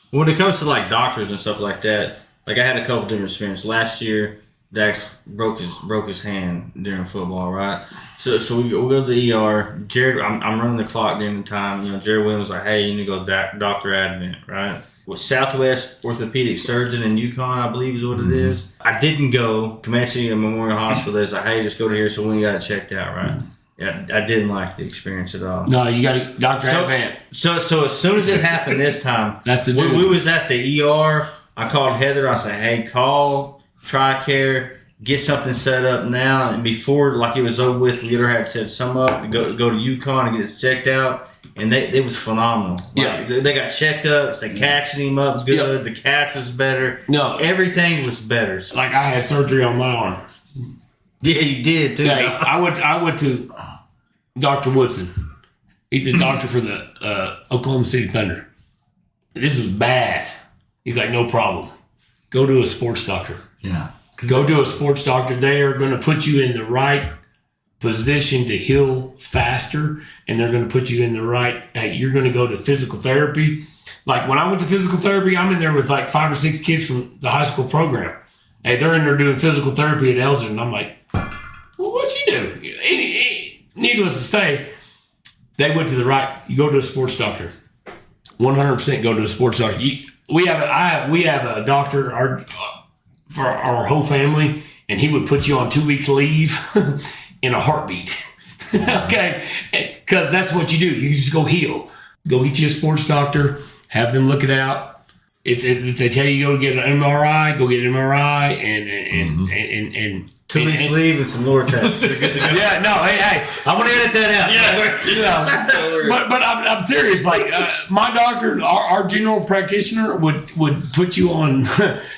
When it comes to like doctors and stuff like that, like I had a couple different experiences. Last year, Dax broke his hand during football, right? So we go to the ER. Jared, I'm running the clock during the time. Jared Williams was like, hey, you need to go Dr. Advent, right? With Southwest Orthopedic Surgeon in Yukon, I believe is what it is. I didn't go. Comanche Memorial Hospital is like, hey, just go to here so we got it checked out, right? Yeah, I didn't like the experience at all. No, you got Dr. Advent. So as soon as it happened this time, That's the when dude. we was at the ER, I called Heather. I said, hey, call TRICARE, get something set up now. And before, like it was over with, Leader had set some up to go to Yukon and get it checked out. And it was phenomenal. Like, they got checkups. They catching him up good. The cast is better. No. Everything was better. Like I had surgery on my arm. Yeah, you did too. Yeah, I went to Dr. Woodson. He's the doctor for the Oklahoma City Thunder. This was bad. He's like, no problem. Go to a sports doctor. Yeah. Go to a sports doctor. They are going to put you in the right position to heal faster, and they're going to put you in the right. Hey, you're going to go to physical therapy. Like when I went to physical therapy, I'm in there with like 5 or 6 kids from the high school program. Hey, they're in there doing physical therapy at Elgin, and I'm like, well, what'd you do? Needless to say, they went to the right. You go to a sports doctor. 100% go to a sports doctor. We have a doctor for our whole family, and he would put you on 2 weeks leave in a heartbeat. Okay, because that's what you do. You just go heal. Go get you a sports doctor. Have them look it out. If they tell you go get an MRI, go get an MRI, and 2 weeks leave and some Lortab. You're good to go. Yeah, no, hey, I'm gonna edit that out. but I'm serious. Like my doctor, our general practitioner would put you on.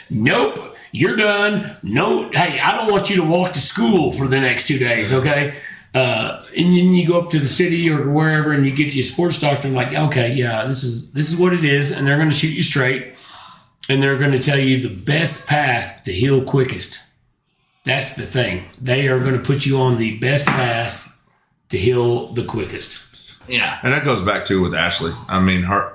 Nope, you're done. No, hey, I don't want you to walk to school for the next 2 days. Okay, and then you go up to the city or wherever, and you get to your sports doctor. And like, okay, yeah, this is what it is, and they're going to shoot you straight, and they're going to tell you the best path to heal quickest. That's the thing. They are going to put you on the best path to heal the quickest. Yeah. And that goes back to with Ashley. I mean, her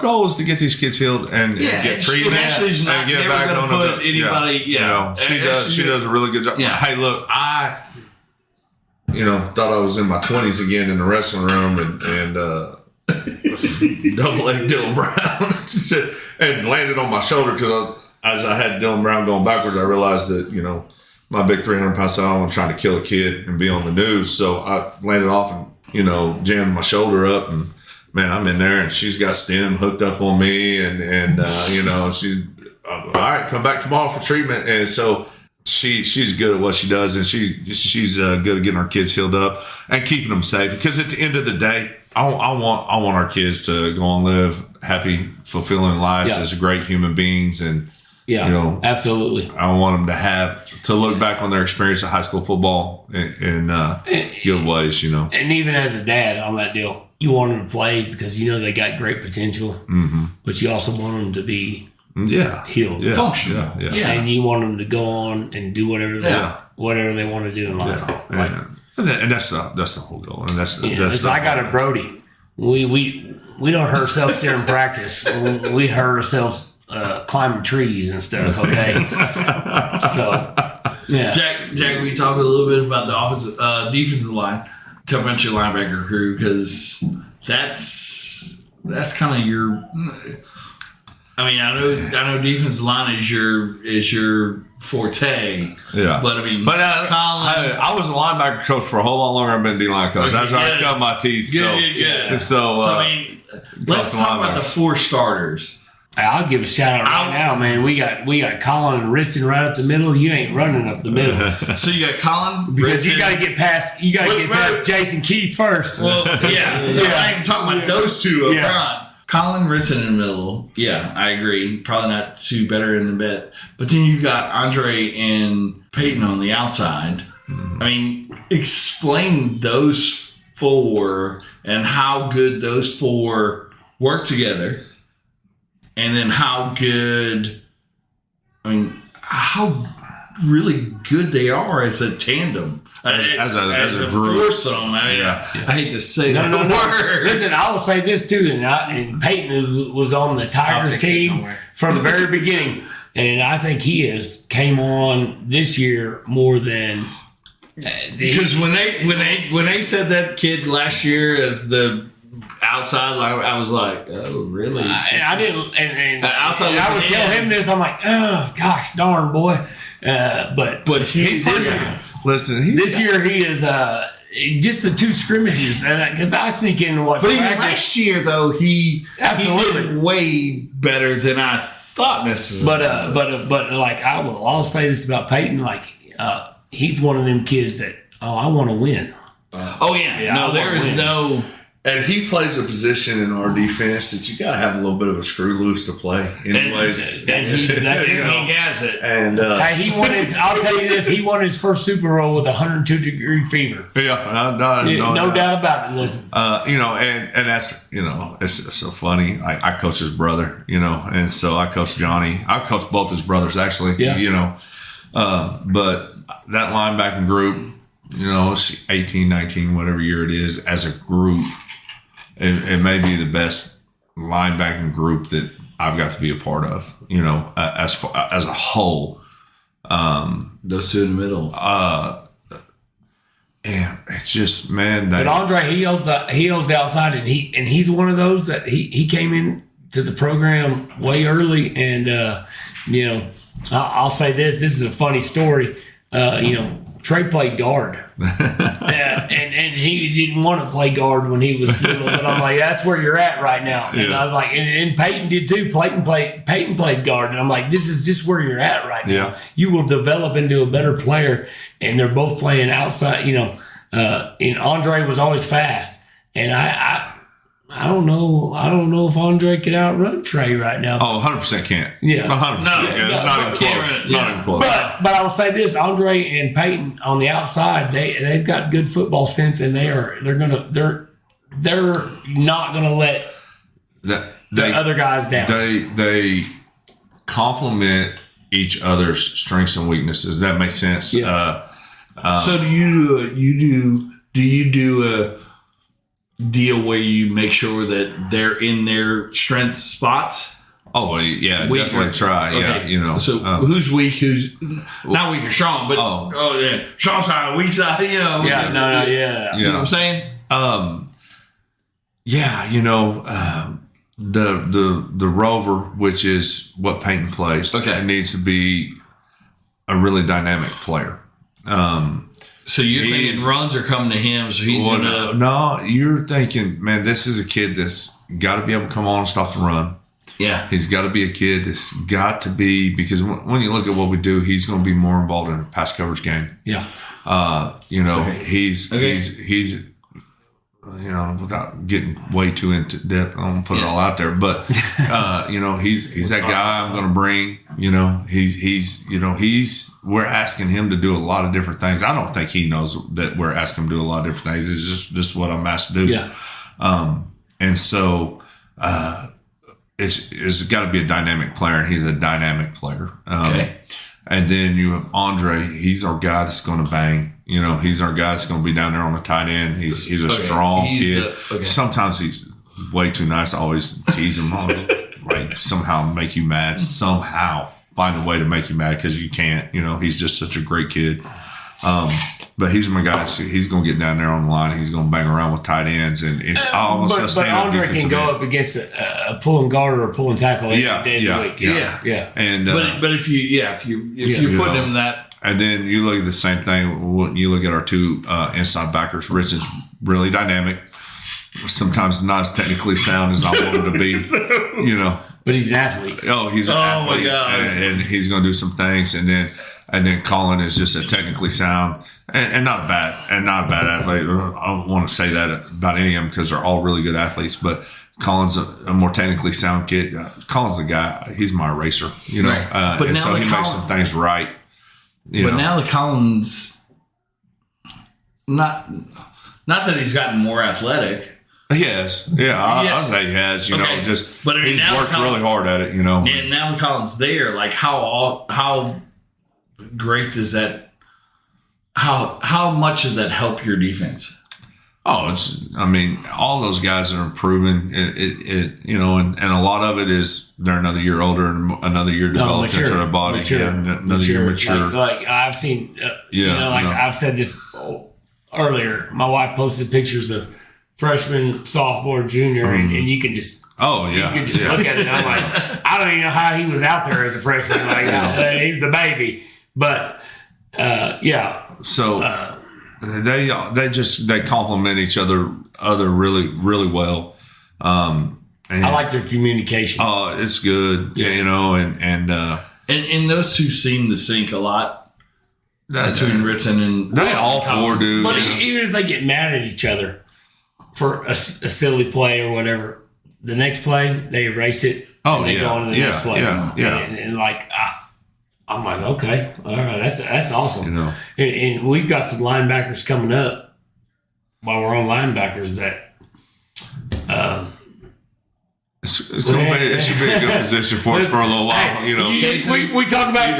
goal is to get these kids healed and get treated Ashley's not and get never back gonna on put anybody. Yeah. She does a really good job. Yeah. Hey, look, I thought I was in my 20s again in the wrestling room and double leg Dylan Brown and landed on my shoulder because I as I had Dylan Brown going backwards, I realized that, my big 300-pound son, I'm trying to kill a kid and be on the news. So I landed off and, jammed my shoulder up, and man, I'm in there and she's got stem hooked up on me, and she's all right, come back tomorrow for treatment. And so she's good at what she does, and she's good at getting our kids healed up and keeping them safe. Because at the end of the day, I want our kids to go and live happy, fulfilling lives as great human beings, and absolutely. I want them to look back on their experience of high school football in good ways. And even as a dad on that deal, you want them to play because they got great potential, but you also want them to be healed, functional, and you want them to go on and do whatever they want to do in life. And that's the whole goal. And that's I got a Brody. We don't hurt ourselves during practice. We hurt ourselves climbing trees and stuff. Okay, so Jack, we talk a little bit about the defensive line. Tell about your linebacker crew, because that's kind of your. I mean, I know defensive line is your forte. Yeah. But Colin, Colin, I was a linebacker coach for a whole lot longer. I've been a D-line coach. That's how I cut my teeth. So let's talk about the 4 starters. I'll give a shout out right now, man. We got Colin and Ritson right up the middle. You ain't running up the middle. So you got Colin, because Ritson. you got to get past Jason Keith first. Well, I ain't talking about those two up front. Colin, Ritson in the middle. Yeah, I agree. Probably not two better in the bet. But then you've got Andre and Peyton on the outside. I mean, explain those 4 and how good those 4 work together. And then how really good they are as a tandem. As a group. Foursome. I hate to say that word. Listen, I will say this too, and Peyton was on the Tigers team from the very beginning, and I think he came on this year more than because when they said that kid last year as the outside line, I was like, oh really? And I didn't. And I would tell him this. I'm like, oh gosh, darn boy. But he listen. This year he is just the 2 scrimmages, and because I sneak in and watch. But even last year though, he absolutely did way better than I thought necessarily. But like I'll say this about Peyton, like he's one of them kids that I want to win. There is no. And he plays a position in our defense that you got to have a little bit of a screw loose to play. Anyways, and he has it. And he won his. I'll tell you this: he won his first Super Bowl with 102-degree fever. Yeah, no doubt about it. Listen, and that's it's so funny. I coach his brother, and so I coach Johnny. I coach both his brothers actually. Yeah. But that linebacking group, it's 18, 19, whatever year it is, as a group. It may be the best linebacking group that I've got to be a part of, as a whole. Those 2 in the middle. And it's just, man. But Andre, he owns the outside, and he's one of those that he came in to the program way early, and I'll say this is a funny story. Trey played guard, and he didn't want to play guard when he was little. But I'm like, that's where you're at right now. And I was like, and Peyton did too. Peyton played guard, and I'm like, this is just where you're at right now. Yeah. You will develop into a better player, and they're both playing outside. And Andre was always fast, and I don't know if Andre could outrun Trey right now. Oh, 100% can't. Yeah. 100%. Not even close. Not even close. But I will say this: Andre and Peyton on the outside, they've got good football sense, and they're not gonna let the other guys down. They complement each other's strengths and weaknesses. That makes sense. Yeah. So do you do a deal where you make sure that they're in their strength spots? Oh yeah, weaker. Definitely try. Okay. Yeah, So who's weak? Who's not weak or strong? But strong side, weak side. You know what I'm saying? the rover, which is what Peyton plays. Okay. It needs to be a really dynamic player. So you're thinking runs are coming to him, so he's gonna. No, you're thinking, man, this is a kid that's got to be able to come on and stop the run. Yeah, He's got to be a kid that's got to be, because when you look at what we do, he's going to be more involved in a pass coverage game. Yeah. He's without getting way too into depth, I don't put it all out there, but he's that guy I'm going to bring. We're asking him to do a lot of different things. I don't think he knows that we're asking him to do a lot of different things. It's just what I'm asked to do. Yeah. And so it's got to be a dynamic player, and he's a dynamic player. Okay. And then you have Andre. He's our guy that's going to bang. He's our guy that's going to be down there on the tight end. He's a strong kid. Sometimes he's way too nice. I always tease him on like somehow make you mad. Somehow find a way to make you mad because you can't. He's just such a great kid. But he's my guy. He's going to get down there on the line. He's going to bang around with tight ends, and it's almost a But stand-up Andre can go up against a pulling guard or a pulling tackle. Yeah. And but if you put him that. And then you look at the same thing when you look at our two inside backers. Rich is really dynamic. Sometimes not as technically sound as I want him to be, But he's an athlete. Oh, he's an athlete. My God. And he's going to do some things. And then Colin is just a technically sound and not a bad athlete. I don't want to say that about any of them because they're all really good athletes. But Colin's a more technically sound kid. Colin's the guy. He's my eraser, Right. But and now so he makes some things right. Now the Collins, not that he's gotten more athletic. He has. Yeah, I'll say he has. Okay. But he's worked really hard at it. And now Collins there, like how great does that? How much does that help your defense? Oh, all those guys are improving. And a lot of it is they're another year older and another year developed into their body. Another year mature. Like I've seen, I've said this earlier. My wife posted pictures of freshman, sophomore, junior, and you can just. Oh yeah, you can just look at it. And I'm like, I don't even know how he was out there as a freshman. He was a baby, but So. They complement each other really, really well. I like their communication. Oh, it's good. And those two seem to sync a lot between Ritson and they all four do. But even if they get mad at each other for a silly play or whatever, the next play they erase it. Oh, and they go on to the next play. Yeah. And I'm like, okay, all right, that's awesome. And we've got some linebackers coming up while we're on linebackers that it should be a good position for us for a little while. We talk about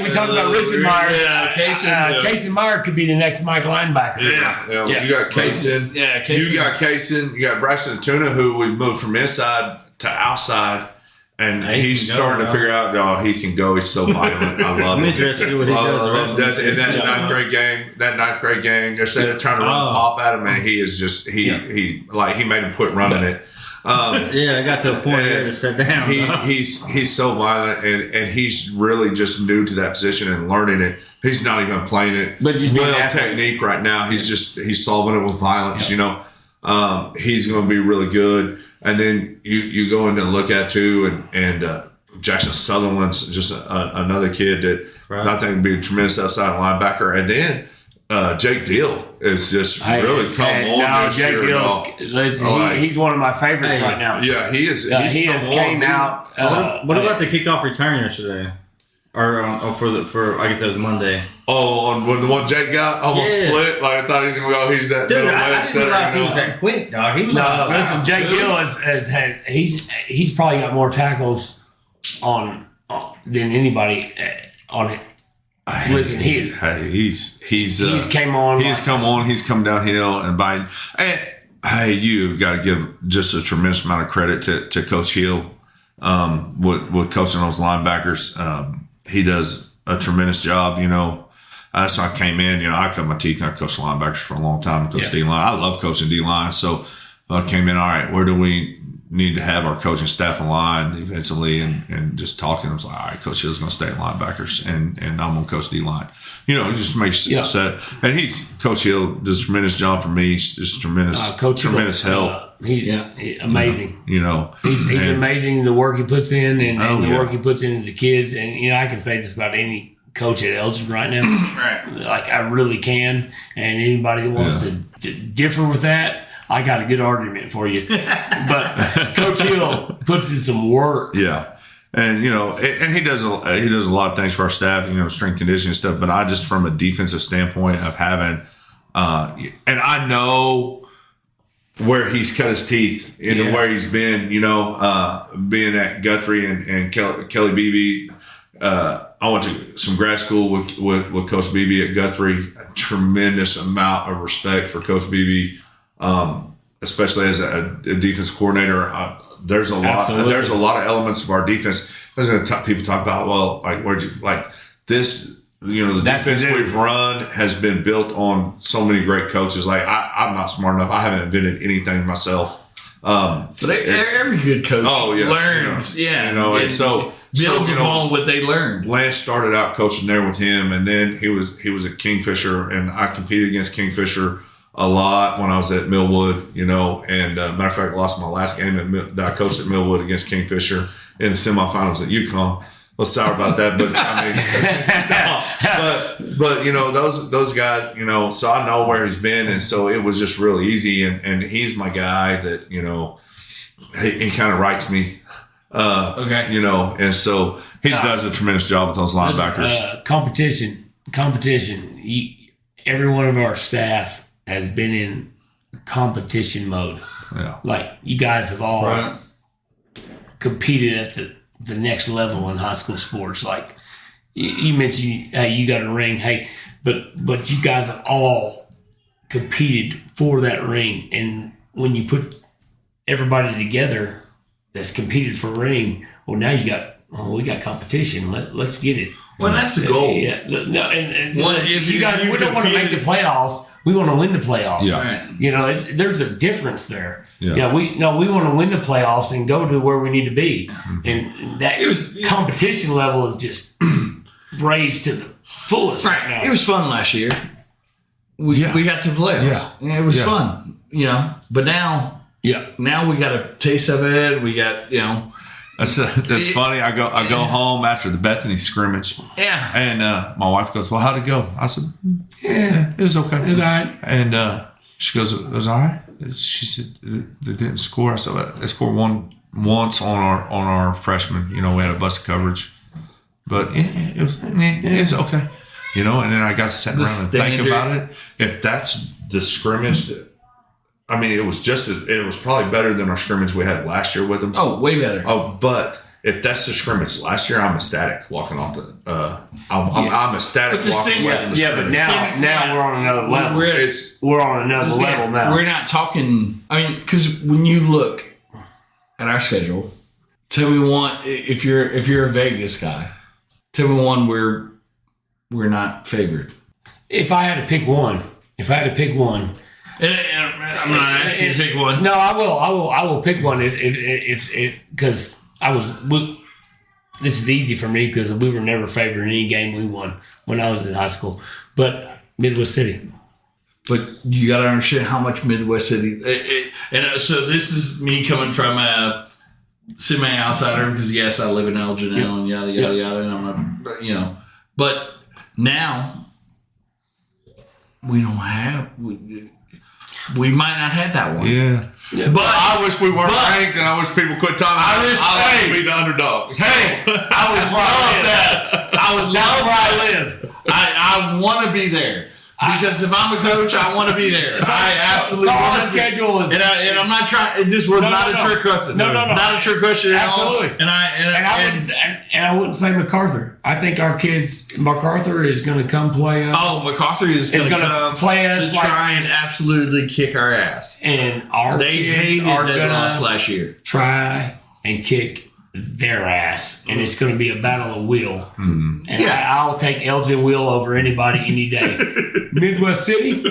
we talk about Richard Meyer. Casey Meyer could be the next Mike linebacker. Yeah. You got Kaysen. Yeah, You got Kaysen. You got Braxton Tuna, who we moved from inside to outside. And he's starting to figure out, he can go. He's so violent. I love I'm it. interested to see what he does. In that ninth grade game, instead of trying to run pop at him, man, he is just he made him quit running it. I got to a point there to sit down. He's so violent, and he's really just new to that position and learning it. He's not even playing it. But he's technique right now. He's solving it with violence. Yeah. He's going to be really good. And then you go in and look at too, and Jackson Sutherland's just another kid that I think would be a tremendous outside linebacker. And then Jake Deal is just really come on this year. He's one of my favorites right now. Yeah, he is. He has came out. What about the kickoff return yesterday? Or for I guess that was Monday. Oh, on the one Jake got almost split. Like I thought he was gonna go. He's that dude. middle I didn't realize he was that quick, dog. He was listen, Jake Gill has had he's probably got more tackles on than anybody on it. Listen, he's came on. He's come on. He's come downhill and by. Hey, you've got to give just a tremendous amount of credit to Coach Hill with coaching those linebackers. He does a tremendous job, That's why I came in. I cut my teeth and I coached linebackers for a long time. Coach D-line. I love coaching D-line. So I came in, all right, where do we need to have our coaching staff in line defensively and just talking. I was like, all right, Coach Hill's going to stay in linebackers and I'm going to coach D-line. You know, it just makes set. And Coach Hill does a tremendous job for me. He's just tremendous help. He's amazing. You know, he's amazing, the work he puts in and the work he puts into the kids. And, you know, I can say this about any coach at Elgin right now. Right. Like, I really can. And anybody that wants to differ with that, I got a good argument for you. But Coach Hill puts in some work. Yeah. And, you know, and he does a lot of things for our staff, you know, strength conditioning stuff. But I just, from a defensive standpoint of having, and I know where he's cut his teeth and where he's been, you know, being at Guthrie and Kelly Beebe. I went to some grad school with Coach Beebe at Guthrie. A tremendous amount of respect for Coach Beebe. Especially as a defense coordinator, there's a lot of elements of our defense. People talk about, well, like, where'd you like this? You know, the defense we've run has been built on so many great coaches. Like, I'm not smart enough. I haven't invented anything myself. But every good coach learns, you know, and so builds upon what they learned. Lance started out coaching there with him, and then he was at Kingfisher, and I competed against Kingfisher a lot when I was at Millwood, you know, and matter of fact, I lost my last game that I coached at Millwood against Kingfisher in the semifinals at UConn. A little sour about that, but I mean, but you know, those guys, you know, so I know where he's been, and so it was just really easy, and he's my guy that, you know, he kind of writes me, you know, and so he does a tremendous job with those linebackers. Competition. Every one of our staff has been in competition mode. Yeah. Like, you guys have all competed at the next level in high school sports. Like, you mentioned, hey, you got a ring. Hey, but you guys have all competed for that ring. And when you put everybody together that's competed for a ring, well, now we got competition. Let's get it. Well, that's the goal. Yeah. No, and if you guys, we don't want to make the playoffs. We want to win the playoffs. Yeah. You know, there's a difference there. Yeah. We want to win the playoffs and go to where we need to be. And that competition level is just raised to the fullest right now. It was fun last year. We got to the playoffs. Yeah. It was fun, you know. But now we got a taste of it. We got, you know. That's funny. I go home after the Bethany scrimmage. Yeah. And my wife goes, "Well, how'd it go?" I said, "Yeah, it was okay. It was all right." And she goes, "It was all right." She said, "They didn't score." I said, "They scored once on our freshmen. You know, we had a bust of coverage, but it was okay." You know, and then I got to sit around and think about it. If that's the scrimmage I mean, it was probably better than our scrimmage we had last year with them. Oh, way better. Oh, but if that's the scrimmage last year, I'm ecstatic walking off the. I'm ecstatic walking away from the scrimmage. But now we're on another level. We're on another level now. We're not talking. I mean, because when you look at our schedule, tell me one. If you're a Vegas guy, tell me one where we're not favored. If I had to pick one. I'm not asking you to pick one. No, I will pick one if because this is easy for me because we were never favored in any game we won when I was in high school. But Midwest City. But you got to understand how much Midwest City. So this is me coming from a semi-outsider because yes, I live in Elgin and yada yada yada, and I'm not, you know. But now we don't have. We might not have that one. Yeah. But I wish we weren't ranked, and I wish people quit talking about it. I like to be the underdog. So. Hey, I would love that. I would love where I live. I want to be there. Because if I'm a coach, I want to be there. I absolutely want to be there. Schedule is, and I'm not trying. This was not a trick question. No. Not a trick question at all. Absolutely. And I wouldn't say MacArthur. I think our kids, MacArthur is going to come play us. Oh, MacArthur is going to come play us to try and absolutely kick our ass. And our kids are going to lost last year. Try and kick their ass, and it's going to be a battle of will. And I'll take Elgin Will over anybody any day. Midwest City,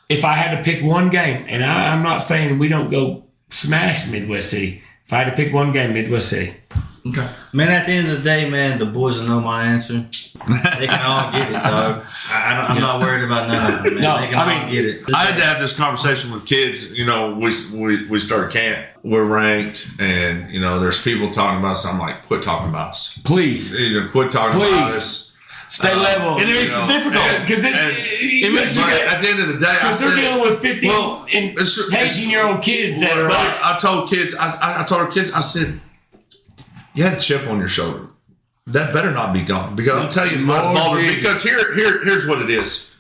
if I had to pick one game, and I'm not saying we don't go smashed Midwest City. If I had to pick one game, Midwest City. Okay. Man, at the end of the day, man, the boys will know my answer. They can all get it, dog. I'm not worried about none of them, man. No, they can all get it. I had to have this conversation with kids. You know, we start camp. We're ranked, and you know, there's people talking about us. I'm like, quit talking about us. Please. You know, quit talking about us. Stay level. And it makes it difficult. Because it makes you At the end of the day, I they're said, dealing with 15 well, and it's- 18-year-old kids that are like, I told kids, I told our kids, I said, you had a chip on your shoulder. That better not be gone. Because I'm telling you, because here's what it is.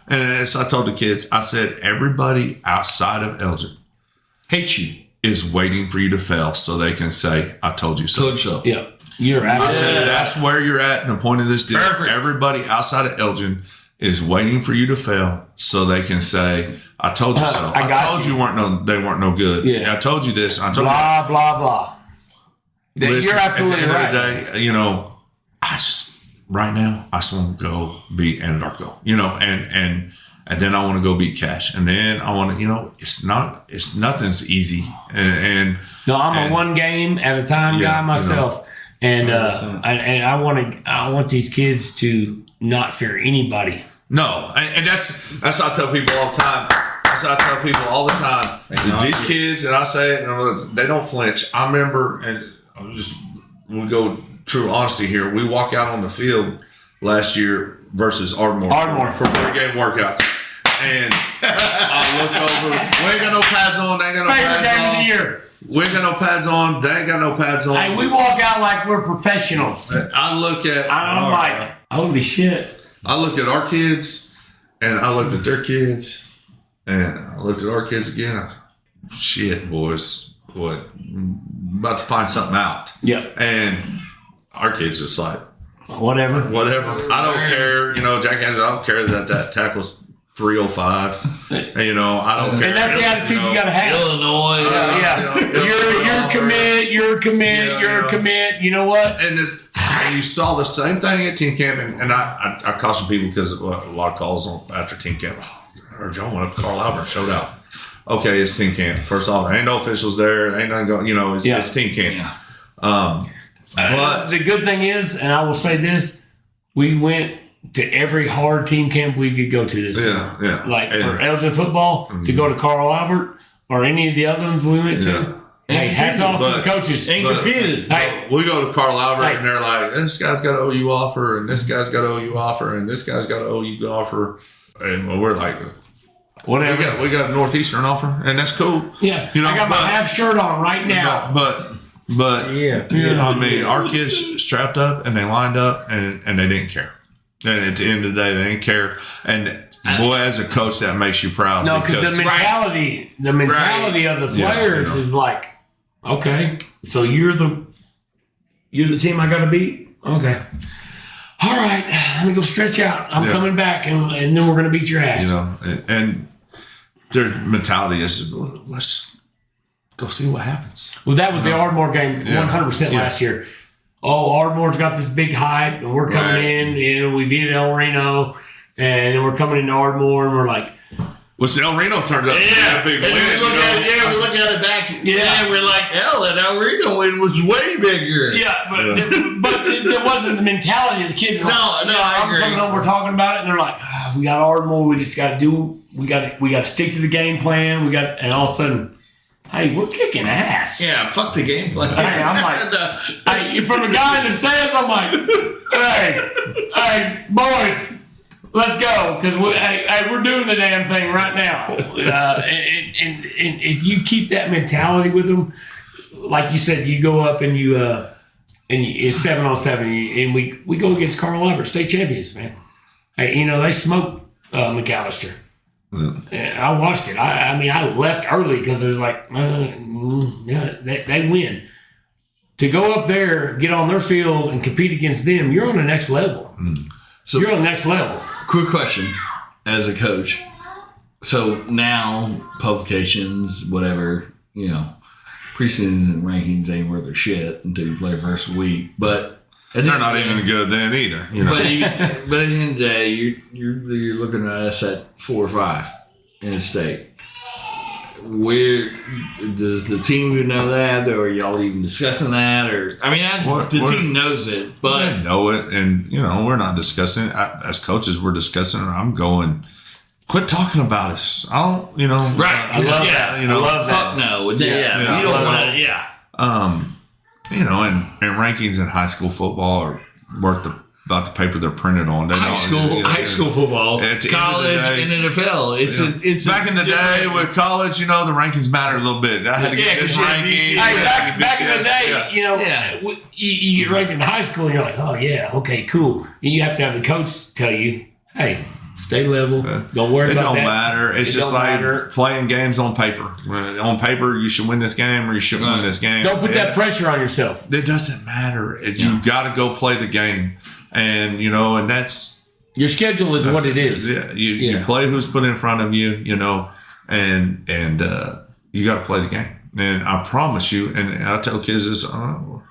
And as I told the kids, I said, everybody outside of Elgin Hate you. is waiting for you to fail so they can say, I told you so. So. yeah, you're I absolutely said, that's where you're at. And the point of this deal, Perfect. everybody outside of Elgin is waiting for you to fail so they can say, I told you so. I got told you. they weren't no good. Yeah. I told you this. I told you blah, blah, blah. Listen, You're absolutely at the end right. of the day, you know, right now, I just want to go beat Anadarko, you know, and then I want to go beat Cash. And then I want to, you know, nothing's easy. And No, I'm a one game at a time Yeah, guy myself. And I want these kids to not fear anybody. no, and that's what I tell people all the time. That's what I tell people all the time. These kids, and I say it, and they don't flinch. I remember, and we'll go true honesty here. We walk out on the field last year versus Ardmore for 3-game workouts. And I look over, we ain't got no pads on, they ain't got no Favorite pads game on. of the year. We ain't got no pads on, they ain't got no pads on. Hey, we walk out like we're professionals. I look at I'm like, holy shit. I looked at our kids, and I looked at their kids, and I looked at our kids again. Shit, boys, what? I'm about to find something out. Yep. And our kids just like, Whatever. I don't care. You know, Jack Andrews, I don't care that tackle's 305. And, you know, I don't care. And that's the attitude you got to have. Illinois. Yeah. You're a commit. You know what? And you saw the same thing at team camp, and I caution people because a lot of calls after team camp. Or John went up to Carl Albert and showed out. Okay, it's team camp. First off, there ain't no officials there. There ain't nothing going. You know, it's team camp. But The good thing is, and I will say this, we went to every hard team camp we could go to this year. yeah, Like and, for Elgin football, to go to Carl Albert or any of the other ones we went to. Hey, hats off to the coaches. And competed. Hey, we go to Carl Albert, Hey. and they're like, this guy's got an OU offer, and this guy's got an OU offer, and this guy's got an OU offer, and we're like, whatever. we got a Northeastern offer, and that's cool. Yeah, You know, I got my but- half shirt on right now. But Yeah. I mean, our kids strapped up and they lined up and they didn't care. And at the end of the day, they didn't care. And boy, as a coach, that makes you proud. No, because the mentality of the players is like, okay, so you're the team I got to beat. Okay, all right, let me go stretch out. I'm coming back, and then we're gonna beat your ass. You know, and their mentality is, let's go see what happens. Well, that was the Ardmore game, 100% Yeah. last year. Oh, Ardmore's got this big hype, and we're coming Right. in, and we beat El Reno, and then we're coming into Ardmore, and we're like, Which El Reno turned out to be a big win. And we look you know? at it, we look at it back. Yeah, we're like, hell, that El Reno win was way bigger. yeah, but it wasn't the mentality of the kids. Like, No, I agree. Coming home, we're talking about it, and they're like, we got Ardmore, we just got to we got to stick to the game plan. And all of a sudden, hey, we're kicking ass. Yeah, fuck the game plan. Hey, I'm like, hey, from the guy in the stands, I'm like, hey, boys, let's go, because we're doing the damn thing right now. And if you keep that mentality with them, like you said, you go up and it's 7-on-7, and we go against Carl Albert, state champions, man. Hey, you know, they smoked McAllister. And I watched it. I mean, I left early because it was like, they win. To go up there, get on their field, and compete against them, you're on the next level. So- you're on the next level. Quick question as a coach. So now publications, whatever, you know, preseason rankings ain't worth their shit until you play first week. But They're not even good then either. You know? But at the end of the day, you're looking at us at 4 or 5 in the state. where does the team know that, or are y'all even discussing that? Or the team knows it, but we know it, and we're not discussing it. As coaches, we're discussing it. I'm going, quit talking about us. I don't, right? I love that. I love fuck that. no. Yeah, you don't want to. Yeah. And rankings in high school football are worth about the paper they're printed on. High school football, college, and NFL. It's back in the day with college. The rankings matter a little bit. I had to get this ranking. Back in the day, you get ranked in high school, and you're like, oh yeah, okay, cool. And you have to have the coach tell you, hey, stay level. Don't worry about that. It don't matter. It's just like playing games on paper. On paper, you should win this game or you shouldn't win this game. Don't put that pressure on yourself. It doesn't matter. You got to go play the game. And, and that's... Your schedule is what it is. Yeah. You play who's put in front of you, and you got to play the game. And I promise you, and I tell kids this, you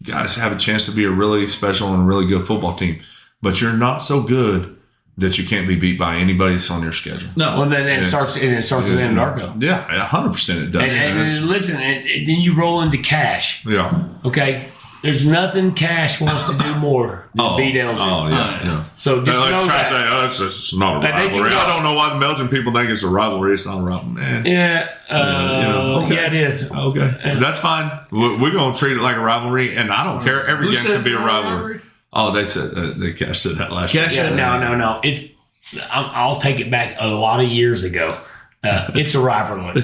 guys have a chance to be a really special and really good football team. But you're not so good that you can't be beat by anybody that's on your schedule. No. Well, then it starts with Anadarko. Yeah, 100% it does. And listen, and then you roll into Cash. Yeah. Okay? There's nothing Cash wants to do more than beat Elgin. Oh, yeah. So just know that. It's not a rivalry. I don't know why the Belgian people think it's a rivalry. It's not a rivalry, man. Yeah. Okay. Yeah, it is. Okay. That's fine. We're going to treat it like a rivalry, and I don't care. Every game can be a rivalry. Oh, they said Cash said that last year. No. I'll take it back a lot of years ago. It's a rivalry.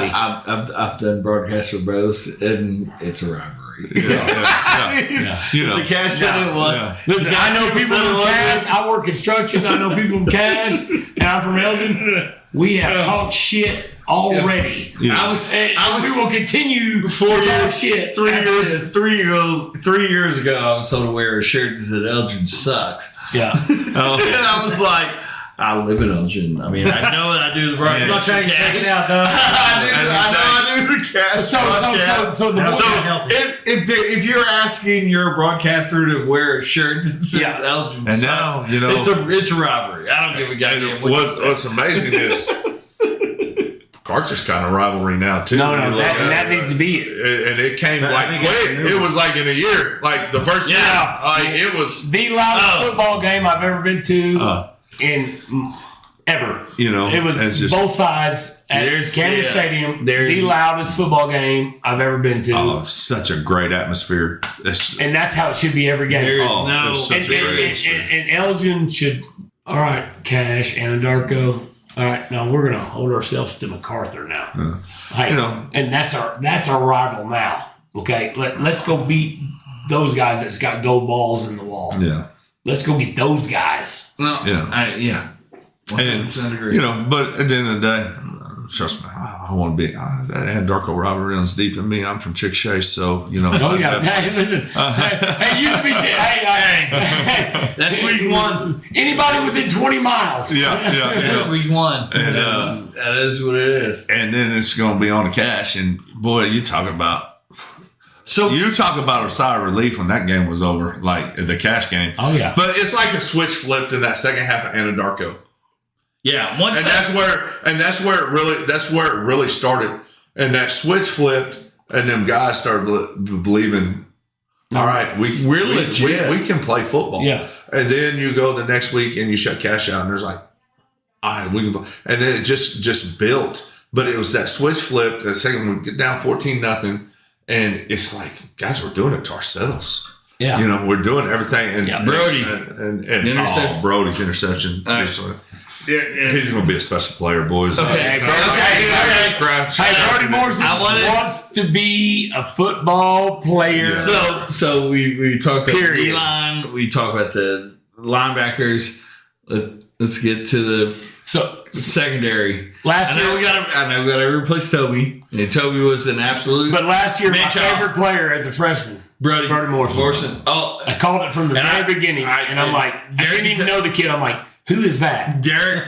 I've done broadcasts for both, and it's a rivalry. Yeah. The Cash said it was. Yeah. Listen, I know people from Cash. I work construction. I know people from Cash, and I'm from Elgin. We have talked shit already. Yeah. We will continue to talk shit. 3 years ago, I was told to wear a shirt that said Elgin sucks. Yeah. And I was like, I live in Elgin. I mean, I know that I do the broadcast. I'm not trying to take it out, though. I do the Cash. So if you're asking your broadcaster to wear a shirt that says Elgin and sucks, now, it's a rivalry. I don't give a goddamn. What's amazing is Carter's kind of rivalry now too. No, that needs to be it. And it came quick. It was like in a year, like the first year. It was the loudest football game I've ever been to in ever. It was just, both sides at Kansas Stadium. The loudest football game I've ever been to. Oh, such a great atmosphere. And that's how it should be every game. And Elgin should. All right, Cash, Anadarko. All right, now we're gonna hold ourselves to MacArthur now. And that's our rival now. Okay, let's go beat those guys that's got gold balls in the wall. Yeah, let's go get those guys. Well, yeah. 100% agree. But at the end of the day, trust me, I want to be. That Anadarko rivalry runs deep in me. I'm from Chickasha, so Oh yeah. Hey, listen. Hey, you speak to. Hey. That's week one. Anybody within 20 miles. Yeah. That's week one. And that is what it is. And then it's going to be on the Cash, and boy, you talk about a sigh of relief when that game was over, like the Cash game. Oh yeah. But it's like a switch flipped in that second half of Anadarko. Yeah, that's where it really started, and that switch flipped, and them guys started believing, all right, we're legit. We can play football. Yeah, and then you go the next week and you shut Cash out, and there's like, all right, we can play. And then it just built, but it was that switch flipped. The second we get down 14-0, and it's like, guys, we're doing it to ourselves. Yeah, we're doing everything. And Brody and Brody's interception. He's going to be a special player, boys. Okay. Brody Morrison wants to be a football player. Yeah. So we talked about the D-line. We talked about the linebackers. Let's get to the secondary. Last year, I know we got to replace Toby. And Toby was an absolute. But last year, my favorite player as a freshman, Brody Morrison. Oh, I called it from the very beginning, and I'm like, I didn't even know the kid. I'm like, who is that? Derek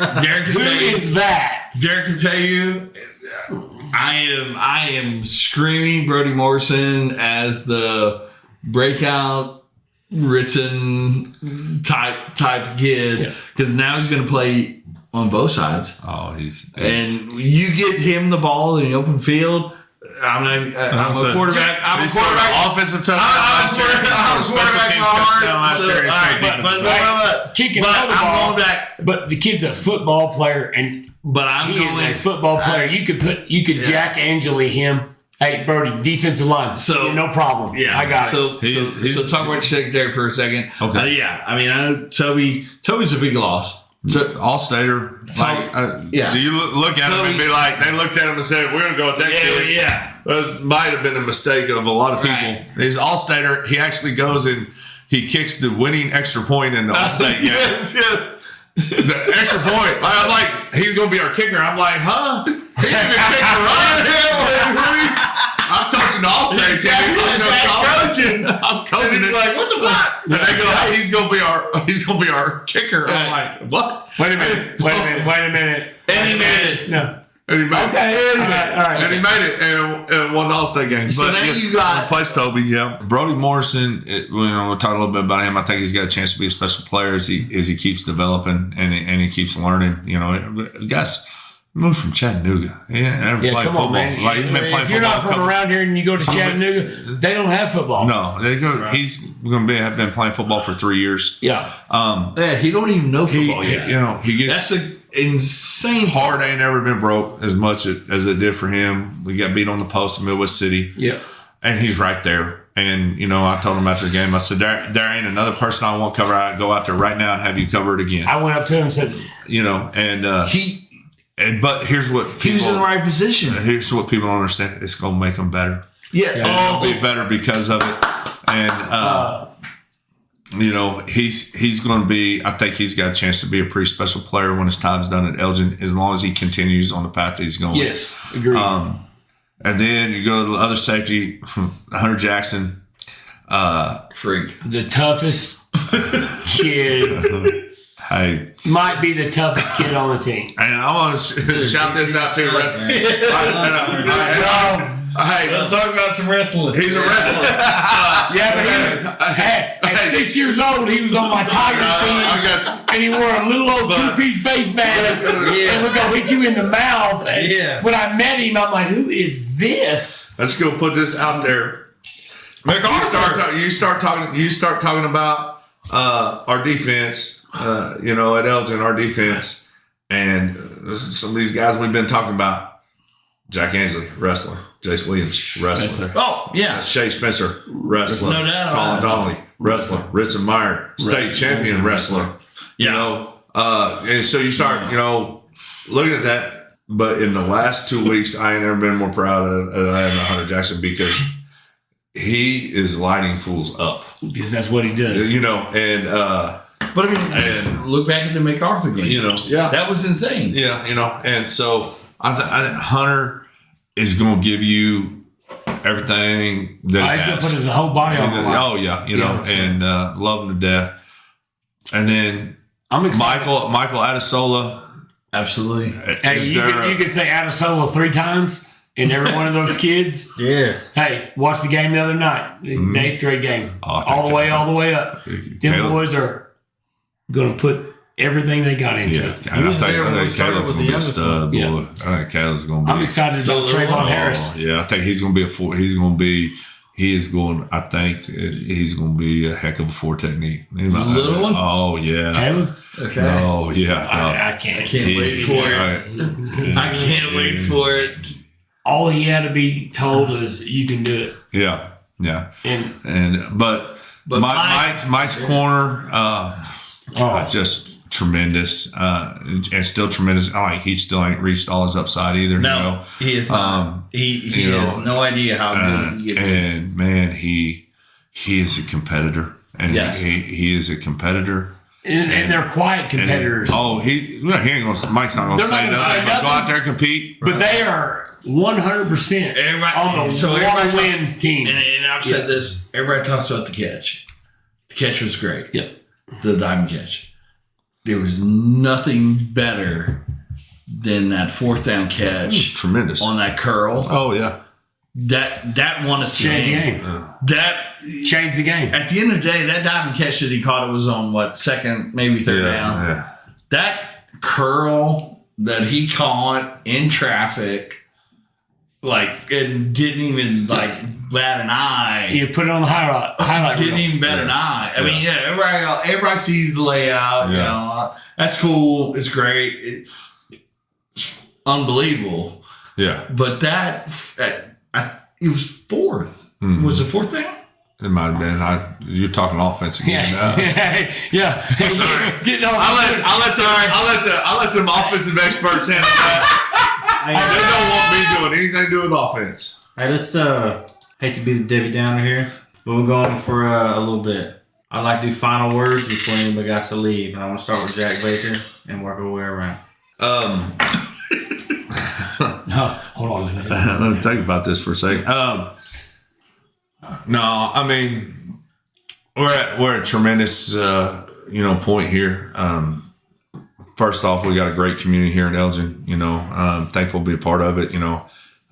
Who is that? Derek can tell you, I am screaming Brody Morrison as the breakout written type kid, because now he's going to play on both sides. Oh, he's And you get him the ball in the open field. I'm a quarterback. I'm a quarterback. Offensive touchdown I'm a quarterback. I'm going back. But the kid's a football player, and he is a football player. You could Jack Angeli him. Hey, Brody, defensive line. So no problem. Yeah, I got it. So talk about your secondary for a second. Okay. I mean, I know Toby's a big loss. All-Stater. So you look at him and be like, they looked at him and said, we're going to go with that kid. Yeah. That might have been a mistake of a lot of people. Right. He's All-Stater. He actually goes and he kicks the winning extra point in the All-State game. Yes. The extra point. I'm like, he's going to be our kicker. I'm like, huh? He's going to be a kicker, right? I'm coaching the All-State team. I'm coaching it. Like, what the fuck? And they go, hey, he's gonna be our kicker. I'm like, what? Wait a minute. And he made it. No. And he made it. All right. And he made it and won the All-State game. So now you got replaced Toby. Yeah, Brody Morrison. We'll talk a little bit about him. I think he's got a chance to be a special player as he keeps developing and he keeps learning. Guys. Moved from Chattanooga. Never played football. Man. Like, he's been playing if you're football not from around here and you go to Chattanooga, they don't have football. No, they go. He's going to have been playing football for 3 years. Yeah. he don't even know football yet. He gets that's an insane heart ain't never been broke as much as it did for him. We got beat on the post in Midwest City. Yeah. And he's right there. And, I told him after the game, I said, there ain't another person I won't cover. I go out there right now and have you cover it again. I went up to him and said, but here's what people... He was in the right position. Here's what people don't understand. It's going to make them better. Yeah. It'll be better because of it. And, he's going to be... I think he's got a chance to be a pretty special player when his time's done at Elgin, as long as he continues on the path that he's going. Yes, agreed. And then you go to the other safety, Hunter Jackson. Freak. The toughest kid... Hey, might be the toughest kid on the team. And I want to shout this out too. Hey, let's talk about some wrestling. He's a wrestler. But at 6 years old, he was on my Tigers team, and he wore a little old two-piece face mask, and we're going to hit you in the mouth. And when I met him, I'm like, who is this? Let's go put this out there. You start talking about our defense. At Elgin, our defense, and some of these guys we've been talking about. Jack Angeli, wrestler. Jace Williams, wrestler. Oh, yeah. Shea Spencer, wrestler. There's no doubt Colin about Donnelly, wrestler. Ritson Meyer, state champion wrestler. And so you start, looking at that. But in the last 2 weeks, I ain't never been more proud of having Hunter Jackson because he is lighting fools up. Because that's what he does. But look back at the MacArthur game. That was insane. Yeah, and so I think Hunter is going to give you everything that he he's has. going to put his whole body on the line. Oh yeah, and love him to death. And then I'm excited. Michael Adesola, absolutely. Hey, you could say Adesola 3 times. And every one of those kids, hey, watch the game the other night, the 8th grade game, all the way up. Them boys are going to put everything they got into it. And I think Caleb's going to be a stud, boy. I think Caleb's going to be. I'm excited about Trayvon Harris. Yeah, I think he's going to be I think he's going to be a heck of a 4 technique. The little one? Oh, yeah. Caleb? Okay. Oh, yeah. I can't wait for it. I can't wait for it. All he had to be told is you can do it. Yeah. But Mike's corner, just tremendous, and still tremendous. He still ain't reached all his upside either. No, he is not. He has no idea how good he is. And man, he is a competitor, and he is a competitor. And they're quiet competitors. Mike's not going to say nothing. Go out there and compete. But they are 100% on the win team. And I've said this. Everybody talks about the catch. The catch was great. Yep. The diamond catch. There was nothing better than that 4th down catch. Tremendous. On that curl. Oh, yeah. That won us the game. That changed the game. At the end of the day, that diamond catch that he caught, it was on 2nd, maybe 3rd down. Yeah. That curl that he caught in traffic, like, and didn't even bat an eye. You put it on the highlight Didn't reel. even bat an eye. I mean, everybody sees the layout. You know, that's cool. It's great. It's unbelievable. Yeah. But it was fourth. Mm-hmm. Was it fourth down? It might have been. You're talking offense again. Yeah. I'll let them offensive experts handle that. They don't want me doing anything to do with offense. Hey, let's hate to be the Debbie Downer here, but we're going for a little bit. I'd like to do final words before anybody got to leave, and I want to start with Jack Baker and work our way around. Hold on a minute. Let me think about this for a second. No, I mean, we're at a tremendous point here. First off, we got a great community here in Elgin. Thankful to be a part of it.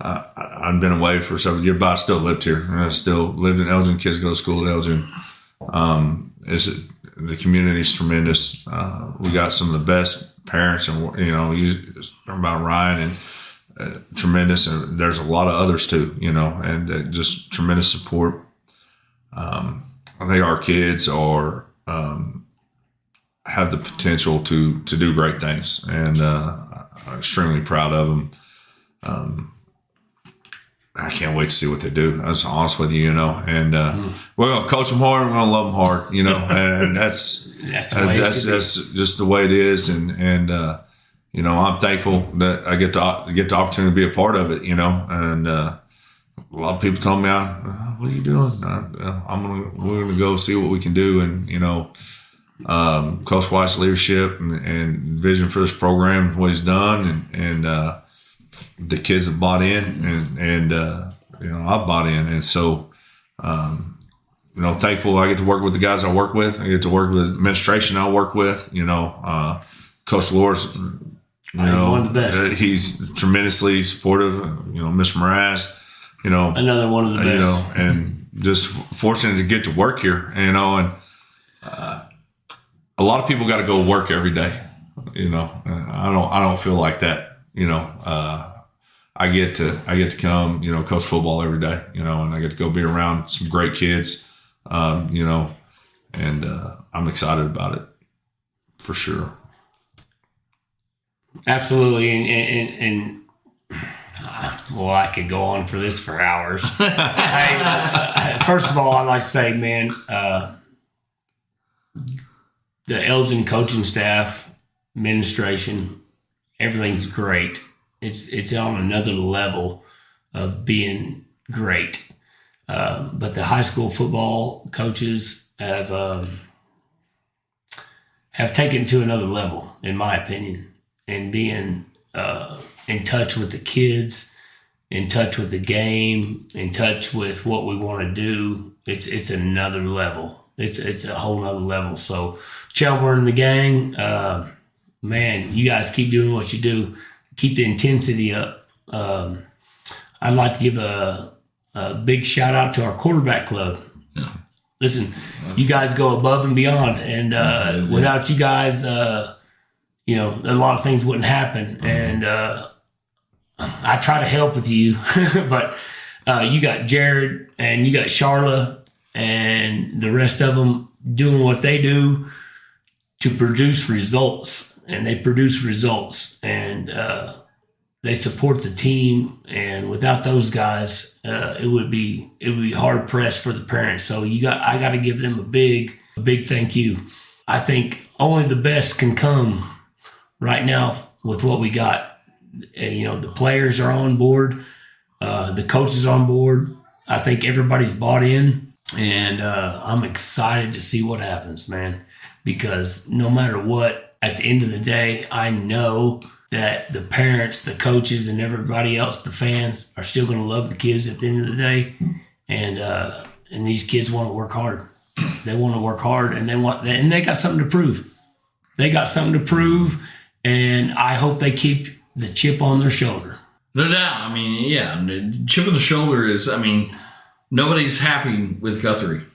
I've been away for several years, but I still lived here. I still lived in Elgin. Kids go to school at Elgin. The community is tremendous. We got some of the best parents, and you talking about Ryan and. Tremendous, and there's a lot of others too, and just tremendous support. I think our kids are have the potential to do great things, and I'm extremely proud of them. I can't wait to see what they do. I'm just honest with you, and we're gonna coach them hard. We're gonna love them hard, and that's just the way it is, and I'm thankful that I get the opportunity to be a part of it, and a lot of people told me, what are you doing? We're going to go see what we can do. And, Coach White's leadership and vision for this program, what he's done, and the kids have bought in, and I've bought in. And so, thankful I get to work with the guys I work with. I get to work with administration I work with, Coach Loris. He's one of the best. He's tremendously supportive. Mr. Mraz. Another one of the best. And just fortunate to get to work here. And a lot of people got to go work every day. I don't feel like that. I get to come. Coach football every day. And I get to go be around some great kids. And I'm excited about it for sure. Absolutely, and I could go on for this for hours. First of all, I'd like to say, man, the Elgin coaching staff, administration, everything's great. It's on another level of being great. But the high school football coaches have taken it to another level, in my opinion. And being in touch with the kids, in touch with the game, in touch with what we want to do, it's another level. It's a whole nother level. So, Chelburn and the gang, man, you guys keep doing what you do. Keep the intensity up. I'd like to give a big shout out to our quarterback club. Yeah. Listen, you guys go above and beyond, and without you guys, a lot of things wouldn't happen. And I try to help with you, but you got Jared and you got Charla and the rest of them doing what they do to produce results. And they produce results, and they support the team. And without those guys, it would be hard pressed for the parents. So I got to give them a big thank you. I think only the best can come right now with what we got. The players are on board, the coaches are on board. I think everybody's bought in, and I'm excited to see what happens, man, because no matter what, at the end of the day, I know that the parents, the coaches, and everybody else, the fans, are still going to love the kids at the end of the day. And these kids want to work hard. They want to work hard, and they got something to prove. They got something to prove, and I hope they keep the chip on their shoulder. No doubt. I mean, yeah, the chip on the shoulder is, nobody's happy with Guthrie.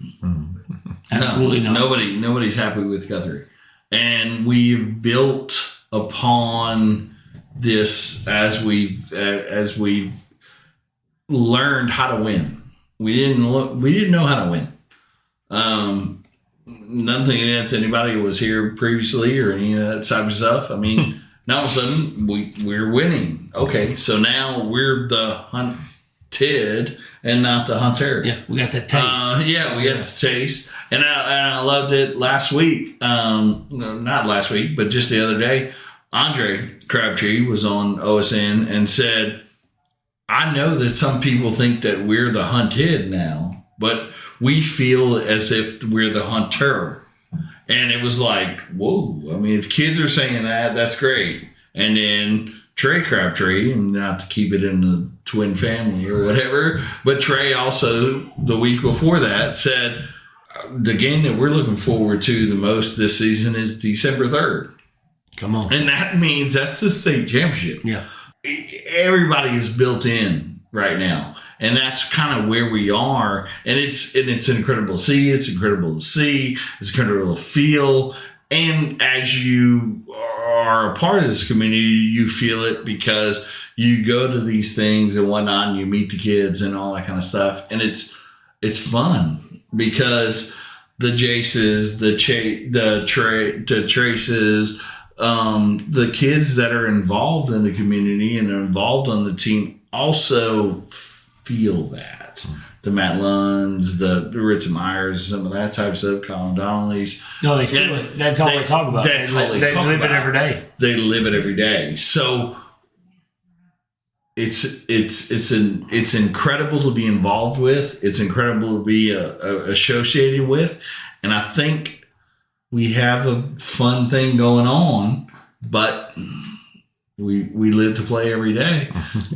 Absolutely not. Nobody's happy with Guthrie. And we've built upon this as we've learned how to win. We didn't know how to win. Nothing against anybody who was here previously or any of that type of stuff. I mean, now all of a sudden we're winning. Okay, so now we're the hunted and not the hunter. Yeah, we got the taste. We got the taste, and I loved it last week. No, not last week, but just the other day. Andre Crabtree was on OSN and said, I know that some people think that we're the hunted now, but we feel as if we're the hunter. And it was like, whoa. I mean, if kids are saying that, that's great. And then Trey Crabtree, and not to keep it in the twin family or whatever, but Trey also, the week before that, said the game that we're looking forward to the most this season is December 3rd. Come on. And that means that's the state championship. Yeah. Everybody is built in right now. And that's kind of where we are. And it's incredible to see. It's incredible to see. It's incredible to feel. And as you are a part of this community, you feel it because you go to these things and whatnot, and you meet the kids and all that kind of stuff. And it's fun because the Jaces, the Traces, the kids that are involved in the community and are involved on the team also feel that. The Matt Lunds, the Ritz Myers, some of that type of stuff, Colin Donnelly's. No, they feel it. That's all they talk about. That's all they talk about. They live it every day. They live it every day. So it's incredible to be involved with. It's incredible to be associated with. And I think we have a fun thing going on, but we live to play every day,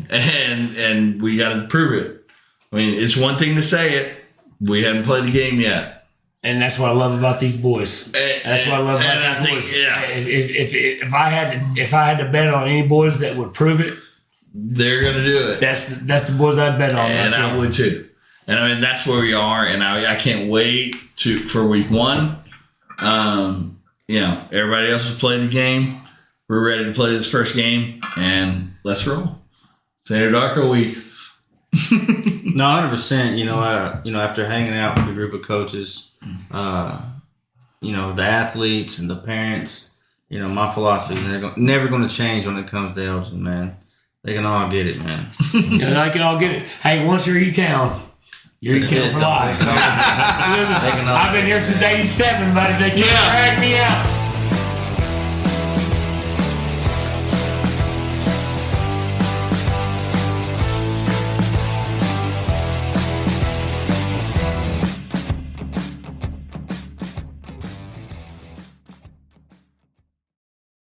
and we got to prove it. I mean, it's one thing to say it. We haven't played the game yet. And that's what I love about these boys. That's what I love about these boys. Yeah. If I had to bet on any boys that would prove it, they're gonna do it. That's the boys I'd bet on. And I would too. And I mean, that's where we are. And I can't wait for week one. Everybody else has played the game. We're ready to play this first game, and let's roll. Santa Darko week. No, 100%. After hanging out with a group of coaches, the athletes and the parents, my philosophy is never going to change when it comes to Elgin, man. They can all get it, man. They can all get it. Hey, once you're E-Town, you're E-Town for life. I've been here since '87, buddy. They can't drag me out.